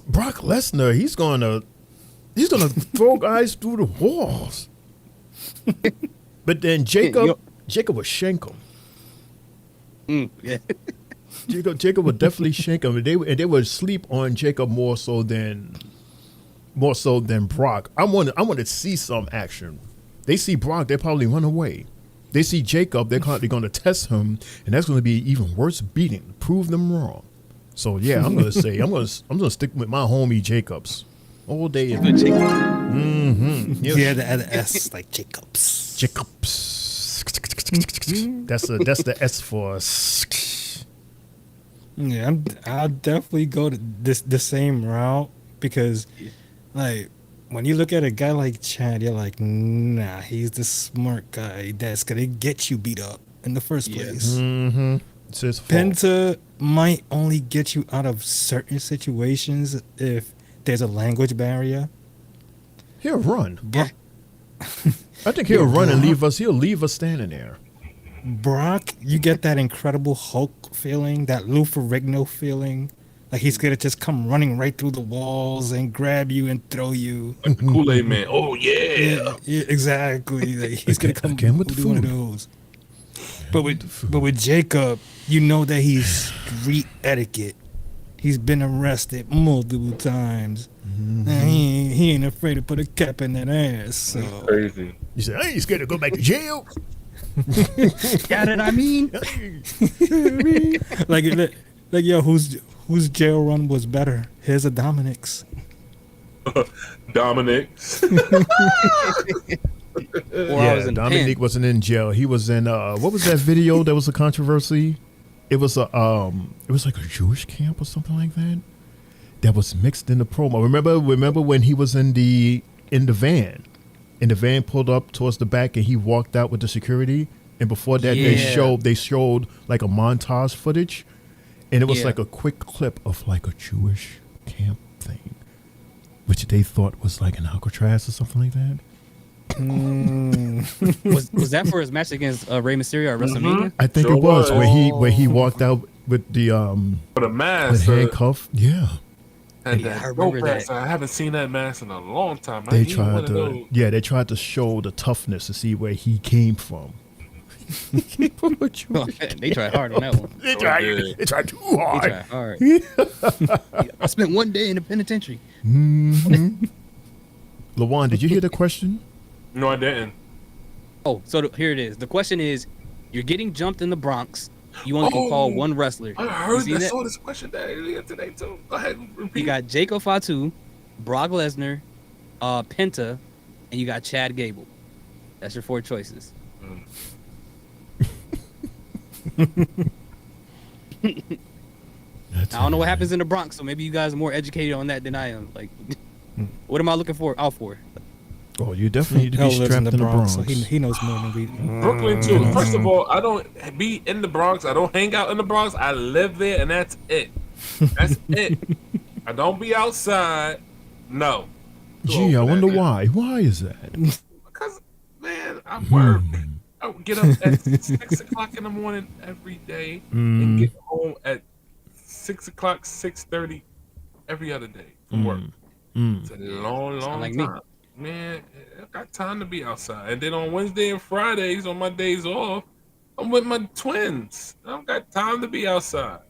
C: Brock Lesnar, he's gonna throw guys through the walls. But then Jacob would shank him.
I: Yeah.
C: Jacob would definitely shank him, and they would sleep on Jacob more so than Brock. I want to see some action. They see Brock, they probably run away. They see Jacob, they're going to test him, and that's going to be even worse beating. Prove them wrong. So yeah, I'm going to say I'm going to stick with my homie Jacobs all day.
D: Yeah, the S like Jacobs.
C: That's the S for.
D: Yeah, I'll definitely go to the same route because, like, when you look at a guy like Chad, you're like, nah, he's the smart guy that's gonna get you beat up in the first place.
C: Mm-hmm. It's his fault.
D: Penta might only get you out of certain situations if there's a language barrier.
C: He'll run.
D: Yeah.
C: I think he'll run and leave us. He'll leave us standing there.
D: Brock, you get that Incredible Hulk feeling, that Lou Ferrigno feeling. Like he's gonna just come running right through the walls and grab you and throw you.
F: Like the Kool-Aid Man. Oh yeah.
D: Yeah, exactly. Like, he's gonna come
C: again with the
D: do one of
C: food.
D: those. But with Jacob, you know that he's street etiquette. He's been arrested multiple times. And he ain't afraid to put a cap in that ass. So
F: Crazy.
C: You said, I ain't scared to go back to jail.
I: Got it, I mean.
D: like yo, whose jail run was better? His or Dominic's?
F: Dominic's.
C: Yeah, Dominique wasn't in jail. He was in what was that video that was a controversy? It was like a Jewish camp or something like that. That was mixed in the promo. Remember when he was in the van, and the van pulled up towards the back, and he walked out with the security. And before that, they showed like a montage footage, and it was like a quick clip of like a Jewish camp thing, which they thought was like an Alcatraz or something like that.
I: Was that for his match against Rey Mysterio at WrestleMania?
C: I think it was where he walked out with the
F: with a mask,
C: with handcuff. Yeah.
F: And
I: Yeah,
F: that
I: I remember
F: rope mask.
I: that.
F: I haven't seen that mask in a long time.
C: They tried to show the toughness to see where he came from.
I: They tried hard on that one.
C: They tried too hard.
I: They tried hard. I spent one day in the penitentiary.
C: Mm-hmm. Lawan, did you hear the question?
F: No, I didn't.
I: Oh, so here it is. The question is, you're getting jumped in the Bronx. You only can call one wrestler.
F: I heard. I saw this question earlier today too. Go ahead, repeat.
I: You got Jacob Fatu, Brock Lesnar, Penta, and you got Chad Gable. That's your 4 choices. I don't know what happens in the Bronx, so maybe you guys are more educated on that than I am. Like, what am I looking for? Out for?
C: Oh, you definitely need to be strapped in the Bronx.
D: So he knows more than we.
F: Brooklyn too. First of all, I don't be in the Bronx. I don't hang out in the Bronx. I live there, and that's it. That's it. I don't be outside. No.
C: Gee, I wonder why. Why is that?
F: Because, man, I work. I get up at 6 o'clock in the morning every day and get home at 6 o'clock, 6:30 every other day from work. It's a long
I: like
F: time.
I: me.
F: Man, I got time to be outside. And then on Wednesday and Fridays, on my days off, I'm with my twins. I don't got time to be outside.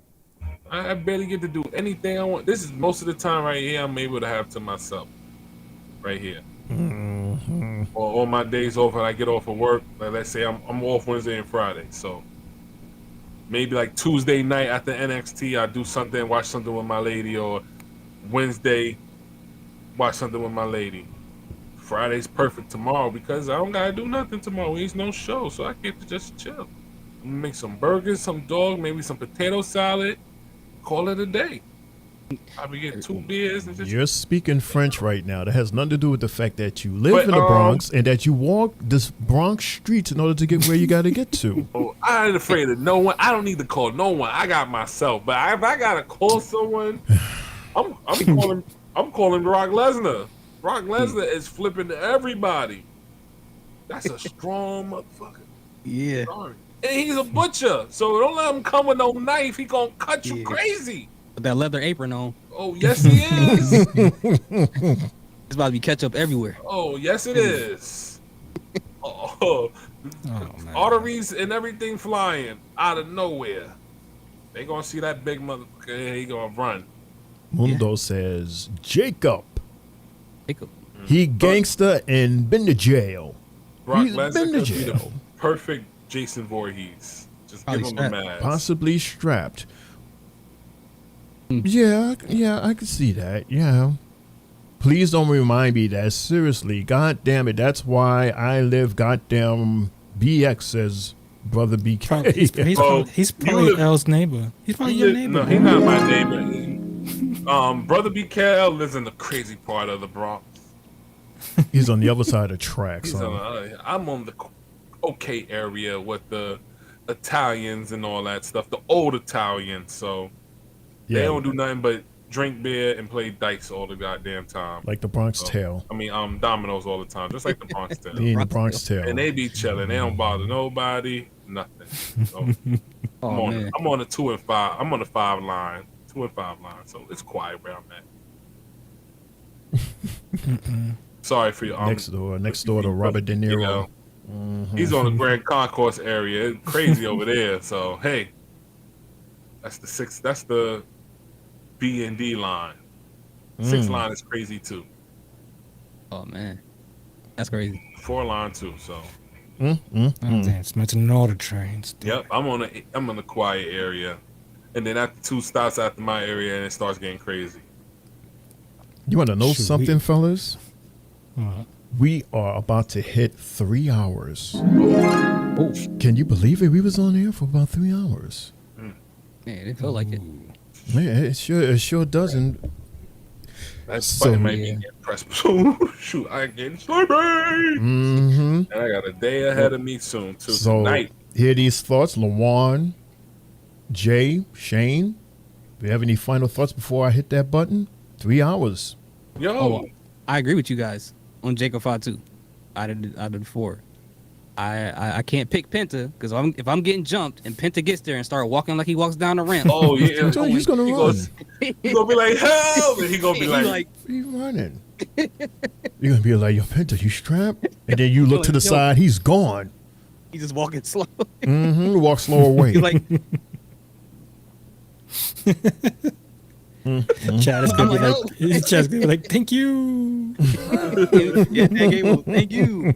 F: I barely get to do anything I want. This is most of the time right here I'm able to have to myself. Right here. Or on my days off when I get off of work, like let's say I'm off Wednesday and Friday. So maybe like Tuesday night after NXT, I do something, watch something with my lady, or Wednesday, watch something with my lady. Friday's perfect tomorrow because I don't gotta do nothing tomorrow. There's no show, so I get to just chill. I'm gonna make some burgers, some dog, maybe some potato salad. Call it a day. I be getting 2 beers and just.
C: You're speaking French right now. That has nothing to do with the fact that you live in the Bronx and that you walk this Bronx streets in order to get where you got to get to.
F: Oh, I ain't afraid of no one. I don't need to call no one. I got myself. But if I gotta call someone, I'm calling Brock Lesnar. Brock Lesnar is flipping to everybody. That's a strong motherfucker.
I: Yeah.
F: Sorry. And he's a butcher, so don't let him come with no knife. He gonna cut you crazy.
I: With that leather apron on.
F: Oh yes, he is.
I: It's about to be ketchup everywhere.
F: Oh yes, it is. Arteries and everything flying out of nowhere. They gonna see that big motherfucker. He gonna run.
C: Mundo says Jacob.
I: Jacob.
C: He gangster and been to jail.
F: Brock
C: He's
F: Lesnar
C: been to
F: could be the
C: jail.
F: perfect Jason Voorhees. Just give him a mask.
C: Possibly strapped. Yeah, I can see that. Yeah. Please don't remind me that. Seriously, God damn it. That's why I live goddamn BX says Brother BK.
D: Probably, he's probably L's neighbor. He's probably your neighbor.
F: No, he's not my neighbor. Brother BKL lives in the crazy part of the Bronx.
C: He's on the other side of the tracks.
F: I'm on the okay area with the Italians and all that stuff, the old Italians. So they don't do nothing but drink beer and play dice all the goddamn time.
C: Like the Bronx Tale.
F: I mean, dominoes all the time, just like the Bronx Tale.
C: In the Bronx Tale.
F: And they be chilling. They don't bother nobody, nothing. So I'm on the 2 and 5. I'm on the 5 line, 2 and 5 line. So it's quiet where I'm at. Sorry for your
C: next door to Robert De Niro.
F: You know, he's on the Grand Concourse area. It's crazy over there. So hey, that's the 6. That's the B and D line. 6 line is crazy too.
I: Oh man, that's crazy.
F: 4 line too. So.
D: It's mentioning all the trains.
F: Yep, I'm on the quiet area, and then after 2 stops after my area, and it starts getting crazy.
C: You want to know something, fellas? We are about to hit 3 hours. Oh, can you believe it? We was on air for about 3 hours.
I: Man, it felt like it.
C: Man, it sure doesn't.
F: That's funny, might be getting pressed. Shoot, I ain't getting sleepy. And I got a day ahead of me soon too.
C: So
F: tonight.
C: Hear these thoughts, Lawan, Jay, Shane. Do you have any final thoughts before I hit that button? 3 hours.
F: Yo,
I: I agree with you guys on Jacob Fatu. I did 4. I can't pick Penta because if I'm getting jumped and Penta gets there and start walking like he walks down the ramp.
F: Oh yeah,
C: he's gonna run.
F: He's gonna be like, help! And he gonna be like,
C: he's running. You're gonna be like, yo, Penta, you strapped? And then you look to the side, he's gone.
I: He's just walking slow.
C: Walk slow away.
I: He's like,
D: Chad is gonna be like, thank you.
I: Thank you.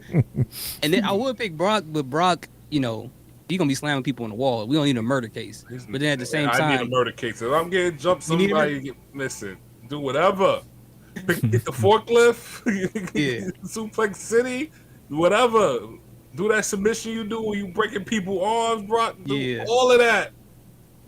I: And then I would pick Brock, but Brock, you know, he's gonna be slamming people on the wall. We don't need a murder case. But then at the same time,
F: I need a murder case. If I'm getting jumped, somebody listen, do whatever. Get the forklift, Suplex City, whatever. Do that submission you do when you breaking people's arms, Brock. Do all of that.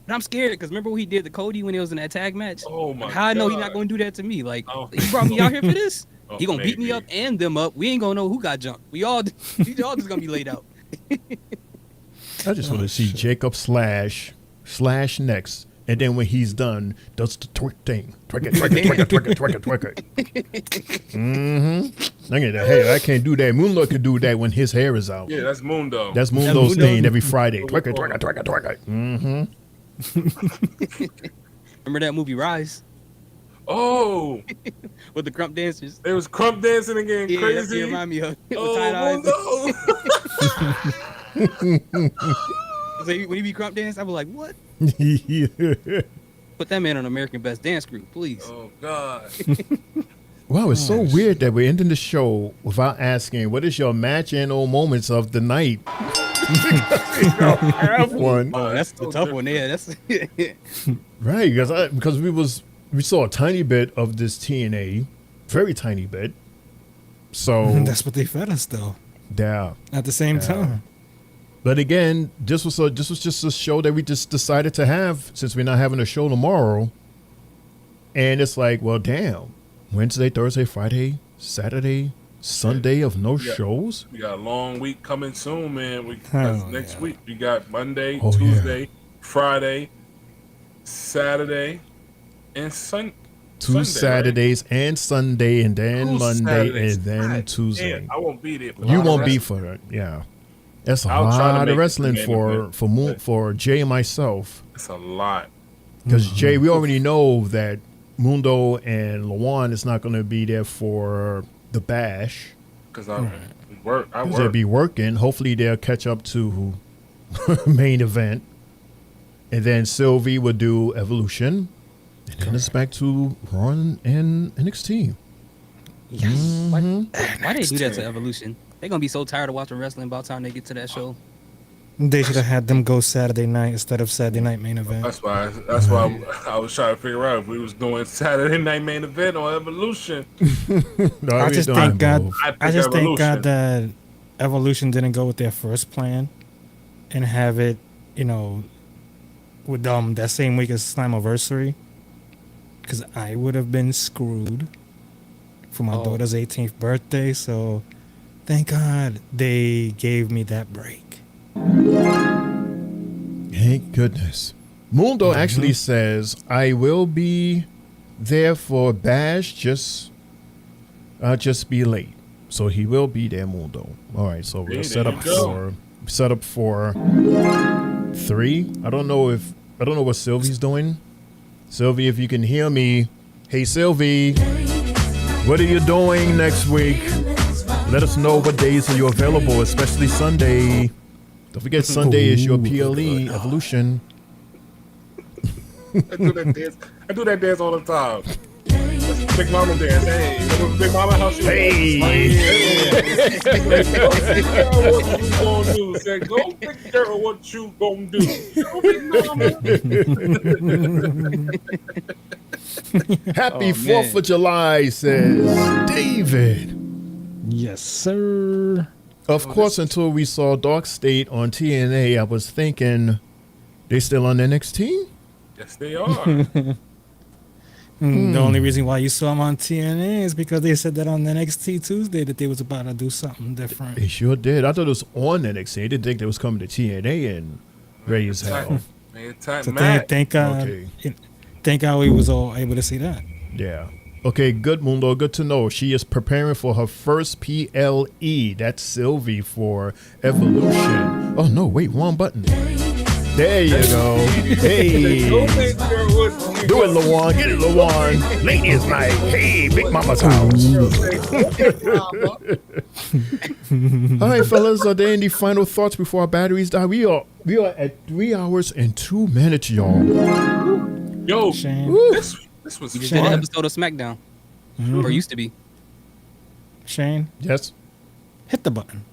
I: And I'm scared because remember what he did to Cody when he was in that tag match?
F: Oh my!
I: How I know he's not going to do that to me? Like he brought me out here for this. He gonna beat me up and them up. We ain't gonna know who got jumped. We all just gonna be laid out.
C: I just want to see Jacob slash next, and then when he's done, does the twerk thing, twerk it. Hey, I can't do that. Moonlo could do that when his hair is out.
F: Yeah, that's Mundo.
C: That's Mundo's thing every Friday. Twerk it.
I: Remember that movie Rise?
F: Oh,
I: with the crump dancers.
F: It was crump dancing again, crazy.
I: That's what remind me of.
F: Oh,
I: no. So when he be crump dance, I was like, what? Put that man on American Best Dance Group, please.
F: Oh God.
C: Wow, it's so weird that we're ending the show without asking, what is your match and or moments of the night? We don't have one.
I: Oh, that's the tough one. Yeah, that's
C: right. Because we saw a tiny bit of this TNA, very tiny bit. So
D: that's what they fed us, though.
C: Yeah.
D: At the same time.
C: But again, this was just a show that we just decided to have since we're not having a show tomorrow. And it's like, well, damn. Wednesday, Thursday, Friday, Saturday, Sunday of no shows.
F: We got a long week coming soon, man. Next week we got Monday,
C: Oh,
F: Tuesday, Friday, Saturday, and Sunday.
C: Two Saturdays and Sunday, and then
F: Two
C: Monday,
F: Saturdays.
C: and then
F: God
C: Tuesday.
F: damn, I won't be there. For
C: You
F: that.
C: won't be for it, yeah. That's a
F: I'll try to
C: lot
F: make
C: of
F: it
C: wrestling
F: to the main
C: for Jay and myself.
F: It's a lot.
C: Because Jay, we already know that Mundo and Lawan is not going to be there for the bash.
F: Because I work.
C: They'll be working. Hopefully they'll catch up to main event. And then Sylvie will do Evolution. And then it's back to Raw and NXT.
I: Yes. Why they do that to Evolution? They're going to be so tired of watching wrestling by the time they get to that show.
D: They should have had them go Saturday night instead of Saturday night main event.
F: That's why I was trying to figure out if we was doing Saturday night main event or Evolution.
D: I just thank God that Evolution didn't go with their first plan. and have it, with that same week as Slammiversary, because I would have been screwed for my daughter's 18th birthday. So thank God they gave me that break.
C: Thank goodness. Mundo actually says, I will be there for Bash, just be late. So he will be there, Mundo. All right, so we're set up for 3. I don't know what Sylvie's doing. Sylvie, if you can hear me, hey Sylvie, what are you doing next week? Let us know what days are you available, especially Sunday. Don't forget Sunday is your PLE Evolution.
F: I do that dance all the time. Big Mama dance. Hey, Big Mama, how she Go, Big Girl, what you gonna do? Go, Big Mama.
C: Happy 4th of July, says David.
D: Yes, sir.
C: Of course, until we saw Dark State on TNA, I was thinking they still on NXT?
F: Yes, they are.
D: The only reason why you saw them on TNA is because they said that on NXT Tuesday that they was about to do something different.
C: They sure did. I thought it was on NXT. I didn't think they was coming to TNA and ready as hell.
D: So thank God we was all able to see that.
C: Yeah. Okay, good, Mundo. Good to know. She is preparing for her first PLE. That's Sylvie for Evolution. Oh, no, wait, wrong button. There you go. Hey. Do it, Lawan. Get it, Lawan. Ladies' night. Hey, Big Mama's house. All right, fellas. Are there any final thoughts before our batteries die? We are at 3 hours and 2 minutes, y'all.
F: Yo, this was
I: We just did an episode of SmackDown. Or used to be.
D: Shane?
C: Yes?
D: Hit the button.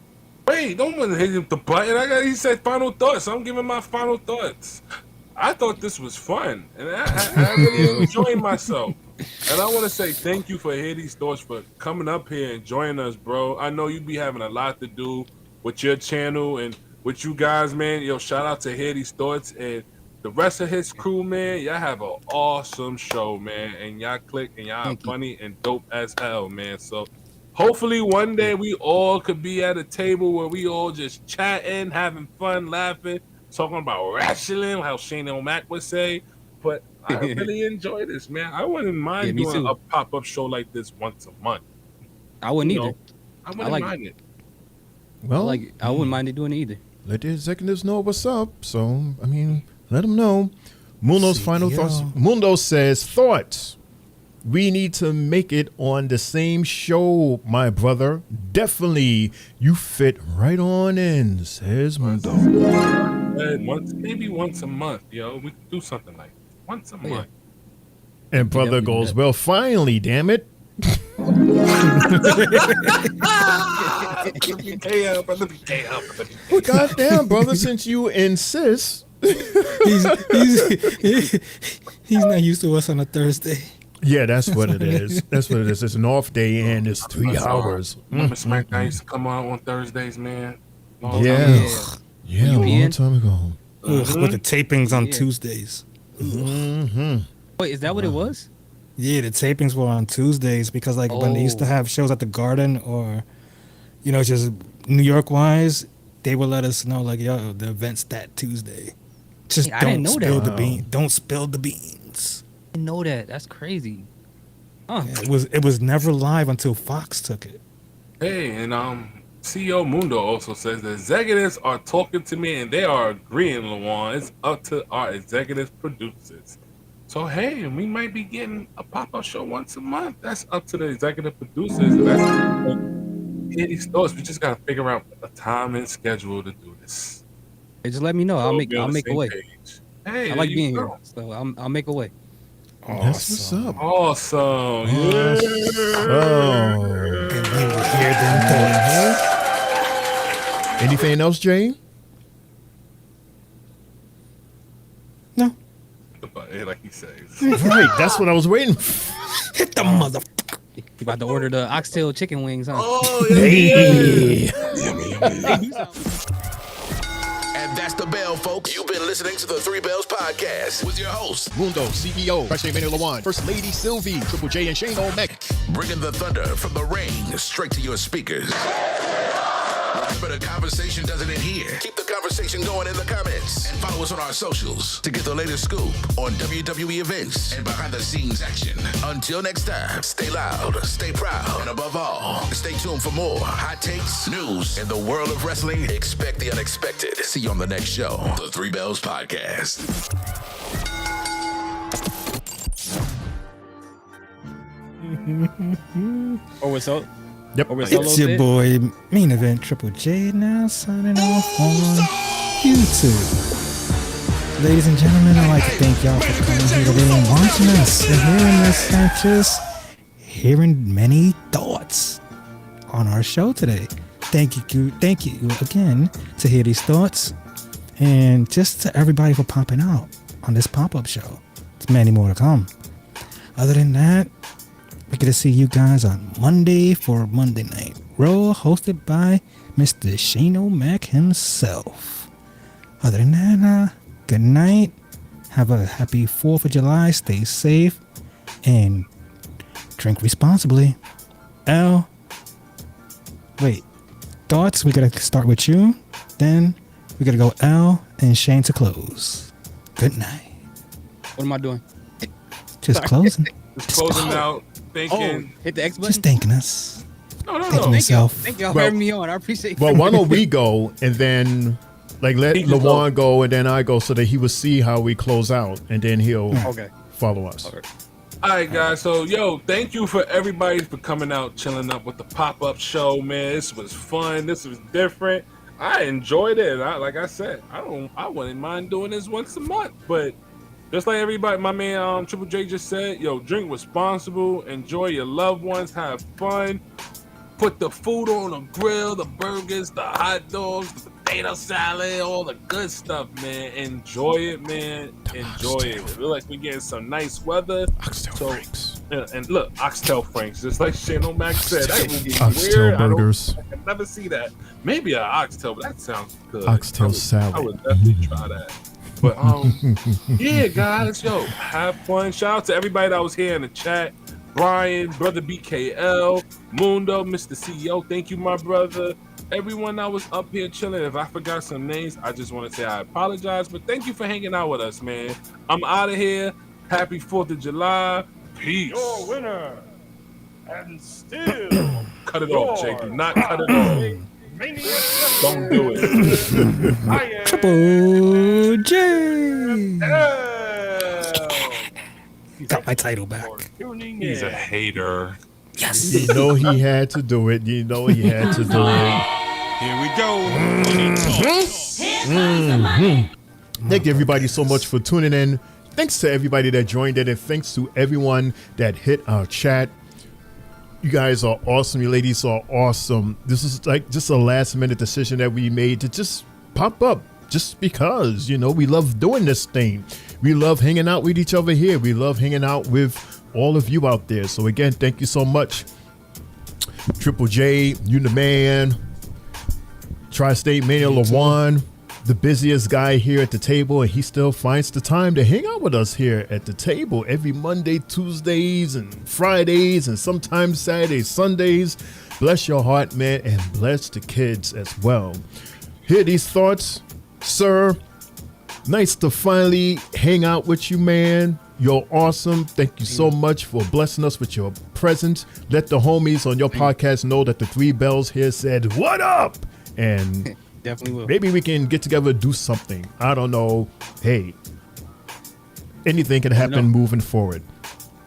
F: Wait, don't want to hit the button. He said final thoughts. I'm giving my final thoughts. I thought this was fun, and I really enjoyed myself. And I want to say thank you for Hades Thoughts for coming up here and joining us, bro. I know you be having a lot to do with your channel and with you guys, man. Yo, shout out to Hades Thoughts and the rest of his crew, man. Y'all have an awesome show, man. And y'all click and y'all are funny and dope as hell, man. So hopefully one day we all could be at a table where we all just chatting, having fun, laughing, talking about wrestling, how Shane O'Mac would say. But I really enjoy this, man. I wouldn't mind doing a pop-up show like this once a month.
I: I wouldn't either.
F: I wouldn't mind it.
C: Well,
I: I wouldn't mind it doing it either.
C: Let the executives know what's up. So, I mean, let them know. Mundo's final thoughts. Mundo says, thoughts. We need to make it on the same show, my brother. Definitely. You fit right on in, says Mundo.
F: Maybe once a month, yo. We could do something like once a month.
C: And brother goes, well, finally, damn it. Well, goddamn, brother, since you insist.
D: He's not used to us on a Thursday.
C: Yeah, that's what it is. That's what it is. It's an off day and it's 3 hours.
F: Remember SmackDown used to come out on Thursdays, man?
C: Yeah, a long time ago.
D: With the tapings on Tuesdays.
I: Wait, is that what it was?
D: Yeah, the tapings were on Tuesdays because when they used to have shows at the Garden or, just New York wise, they would let us know yo, the event's that Tuesday. Just don't spill the beans. Don't spill the beans.
I: I didn't know that. That's crazy.
D: Yeah, it was never live until Fox took it.
F: Hey, and CEO Mundo also says the executives are talking to me and they are agreeing, Lawan. It's up to our executive producers. So, hey, we might be getting a pop-up show once a month. That's up to the executive producers. And that's Hades Thoughts. We just got to figure out a time and schedule to do this.
I: Hey, just let me know. I'll make a way.
F: Hey,
I: I like being here, so I'll make a way.
C: That's what's up.
F: Awesome.
C: Anything else, Jay?
D: No.
F: Like he says.
C: Right, that's what I was waiting for.
D: Hit the motherfucker.
I: You about to order the oxtail chicken wings, huh?
F: Oh,
C: yeah.
B: As And that's the bell, folks. You've been listening to the Three Bells Podcast with your hosts,
C: Mundo, CEO, President Manuel Lawan, First Lady Sylvie, Triple J, and Shane O'Mac.
B: bringing the thunder from the ring straight to your speakers. But the conversation doesn't end here. Keep the conversation going in the comments and follow us on our socials to get the latest scoop on WWE events and behind the scenes action. Until next time, stay loud, stay proud, and above all, stay tuned for more hot takes, news, in the world of wrestling. Expect the unexpected. See you on the next show, the Three Bells Podcast.
I: Or it's so.
C: Yep.
I: Or
D: It's your boy, Main Event Triple J, now signing off on YouTube. Ladies and gentlemen, I'd like to thank y'all for coming here today and watching us and hearing us and just hearing many thoughts on our show today. Thank you again to hear these thoughts, and just to everybody for popping out on this pop-up show. There's many more to come. Other than that, we're going to see you guys on Monday for Monday Night Raw, hosted by Mr. Shane O'Mac himself. Other than that, good night. Have a happy 4th of July. Stay safe and drink responsibly. Al, wait. Thoughts? We got to start with you. Then we got to go Al and Shane to close. Good night.
I: What am I doing?
D: Just closing.
F: Just closing out. Thinking.
I: Hit the X button.
D: Just thanking us.
F: No.
D: Thanking yourself.
I: Thank y'all for having me on. I appreciate it.
C: Well, why don't we go and then let Lawan go and then I go so that he will see how we close out and then he'll follow us.
F: Okay. All right, guys. So, thank you for everybody for coming out, chilling up with the pop-up show, man. This was fun. This was different. I enjoyed it. Like I said, I wouldn't mind doing this once a month, but just like everybody, my man Triple J just said, drink responsible, enjoy your loved ones, have fun, put the food on the grill, the burgers, the hot dogs, the potato salad, all the good stuff, man. Enjoy it, man. Enjoy it. It looks like we're getting some nice weather.
C: Oxtail Franks.
F: And look, Oxtail Franks, just like Shane O'Mac said. That would be
C: Oxtail
F: weird.
C: burgers.
F: I can never see that. Maybe an oxtail, but that sounds good.
C: Oxtail salad.
F: I would definitely try that. But yeah, guys, have fun. Shout out to everybody that was here in the chat. Brian, Brother BKL, Mundo, Mr. CEO. Thank you, my brother. Everyone that was up here chilling. If I forgot some names, I just want to say I apologize. But thank you for hanging out with us, man. I'm out of here. Happy 4th of July. Peace.
M: Your winner. And still.
F: Cut it off, Jake. Do not cut it off. Don't do it.
D: Triple J. Got my title back.
F: He's a hater.
D: Yes.
C: You know he had to do it. You know he had to do it.
M: Here we go.
C: Thank you everybody so much for tuning in. Thanks to everybody that joined in, and thanks to everyone that hit our chat. You guys are awesome. You ladies are awesome. This is like just a last minute decision that we made to just pop up just because, we love doing this thing. We love hanging out with each other here. We love hanging out with all of you out there. So again, thank you so much. Triple J, you the man. Tri-State Mania Lawan, the busiest guy here at the table, and he still finds the time to hang out with us here at the table every Monday, Tuesdays, and Fridays, and sometimes Saturdays, Sundays. Bless your heart, man, and bless the kids as well. Hear these thoughts, sir. Nice to finally hang out with you, man. You're awesome. Thank you so much for blessing us with your presence. Let the homies on your podcast know that the Three Bells here said, "What up?" And
I: definitely will.
C: Maybe we can get together and do something. I don't know. Hey, anything can happen moving forward.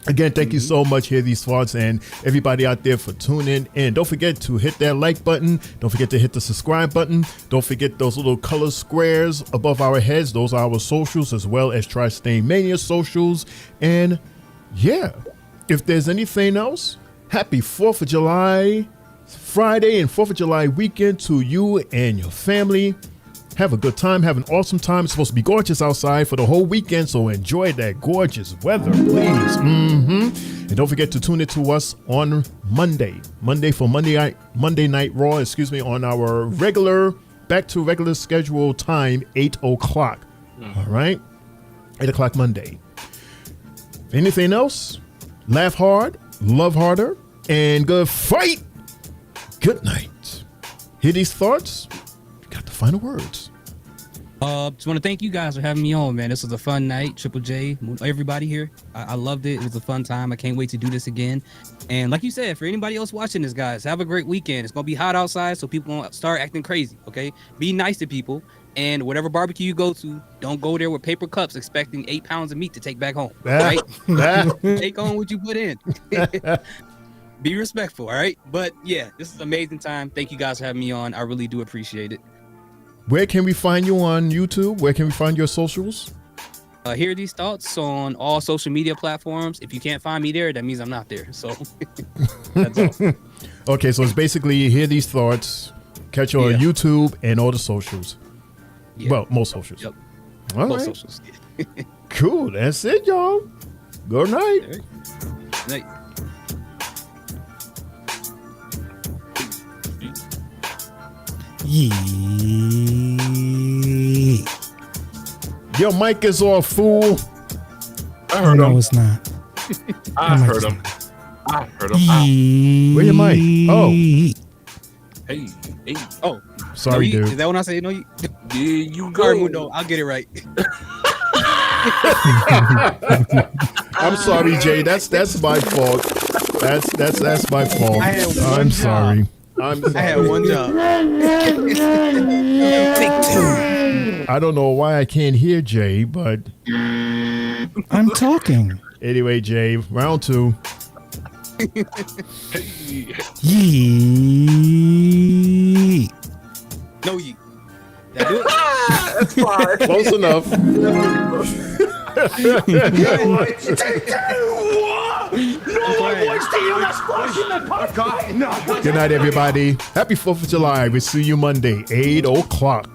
C: Again, thank you so much, Hear These Thoughts, and everybody out there for tuning in. Don't forget to hit that like button. Don't forget to hit the subscribe button. Don't forget those little color squares above our heads. Those are our socials, as well as Tri-State Mania socials. And yeah, if there's anything else, happy 4th of July Friday and 4th of July weekend to you and your family. Have a good time. Have an awesome time. It's supposed to be gorgeous outside for the whole weekend, so enjoy that gorgeous weather, please. And don't forget to tune in to us on Monday for Monday Night Raw, on our regular back to regular schedule time, 8 o'clock. All right? 8 o'clock Monday. Anything else? Laugh hard, love harder, and good fight. Good night. Hear these thoughts? You got the final words.
I: Just want to thank you guys for having me on, man. This was a fun night. Triple J, everybody here. I loved it. It was a fun time. I can't wait to do this again. And like you said, for anybody else watching this, guys, have a great weekend. It's going to be hot outside, so people won't start acting crazy, okay? Be nice to people. And whatever barbecue you go to, don't go there with paper cups expecting 8 pounds of meat to take back home, right? Take on what you put in. Be respectful, all right? But yeah, this is an amazing time. Thank you guys for having me on. I really do appreciate it.
C: Where can we find you on YouTube? Where can we find your socials?
I: Hear these thoughts on all social media platforms. If you can't find me there, that means I'm not there. So that's all.
C: Okay, so it's basically hear these thoughts, catch you on YouTube and all the socials.
I: Yeah.
C: Well, most socials.
I: Yep.
C: All
I: Most
C: right.
I: socials.
C: Cool. That's it, y'all. Good night.
I: All right. Night.
D: Yeah.
C: Your mic is off, fool.
F: I heard
D: No,
F: him.
D: it's not.
F: I
D: mic
F: heard
D: is
F: him. I heard him.
C: Where your mic? Oh.
F: Hey, hey.
I: Oh,
C: Sorry,
I: no, you,
C: dude.
I: Is that when I say no? You,
F: There you go.
I: sorry, Mundo. I'll get it right.
C: I'm sorry, Jay. That's my fault. That's my fault.
I: I had one
C: I'm
I: job.
C: sorry. I'm
I: I had
C: sorry.
I: one job.
C: I don't know why I can't hear Jay, but
D: I'm talking.
C: anyway, Jay, round 2.
D: Yeah.
I: No, you. That do it?
F: That's fine.
C: Close enough. Good night, everybody. Happy 4th of July. We'll see you Monday, 8 o'clock.